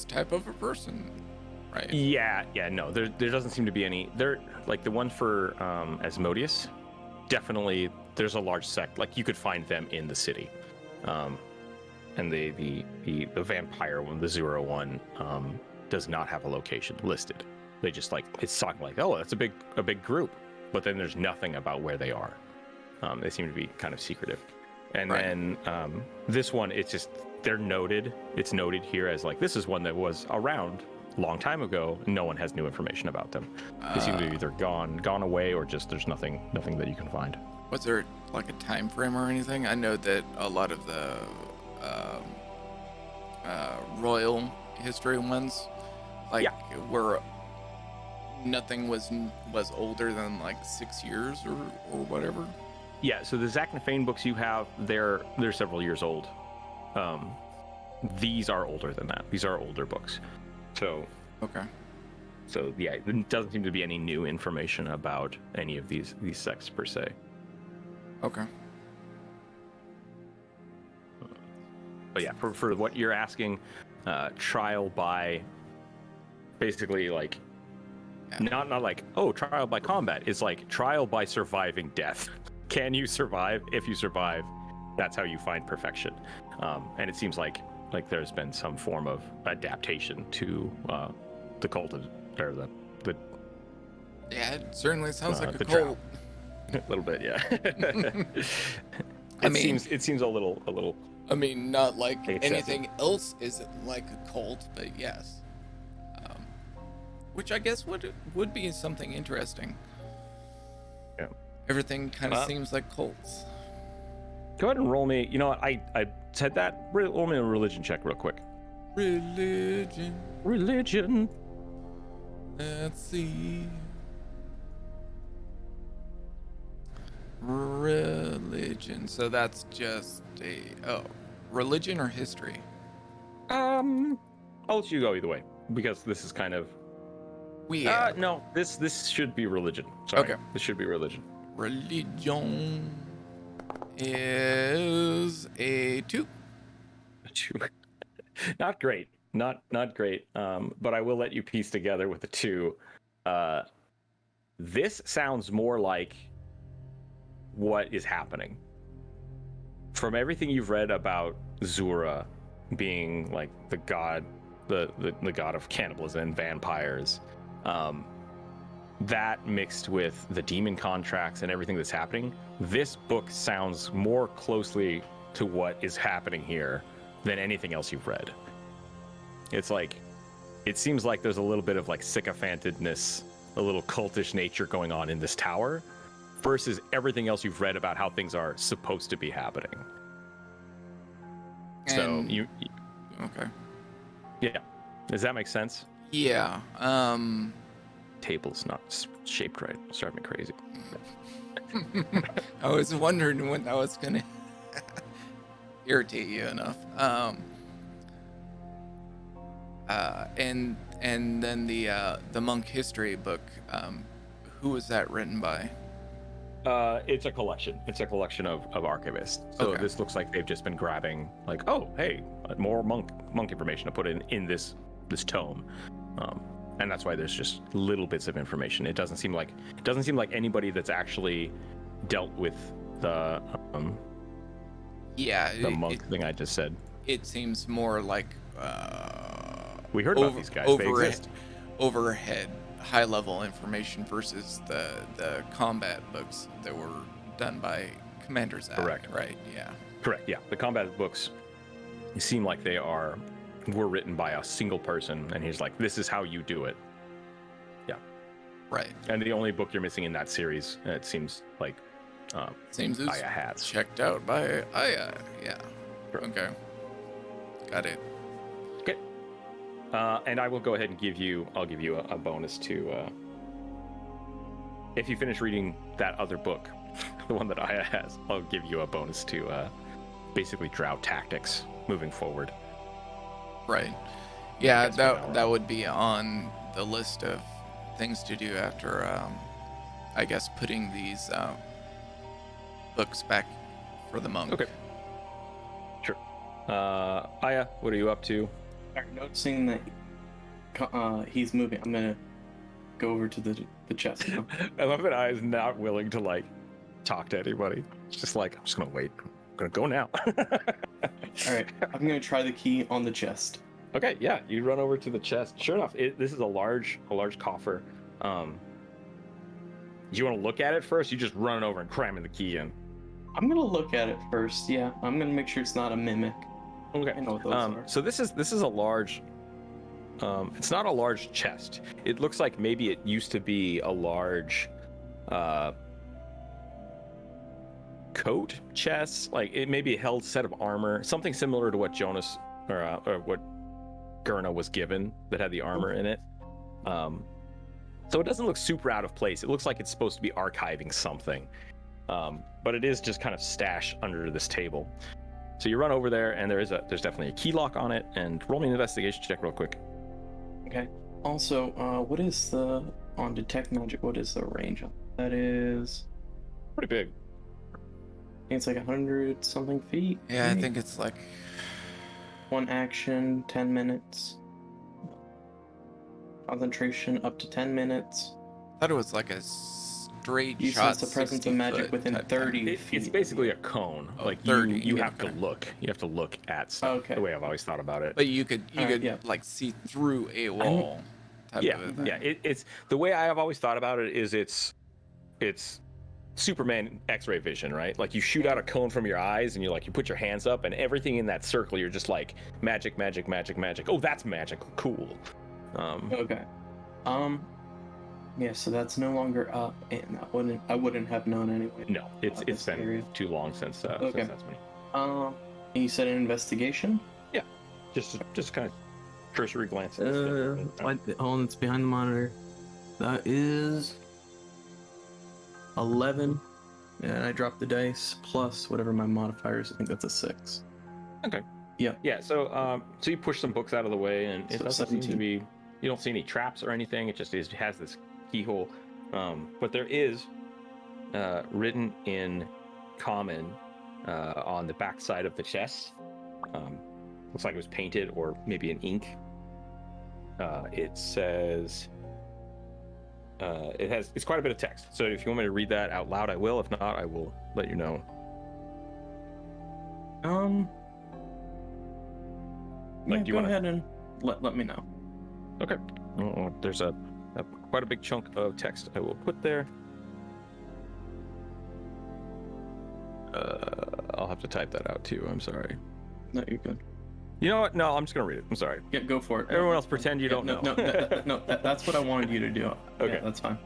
type of a person? Right. Yeah, no, there doesn't seem to be any. There, like the one for Asmodeus, definitely there's a large sect. Like you could find them in the city, and the vampire one, the Zero one, does not have a location listed. They just like it's talking like, oh, that's a big group, but then there's nothing about where they are. They seem to be kind of secretive. And Right. then this one, it's just they're noted. It's noted here as like this is one that was around a long time ago. No one has new information about them. They seem to be either gone away, or just there's nothing that you can find. Was there like a time frame or anything? I know that a lot of the royal history ones, like Yeah. were nothing was older than like 6 years or whatever. Yeah, so the Zach and Fane books you have, they're several years old. These are older than that. These are older books. So Okay. yeah, there doesn't seem to be any new information about any of these sects per se. Okay. But yeah, for what you're asking, trial by basically like not like, oh, trial by combat. It's like trial by surviving death. Can you survive? If you survive, that's how you find perfection. And it seems like there's been some form of adaptation to the cult of, or the Yeah, it certainly sounds like a the cult. a little bit, yeah. I mean- it seems a little. I mean, not like Excessive. anything else isn't like a cult, but yes. Which I guess would be something interesting. Yeah. Everything kind of seems like cults. Go ahead and roll me. You know what? I said that. Roll me a religion check real quick. Religion. Religion. Let's see. Religion. So that's just religion or history? I'll let you go either way because this is kind of. No, this should be religion. Sorry. Okay. This should be religion. Religion is a 2. Not great. Not great. But I will let you piece together with the 2. This sounds more like what is happening. From everything you've read about Zura being like the god, the god of cannibalism and vampires, that mixed with the demon contracts and everything that's happening, this book sounds more closely to what is happening here than anything else you've read. It's like, it seems like there's a little bit of like sycophantedness, a little cultish nature going on in this tower versus everything else you've read about how things are supposed to be happening. So And- you Okay. yeah. Does that make sense? Yeah. Table's not shaped right. It's driving me crazy. I was wondering when that was gonna irritate you enough. And then the monk history book. Who was that written by? It's a collection. It's a collection of archivists. So Okay. this looks like they've just been grabbing, like, oh, hey, more monk information to put in this tome, and that's why there's just little bits of information. It doesn't seem like anybody that's actually dealt with the Yeah. monk thing I just said. It seems more like We heard about these guys. They exist. overhead, high level information versus the combat books that were done by Commander Zach. Correct. Right. Yeah. Correct. Yeah, the combat books seem like they were written by a single person, and he's like, "This is how you do it." Yeah. Right. And the only book you're missing in that series, it seems like, Seems it's Aya has. checked out by Aya. Yeah. Sure. Okay. Got it. Okay. And I will go ahead and give you a bonus to, if you finish reading that other book, the one that Aya has, I'll give you a bonus to basically drow tactics moving forward. Right. Yeah, That's what I that would be on the list of things to do after, I guess, putting these books back for the monk. Okay. Sure. Aya, what are you up to? Alright, noticing that he's moving, I'm gonna go over to the chest now. I love that Aya's not willing to like talk to anybody. It's just like, I'm just gonna wait. I'm gonna go now. Alright, I'm gonna try the key on the chest. Okay, yeah, you run over to the chest. Sure enough, this is a large coffer. You want to look at it first? You just run over and cramming the key in. I'm gonna look at it first. Yeah, I'm gonna make sure it's not a mimic. Okay. I know what those are. So this is a large. It's not a large chest. It looks like maybe it used to be a large coat chest. Like it maybe held a set of armor, something similar to what Joonas or what Gerna was given that had the armor in it. So it doesn't look super out of place. It looks like it's supposed to be archiving something, but it is just kind of stashed under this table. So you run over there, and there's definitely a key lock on it. And roll me an investigation check real quick. Okay. Also, what is the on detect magic? What is the range on that? Is Pretty big. I think it's like 100 something feet. Yeah, I maybe? think it's like One action, 10 minutes. Concentration up to 10 minutes. I thought it was like a straight You shot. sense the presence of 60 magic foot within type 30 thing. feet. It's basically a cone. Oh, like 30, you have to okay. look. You have to look at stuff. Okay. The way I've always thought about it. But you could Alright, yeah. like see through a wall. Type Yeah, of a thing. yeah. It's the way I have always thought about it is it's Superman X-ray vision, right? Like you shoot out a cone from your eyes, and you put your hands up, and everything in that circle, you're just like magic, magic, magic, magic. Oh, that's magical. Cool. Okay. Yeah, so that's no longer up, and I wouldn't have known anyway. No, it's this been area. too long since Okay. that's me. And you said an investigation? Just kind of cursory glance. At It's behind the monitor. That is 11, and I dropped the dice plus whatever my modifier is. I think that's a 6. Yeah, so you push some books out of the way, and it So doesn't seem to 17. be. You don't see any traps or anything. It just has this keyhole, but there is written in common on the back side of the chest. Looks like it was painted or maybe in ink. It says it's quite a bit of text. So if you want me to read that out loud, I will. If not, I will let you know. Yeah, do you go wanna- ahead and let me know. Okay. There's a quite a big chunk of text I will put there. I'll have to type that out too. I'm sorry. No, you're good. You know what? No, I'm just gonna read it. I'm sorry. Yeah, go for it. Everyone else pretend you don't know. That's what I wanted you to do. Okay. Yeah, that's fine.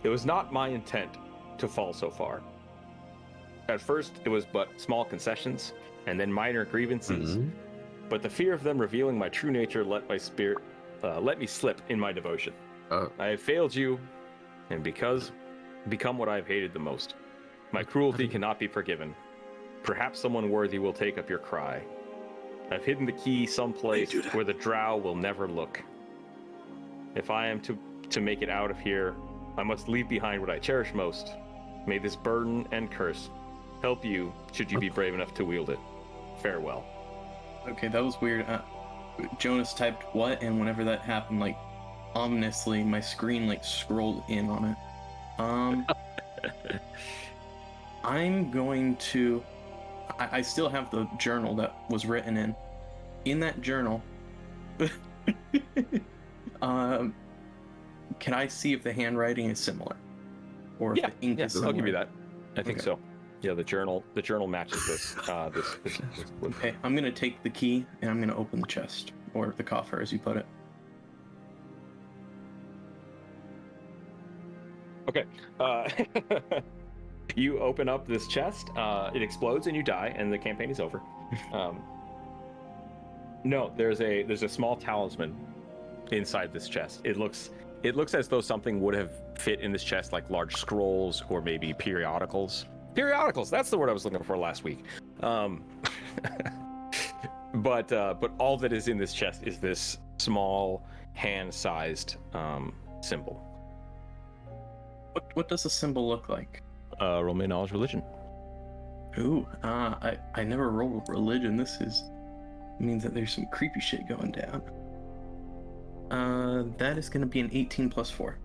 It was not my intent to fall so far. At first, it was but small concessions and then minor grievances. Mhm. But the fear of them revealing my true nature let my spirit let me slip in my devotion. Oh. I have failed you, and become what I have hated the most. My cruelty cannot be forgiven. Perhaps someone worthy will take up your cry. I've hidden the key someplace do that. where the drow will never look. If I am to make it out of here, I must leave behind what I cherish most. May this burden and curse help you should you be brave enough to wield it. Farewell. Okay, that was weird. Joonas typed what, and whenever that happened, ominously, my screen scrolled in on it. I'm going to. I still have the journal that was written in. In that journal, can I see if the handwriting is similar, or if the ink is similar? I'll give you that. I think Okay. so. Yeah, the journal matches this. This Okay, I'm gonna take the key and I'm gonna open the chest, or the coffer, as you put it. Okay. You open up this chest. It explodes and you die, and the campaign is over. No, there's a small talisman inside this chest. It looks as though something would have fit in this chest, like large scrolls or maybe periodicals. Periodicals. That's the word I was looking for last week. But all that is in this chest is this small hand-sized symbol. What does the symbol look like? Roll me knowledge religion. Ooh, I never rolled religion. This means that there's some creepy shit going down. That is gonna be an 18 plus 4.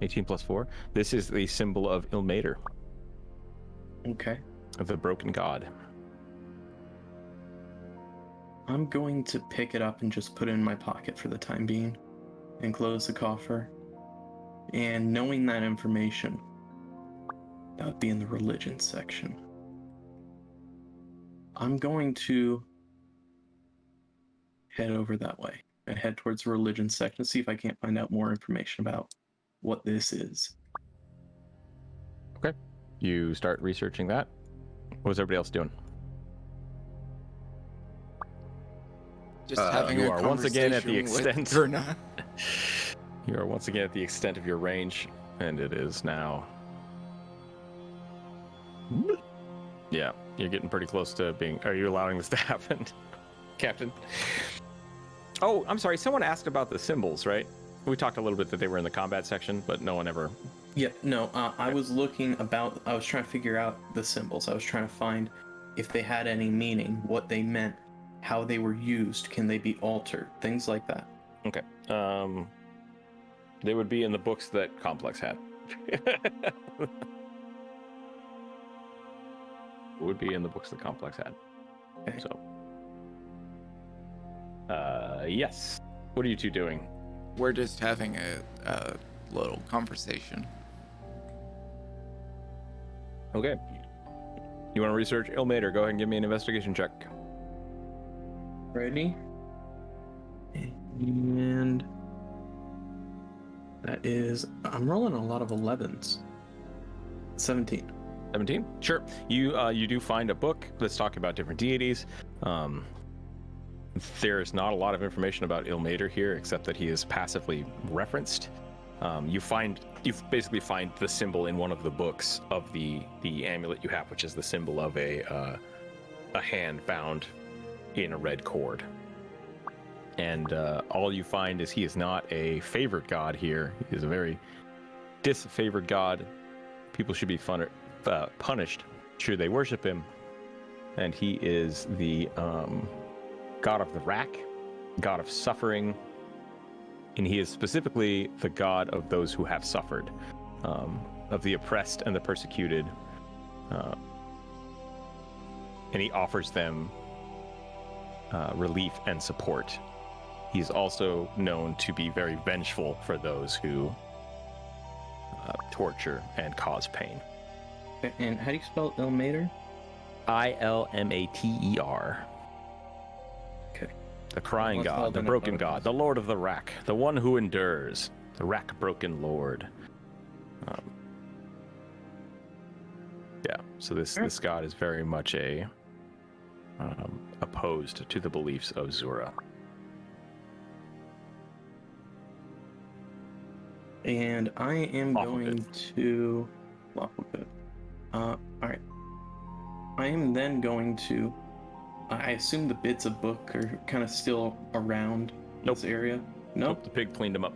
18 plus 4. This is the symbol of Ilmater, Okay. of the broken god. I'm going to pick it up and just put it in my pocket for the time being, and close the coffer. And knowing that information, that would be in the religion section. I'm going to head over that way and head towards the religion section, see if I can't find out more information about what this is. Okay. You start researching that. What's everybody else doing? Just having you a are once again at the conversation with extent. Gerna. You are once again at the extent of your range, and it is now. Yeah, you're getting pretty close to being. Are you allowing this to happen, Captain? Oh, I'm sorry. Someone asked about the symbols, right? We talked a little bit that they were in the combat section, but no one ever. Yeah, no, I was looking about, I was trying to figure out the symbols. I was trying to find if they had any meaning, what they meant, how they were used, can they be altered, things like that. Okay. They would be in the books that Complex had. Would be in the books that Complex had. Okay. So. Yes. What are you two doing? We're just having a little conversation. Okay. You want to research Ilmater? Go ahead and give me an investigation check. Ready? And that is, I'm rolling a lot of 11s. 17. 17? Sure. You do find a book that's talking about different deities. There's not a lot of information about Ilmater here, except that he is passively referenced. You basically find the symbol in one of the books of the amulet you have, which is the symbol of a hand bound in a red cord. And all you find is he is not a favored god here. He is a very disfavored god. People should be punished should they worship him. And he is the god of the rack, god of suffering, and he is specifically the god of those who have suffered, of the oppressed and the persecuted, and he offers them relief and support. He's also known to be very vengeful for those who torture and cause pain. And how do you spell Ilmater? Ilmater. Okay. The crying Let's god, hold the on broken up. god, the lord of the rack, the one who endures, the rack broken lord. Yeah, so this god is very much opposed to the beliefs of Zura. And I am Lawful going good. to lawful good. All right. I am then going to. I assume the bits of book are kind of still around this area. Nope. The pig cleaned him up.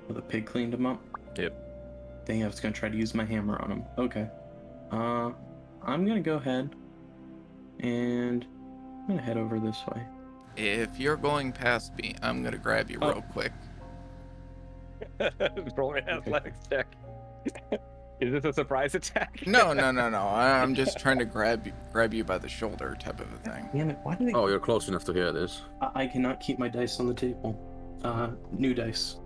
Oh, the pig cleaned them up. Yep. Dang, I was gonna try to use my hammer on him. Okay. I'm gonna go ahead and I'm gonna head over this way. If you're going past me, I'm gonna grab you real quick. Roll me an athletics check. Is this a surprise attack? No. I'm just trying to grab you by the shoulder, type of a thing. Damn it! Why did Oh, you're close enough to hear this. I cannot keep my dice on the table. New dice.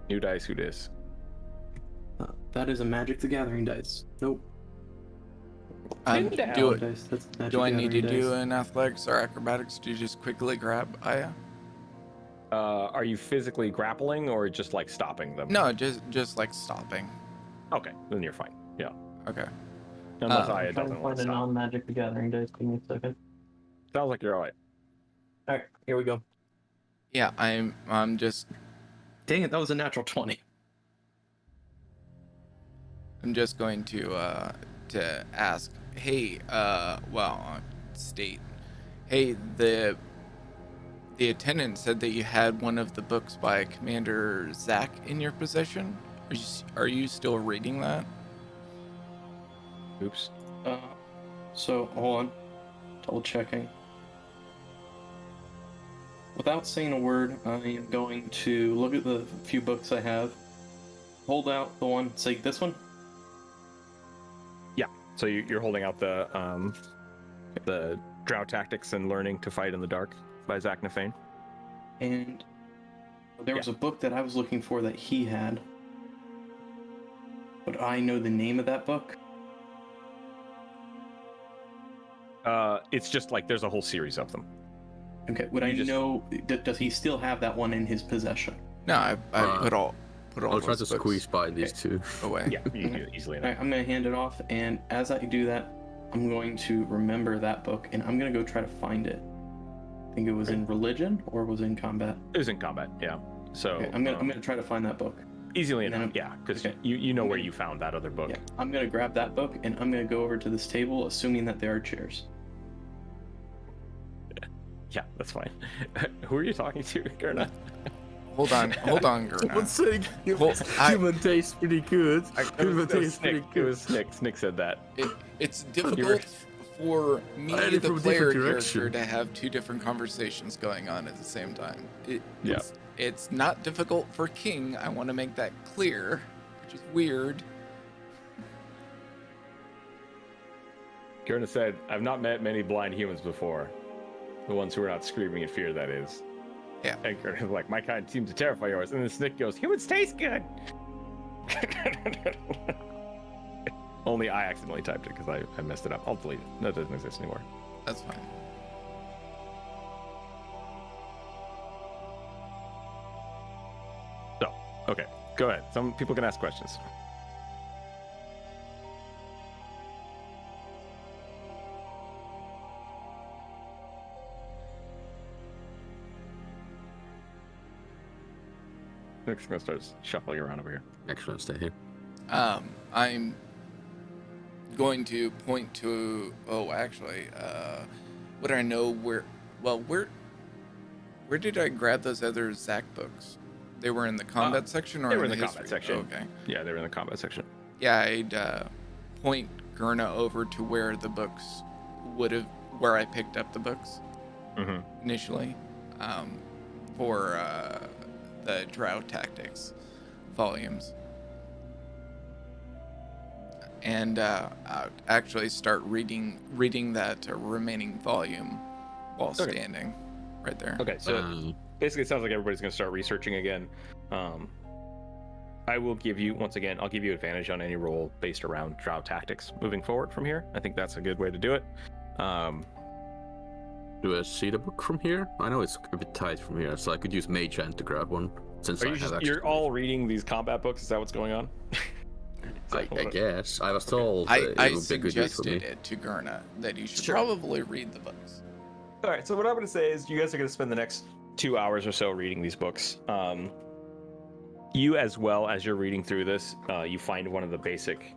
New dice, who dis? That is a Magic the Gathering dice. Nope. Do Dice. That's Magic Do I the need to Gathering do dice. an athletics or acrobatics to just quickly grab Aya? Are you physically grappling or just like stopping them? No, just like stopping. Okay, then you're fine. Yeah. Okay. Unless I'm Aya I'm trying doesn't to want find to a stop. non-Magic the Gathering dice. Give me a second. Sounds like you're alright. All right, here we go. Yeah, I'm just Dang it! That was a natural 20. I'm just going to ask, hey, state, hey, the attendant said that you had one of the books by Commander Zach in your possession. Are you still reading that? Oops. So hold on, double checking. Without saying a word, I am going to look at the few books I have. Hold out the one. Say this one. Yeah. So you're holding out the Drow Tactics and Learning to Fight in the Dark by Zach Nafane. And there was a book that I was looking for that he had. But I know the name of that book. It's just like there's a whole series of them. Okay, would You I just- know? Does he still have that one in his possession? No, I Uh, put all I'll try those to books squeeze by these two. away. Yeah, you can do it easily All enough. right, I'm gonna hand it off, and as I do that, I'm going to remember that book, and I'm gonna go try to find it. I think it was in religion or was in combat. It was in combat, yeah. So Okay, I'm gonna try to find that book. easily and then enough, yeah, because okay. you know I'm where gonna- you found that other book. Yeah, I'm gonna grab that book, and I'm gonna go over to this table, assuming that there are chairs. Yeah, that's fine. Who are you talking to, Gerna? Hold on, Gerna. What's saying? Well, Human tastes pretty good. Human It tastes was pretty Snick. It good. was Snick. Snick said that. It's difficult for me, I had it the from a player different character, direction. to have two different conversations going on at the same time. Yeah. It's not difficult for King. I want to make that clear, which is weird. Gerna said, "I've not met many blind humans before. The ones who are not screaming in fear, that is." Yeah. And Gerna's like, "My kind seems to terrify yours." And then Snick goes, "Humans taste good." Only I accidentally typed it because I messed it up. I'll delete it. That doesn't exist anymore. That's fine. So, okay, go ahead. Some people can ask questions. Nick's gonna start shuffling around over here. Excellent, stay here. I'm going to point to. Oh, actually, would I know where? Well, where did I grab those other Zach books? They were in the combat section, or they were in the history? combat section. Okay. Yeah, they were in the combat section. Yeah, I'd point Gerna over to where the books where I picked up the books Mm-hmm. initially, for the Drow Tactics volumes, and I'd actually start reading that remaining volume while Okay. standing right there. Okay, so basically, it sounds like everybody's going to start researching again. I will give you, once again, I'll give you advantage on any roll based around Drow tactics moving forward from here. I think that's a good way to do it. Do I see the book from here? I know it's a bit tight from here, so I could use Mage Hand to grab one. Since Are I you have just, access you're to all reading these combat books? Is that what's going on? I guess. I was told I it would be a good use for me. suggested it to Gerna that you should Sure. probably read the books. All right, so what I'm going to say is you guys are going to spend the next 2 hours or so reading these books. You, as well as you're reading through this, you find one of the basic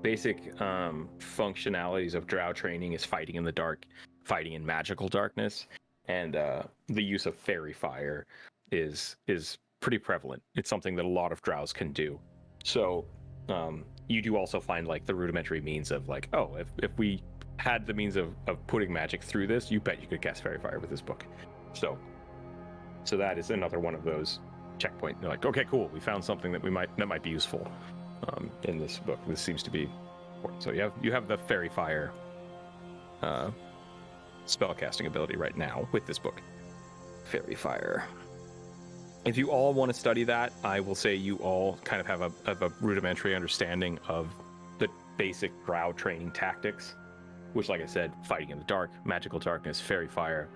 functionalities of Drow training is fighting in the dark, fighting in magical darkness, and the use of fairy fire is pretty prevalent. It's something that a lot of Drows can do. So you do also find like the rudimentary means of like, oh, if we had the means of putting magic through this, you bet you could cast fairy fire with this book. So that is another one of those checkpoint. You're like, okay, cool, we found something that might be useful in this book. This seems to be important. So you have the fairy fire spellcasting ability right now with this book. Fairy fire. If you all want to study that, I will say you all kind of have a rudimentary understanding of the basic Drow training tactics, which, like I said, fighting in the dark, magical darkness, fairy fire,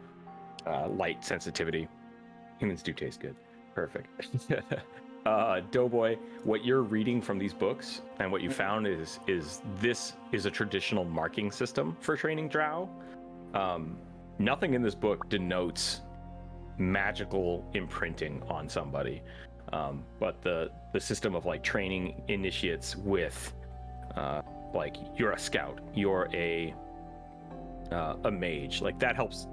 light sensitivity. Humans do taste good. Perfect. Doughboy, what you're reading from these books and what you found is this is a traditional marking system for training Drow. Nothing in this book denotes magical imprinting on somebody, but the system of like training initiates with like you're a scout, you're a mage, like that helps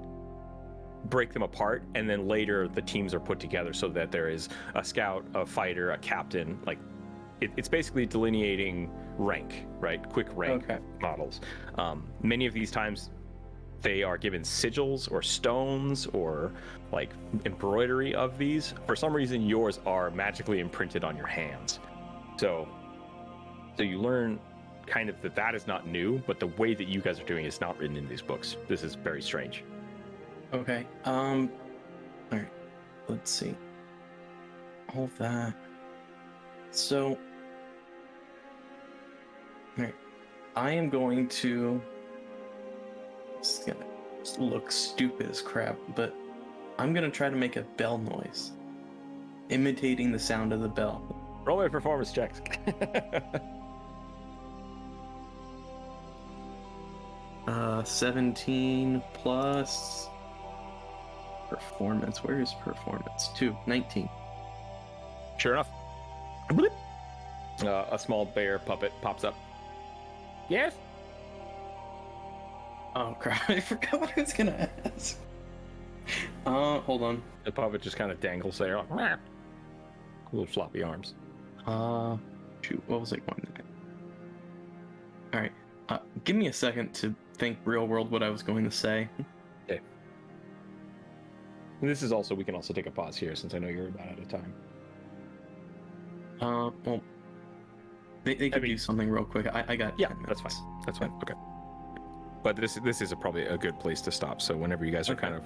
break them apart, and then later the teams are put together so that there is a scout, a fighter, a captain. Like it's basically delineating rank, right? Quick rank models. Many of these times they are given sigils or stones or like embroidery of these. For some reason, yours are magically imprinted on your hands. So you learn kind of that is not new, but the way that you guys are doing it is not written in these books. This is very strange. Okay. All right. Let's see. All that. So. All right. I am going to It's gonna look stupid as crap, but I'm gonna try to make a bell noise, imitating the sound of the bell. Roll my performance checks. 17 plus performance. Where is performance? 19. Sure enough, bloop, a small bear puppet pops up. Yes. Oh crap! I forgot what I was gonna ask. Hold on. The puppet just kind of dangles there, like, "Meow." Little floppy arms. Shoot, what was I going to do? All right, give me a second to think real world what I was going to say. Okay. And this is also, we can also take a pause here since I know you're about out of time. Well, they could do something real quick. I got 10 that's minutes. fine. That's fine. Okay. But this is probably a good place to stop. So whenever you guys are kind of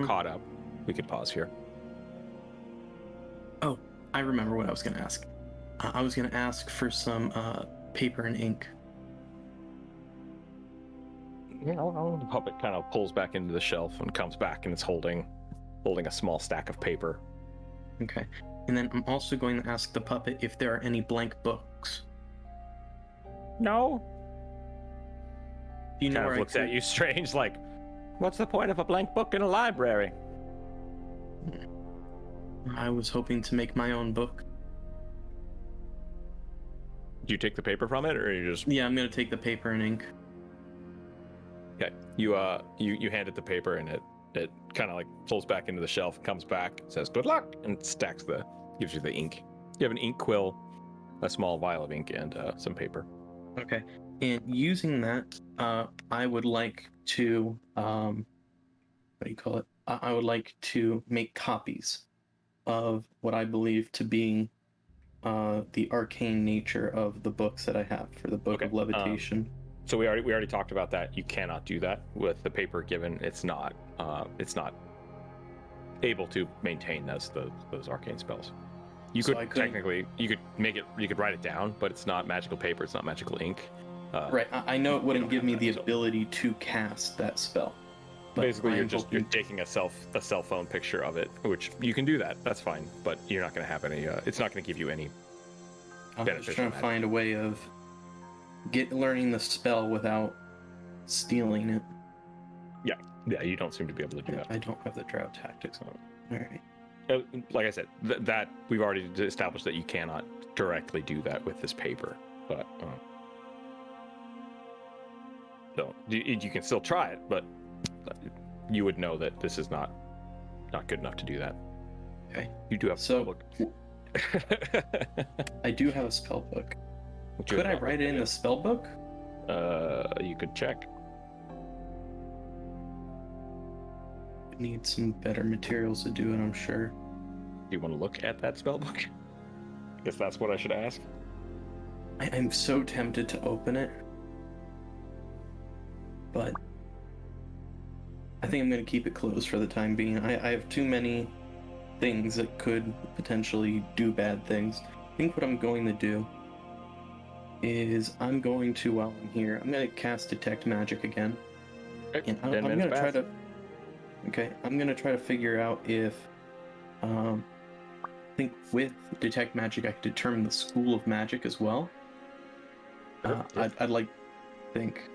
caught up, we could pause here. Oh, I remember what I was going to ask. I was going to ask for some paper and ink. The puppet kind of pulls back into the shelf and comes back, and it's holding a small stack of paper. Okay. And then I'm also going to ask the puppet if there are any blank books. No. Do you know Kind where of looks at you strange, like, what's the point of a blank book in a library? I was hoping to make my own book. Do you take the paper from it, or you just? Yeah, I'm going to take the paper and ink. Okay. You hand it the paper, and it kind of like pulls back into the shelf, comes back, says good luck, and gives you the ink. You have an ink quill, a small vial of ink, and some paper. Okay. And using that, I would like to, what do you call it? I would like to make copies of what I believe to be the arcane nature of the books that I have for the Book of Levitation. So we already talked about that. You cannot do that with the paper given. It's not able to maintain those arcane spells. You So could technically you could write it down, but it's not magical paper. It's not magical ink. Right. I know it wouldn't give me the ability to cast that spell. But basically, you're taking a cell phone picture of it, which you can do that. That's fine, but you're not going to have any. It's not going to give you any. I'm just trying to find a way of learning the spell without stealing it. Yeah, you don't seem to be able to do that. I don't have the drow tactics on. All right. Like I said, that we've already established that you cannot directly do that with this paper, but so you can still try it, but you would know that this is not good enough to do that. Okay. You do have a spell book. I do have a spell book. Could I write it in the spell book? You could check. Need some better materials to do it, I'm sure. Do you want to look at that spell book? I guess that's what I should ask. I'm so tempted to open it, but I think I'm going to keep it closed for the time being. I have too many things that could potentially do bad things. I think what I'm going to do is I'm going to, while I'm here, I'm going to cast Detect Magic again. Okay. And I'm going to try to... Okay, I'm going to try to figure out if... I think with Detect Magic I could determine the school of magic as well. I'd like to think...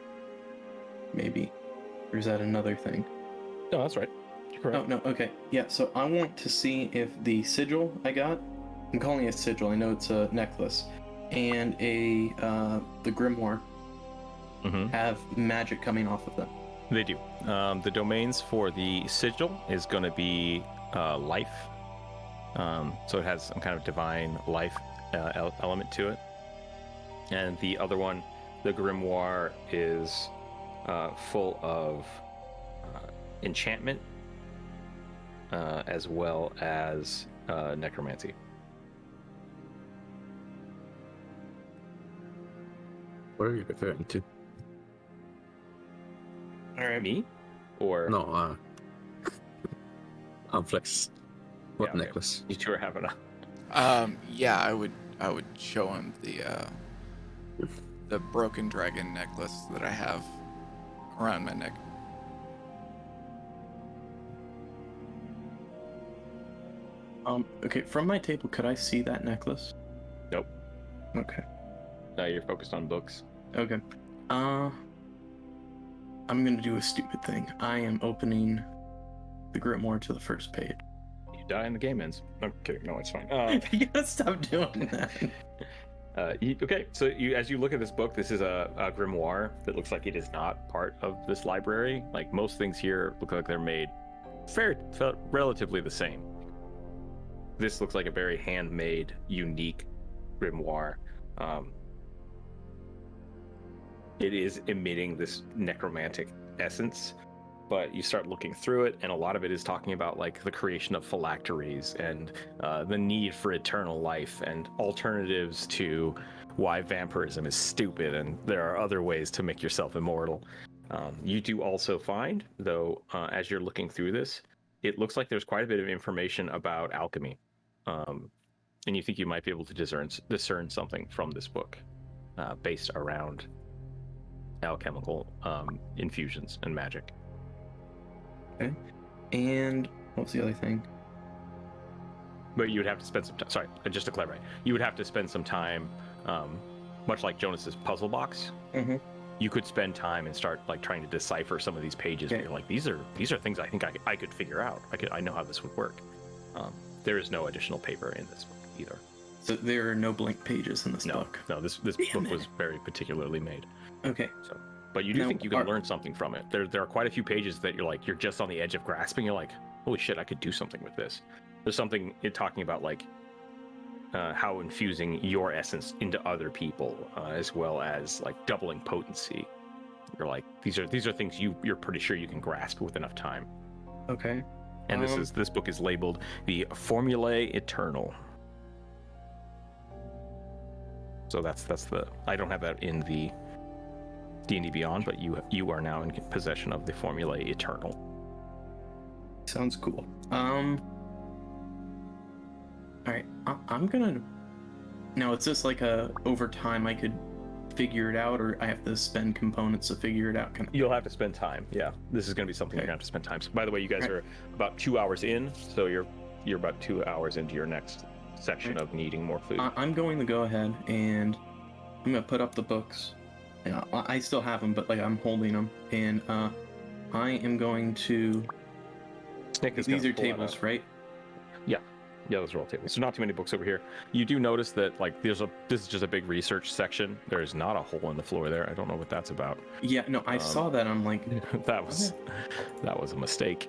Maybe. Or is that another thing? No, that's right. You're correct. Oh, no, okay. Yeah, so I want to see if the sigil I got... I'm calling it a sigil, I know it's a necklace. And the grimoire have magic coming off of them. They do. The domains for the sigil is going to be life. So it has some kind of divine life element to it. And the other one, the grimoire, is full of enchantment as well as necromancy. What are you referring to? All right. Me? Or No, Amflex. What Yeah, okay. necklace? You two are having a... Yeah, I would show him the broken dragon necklace that I have around my neck. Okay, from my table, could I see that necklace? Nope. Okay. You're focused on books. Okay. I'm gonna do a stupid thing. I am opening the grimoire to the first page. You die and the game ends. No, kidding. No, it's fine. You gotta stop doing that. Okay, so as you look at this book, this is a grimoire that looks like it is not part of this library. Like most things here look like they're made relatively the same. This looks like a very handmade, unique grimoire. It is emitting this necromantic essence, but you start looking through it, and a lot of it is talking about like the creation of phylacteries and the need for eternal life and alternatives to why vampirism is stupid, and there are other ways to make yourself immortal. You do also find, though, as you're looking through this, it looks like there's quite a bit of information about alchemy, and you think you might be able to discern something from this book based around alchemical infusions and magic. Okay. And what was the other thing? But you would have to spend some time. Sorry, just to clarify, you would have to spend some time, much like Jonas's puzzle box. Mm-hmm. You could spend time and start like trying to decipher some of these pages. Okay. Where you're like, these are things I think I could figure out. I know how this would work. There is no additional paper in this book either. So there are no blank pages in this book. No, this book was very particularly made. Okay. So, but you do Now, think you can learn something from it. There are quite a few pages that you're just on the edge of grasping. You're like, holy shit, I could do something with this. There's something talking about like how infusing your essence into other people, as well as like doubling potency. You're like, these are things you're pretty sure you can grasp with enough time. Okay. And this book is labeled the Formulae Eternal. So that's the, I don't have that in the D&D Beyond, but you are now in possession of the Formulae Eternal. Sounds cool. All right, I'm gonna. Now, is this like over time I could figure it out, or I have to spend components to figure it out? You'll have to spend time. Yeah, this is going to be something you're going to have to spend time. So, by the way, you guys are about 2 hours in, so you're about 2 hours into your next section of needing more food. I'm going to go ahead and I'm gonna put up the books. Yeah, I still have them, but like I'm holding them, and I am going to. Nick is These gonna are pull that tables, out. right? Yeah, those are all tables. So not too many books over here. You do notice that like this is just a big research section. There's not a hole in the floor there. I don't know what that's about. Yeah, no, I saw that. I'm like, that was a mistake.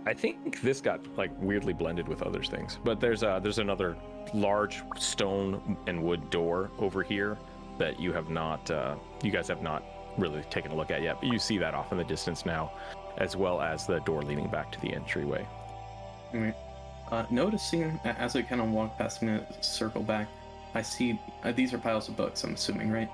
I think this got like weirdly blended with other things. But there's another large stone and wood door over here that you guys have not really taken a look at yet. But you see that off in the distance now, as well as the door leading back to the entryway. all right. Noticing as I kind of walk past, I'm gonna circle back. I see these are piles of books. I'm assuming, right?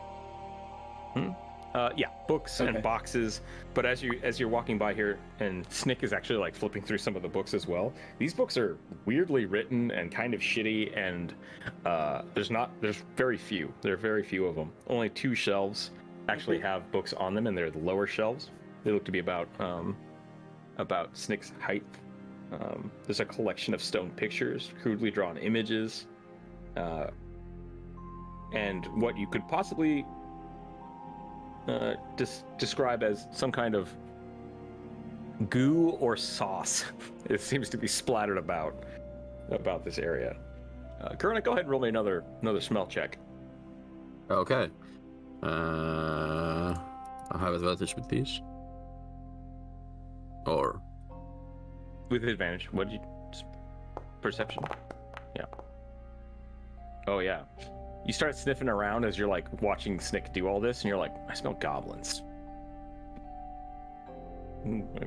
Yeah, books Okay. and boxes. But as you're walking by here, and Snick is actually like flipping through some of the books as well. These books are weirdly written and kind of shitty, and there's very few. There are very few of them. Only 2 shelves actually have books on them, and they're the lower shelves. They look to be about Snick's height. There's a collection of stone pictures, crudely drawn images, and what you could possibly describe as some kind of goo or sauce. It seems to be splattered about this area. Gerna, go ahead and roll me another smell check. Okay. I have advantage with these. Or With advantage. What did you... Perception? Yeah. Oh, yeah. You start sniffing around as you're, like, watching Snick do all this, and you're like, I smell goblins.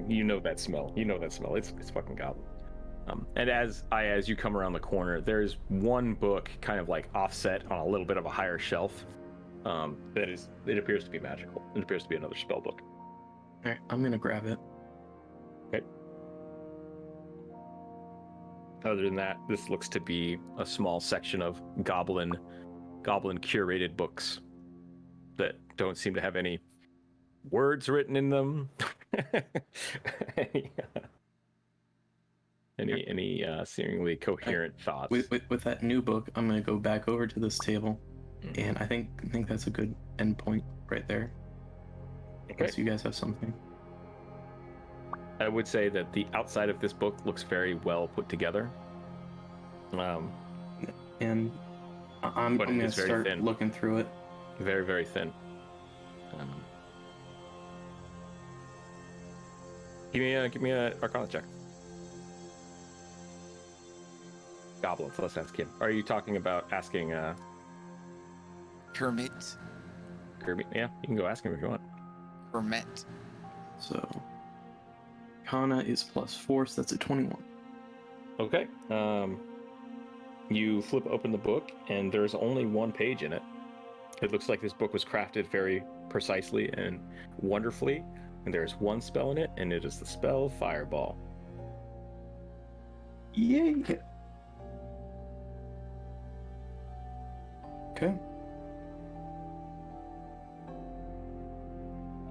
You know that smell. It's fucking goblin. And as you come around the corner, there's one book kind of, like, offset on a little bit of a higher shelf. It appears to be magical. It appears to be another spell book. All right, I'm gonna grab it. Okay. Other than that, this looks to be a small section of goblin curated books that don't seem to have any words written in them. Any seemingly coherent thoughts? With that new book, I'm gonna go back over to this table, and I think that's a good endpoint right there. Okay. Unless you guys have something. I would say that the outside of this book looks very well put together. And I'm But it gonna is very start thin. looking through it. Very, very thin. Give me a Arcana check. Goblins. Let's ask him. Are you talking about asking Kermit. Kirby? Yeah, you can go ask him if you want. Kermit. So, Kana is +4, so that's a 21. Okay. You flip open the book, and there's only one page in it. It looks like this book was crafted very precisely and wonderfully, and there's one spell in it, and it is the spell Fireball. Yay! Okay.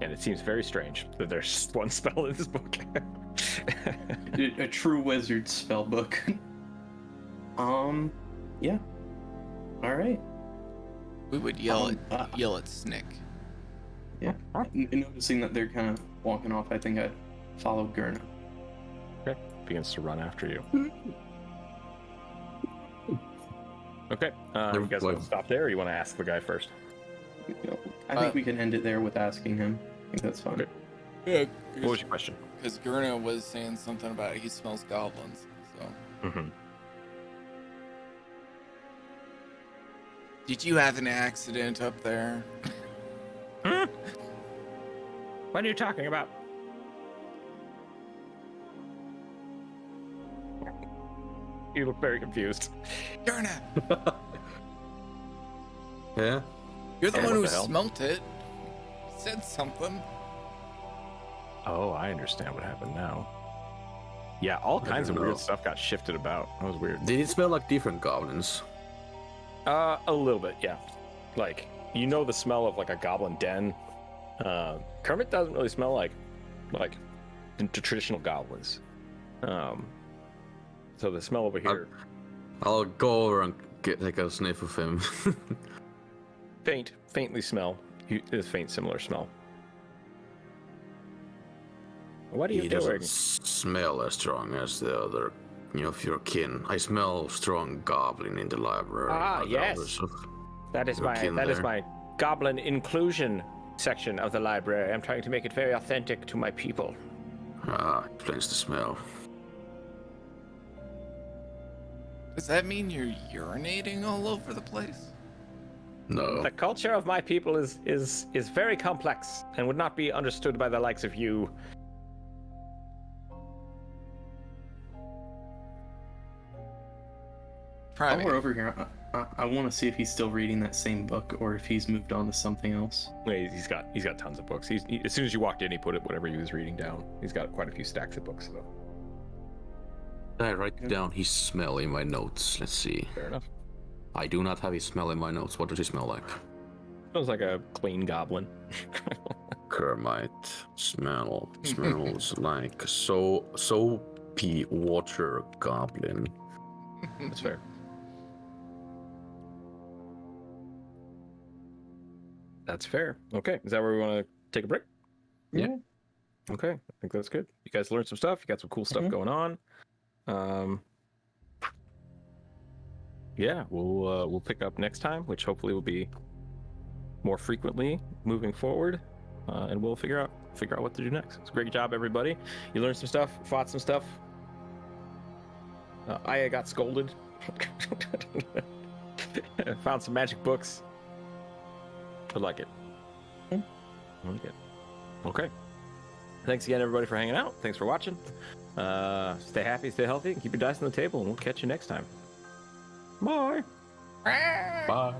And it seems very strange that there's just one spell in this book. A true wizard spell book. Yeah. All right. We would yell at Snick. Yeah. Noticing that they're kind of walking off, I think I'd follow Gerna. Okay. Begins to run after you. Okay. You guys want to stop there, or you want to ask the guy first? I think we can end it there with asking him. I think that's fine. Okay. Yeah. What was your question? Because Gerna was saying something about he smells goblins. So. Mm-hmm. Did you have an accident up there? What are you talking about? You look very confused. Gerna, Yeah? you're the Hey, one what who the hell? smelt it. Said something. Oh, I understand what happened now. Yeah, all kinds of don't weird know. stuff got shifted about. That was weird. Did it smell like different goblins? A little bit, yeah. Like, you know the smell of like a goblin den. Kermit doesn't really smell like the traditional goblins. So the smell over here, I'll go over and take a sniff of him. faintly smell. Is faint, similar smell. What are you He doing? doesn't smell as strong as the other, of your kin. I smell strong goblin in the library. Ah, Are there yes. others of That is your kin there? my goblin inclusion section of the library. I'm trying to make it very authentic to my people. Ah, explains the smell. Does that mean you're urinating all over the place? No. The culture of my people is very complex and would not be understood by the likes of you. While Try we're over here, I want to see if he's still reading that same book or if he's moved on to something else. He's got tons of books. As soon as you walked in, he put whatever he was reading down. He's got quite a few stacks of books though. I write down his smell in my notes. Let's see. Fair enough. I do not have his smell in my notes. What does he smell like? Smells like a clean goblin. Kermit smells like soapy water goblin. That's fair. That's fair. Okay, is that where we want to take a break? Yeah. Okay, I think that's good. You guys learned some stuff. You got some cool stuff going on. Yeah, we'll pick up next time, which hopefully will be more frequently moving forward, and we'll figure out what to do next. It's a great job, everybody. You learned some stuff, fought some stuff. Aya got scolded. Found some magic books. I like it. I like it. Okay. Thanks again, everybody, for hanging out. Thanks for watching. Stay happy, stay healthy, and keep your dice on the table, and we'll catch you next time. Bye. Bye.